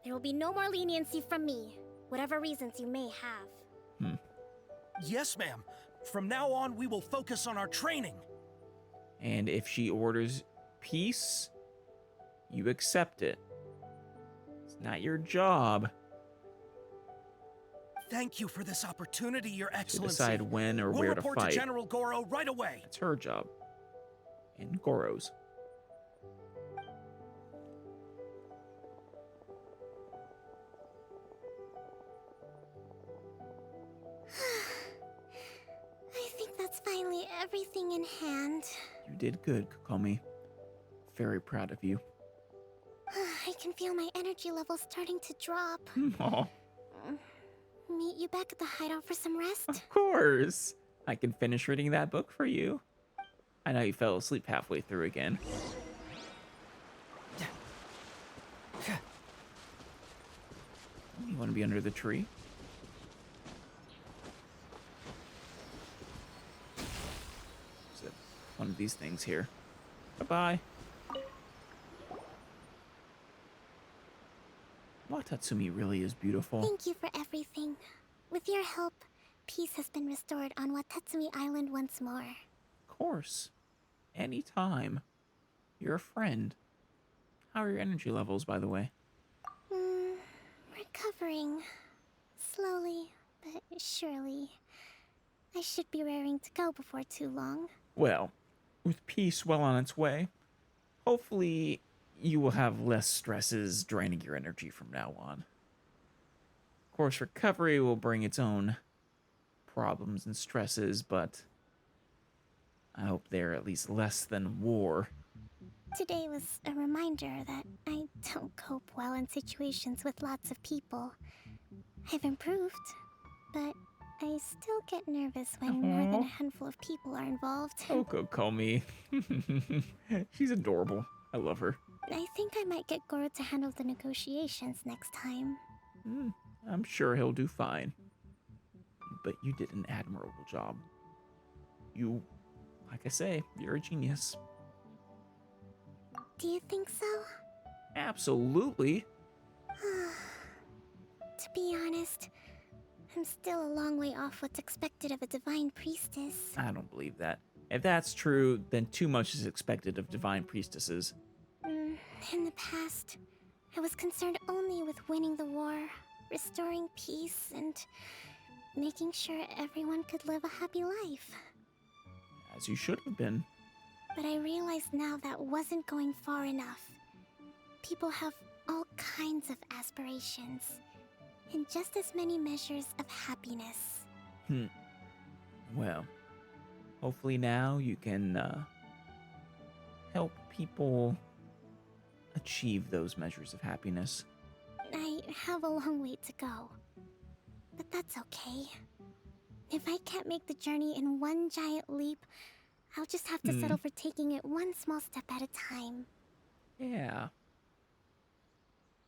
there will be no more leniency from me, whatever reasons you may have. Yes, ma'am. From now on, we will focus on our training. And if she orders peace, you accept it. It's not your job Thank you for this opportunity, Your to Excellency. decide when or we'll where to report fight. to General Goro right away. It's her job. And Goro's. I think that's finally everything in hand. You did good, Kokomi. Very proud of you. I can feel my energy levels starting to drop. Aw, Meet you back at the hideout for some rest? of course. I can finish reading that book for you. I know you fell asleep halfway through again. You want to be under the tree? There's one of these things here. Bye-bye. Watatsumi really is beautiful. Thank you for everything. With your help, peace has been restored on Watatsumi Island once more. Of course. Anytime. You're a friend. How are your energy levels, by the way? Recovering. Slowly, but surely. I should be raring to go before too long. Well, with peace well on its way, hopefully you will have less stresses draining your energy from now on. Of course, recovery will bring its own problems and stresses, but I hope they're at least less than war. Today was a reminder that I don't cope well in situations with lots of people. I've improved, but I still get nervous when more than a handful of people are involved. Oh, Kokomi. She's adorable. I love her. I think I might get Goro to handle the negotiations next time. I'm sure he'll do fine. But you did an admirable job. You, like I say, you're a genius. Do you think so? Absolutely. To be honest, I'm still a long way off what's expected of a divine priestess. I don't believe that. If that's true, then too much is expected of divine priestesses. In the past, I was concerned only with winning the war, restoring peace, and making sure everyone could live a happy life. As you should have been. But I realize now that wasn't going far enough. People have all kinds of aspirations, and just as many measures of happiness. Well, hopefully now you can help people achieve those measures of happiness. I have a long way to go, but that's okay. If I can't make the journey in one giant leap, I'll just have to settle for taking it one small step at a time. Yeah.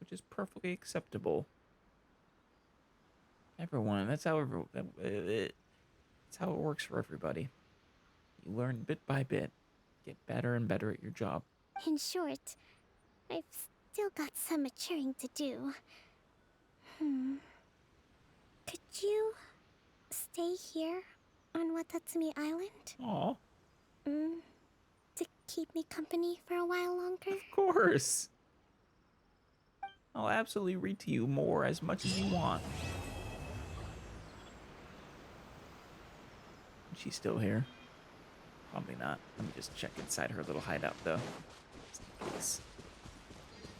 Which is perfectly acceptable. Everyone, that's how it works for everybody. You learn bit by bit, get better and better at your job. In short, I've still got some maturing to do. Could you stay here on Watatsumi Island? Aw. To keep me company for a while longer? Of course. I'll absolutely read to you more as much as you want. She's still here? Probably not. Let me just check inside her little hideout, though. Just in case.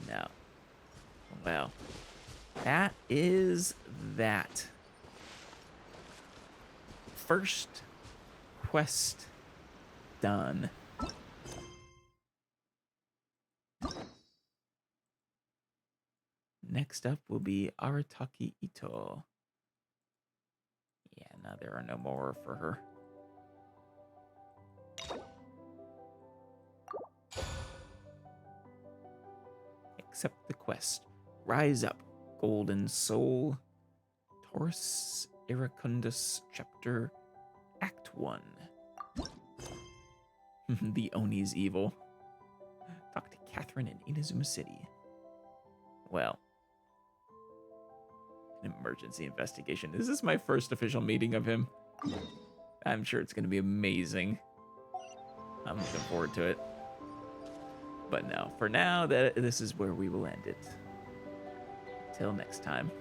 No. Well, that is that. First quest done. Next up will be Arataki Ito. Yeah, no, there are no more for her. Accept the quest. Rise up, Golden Soul. Taurus Iracundus, Chapter Act 1. The Oni's evil. Talk to Catherine in Inazuma City. Well, an emergency investigation. This is my first official meeting of him. I'm sure it's going to be amazing. I'm looking forward to it. But no, for now, this is where we will end it. Till next time.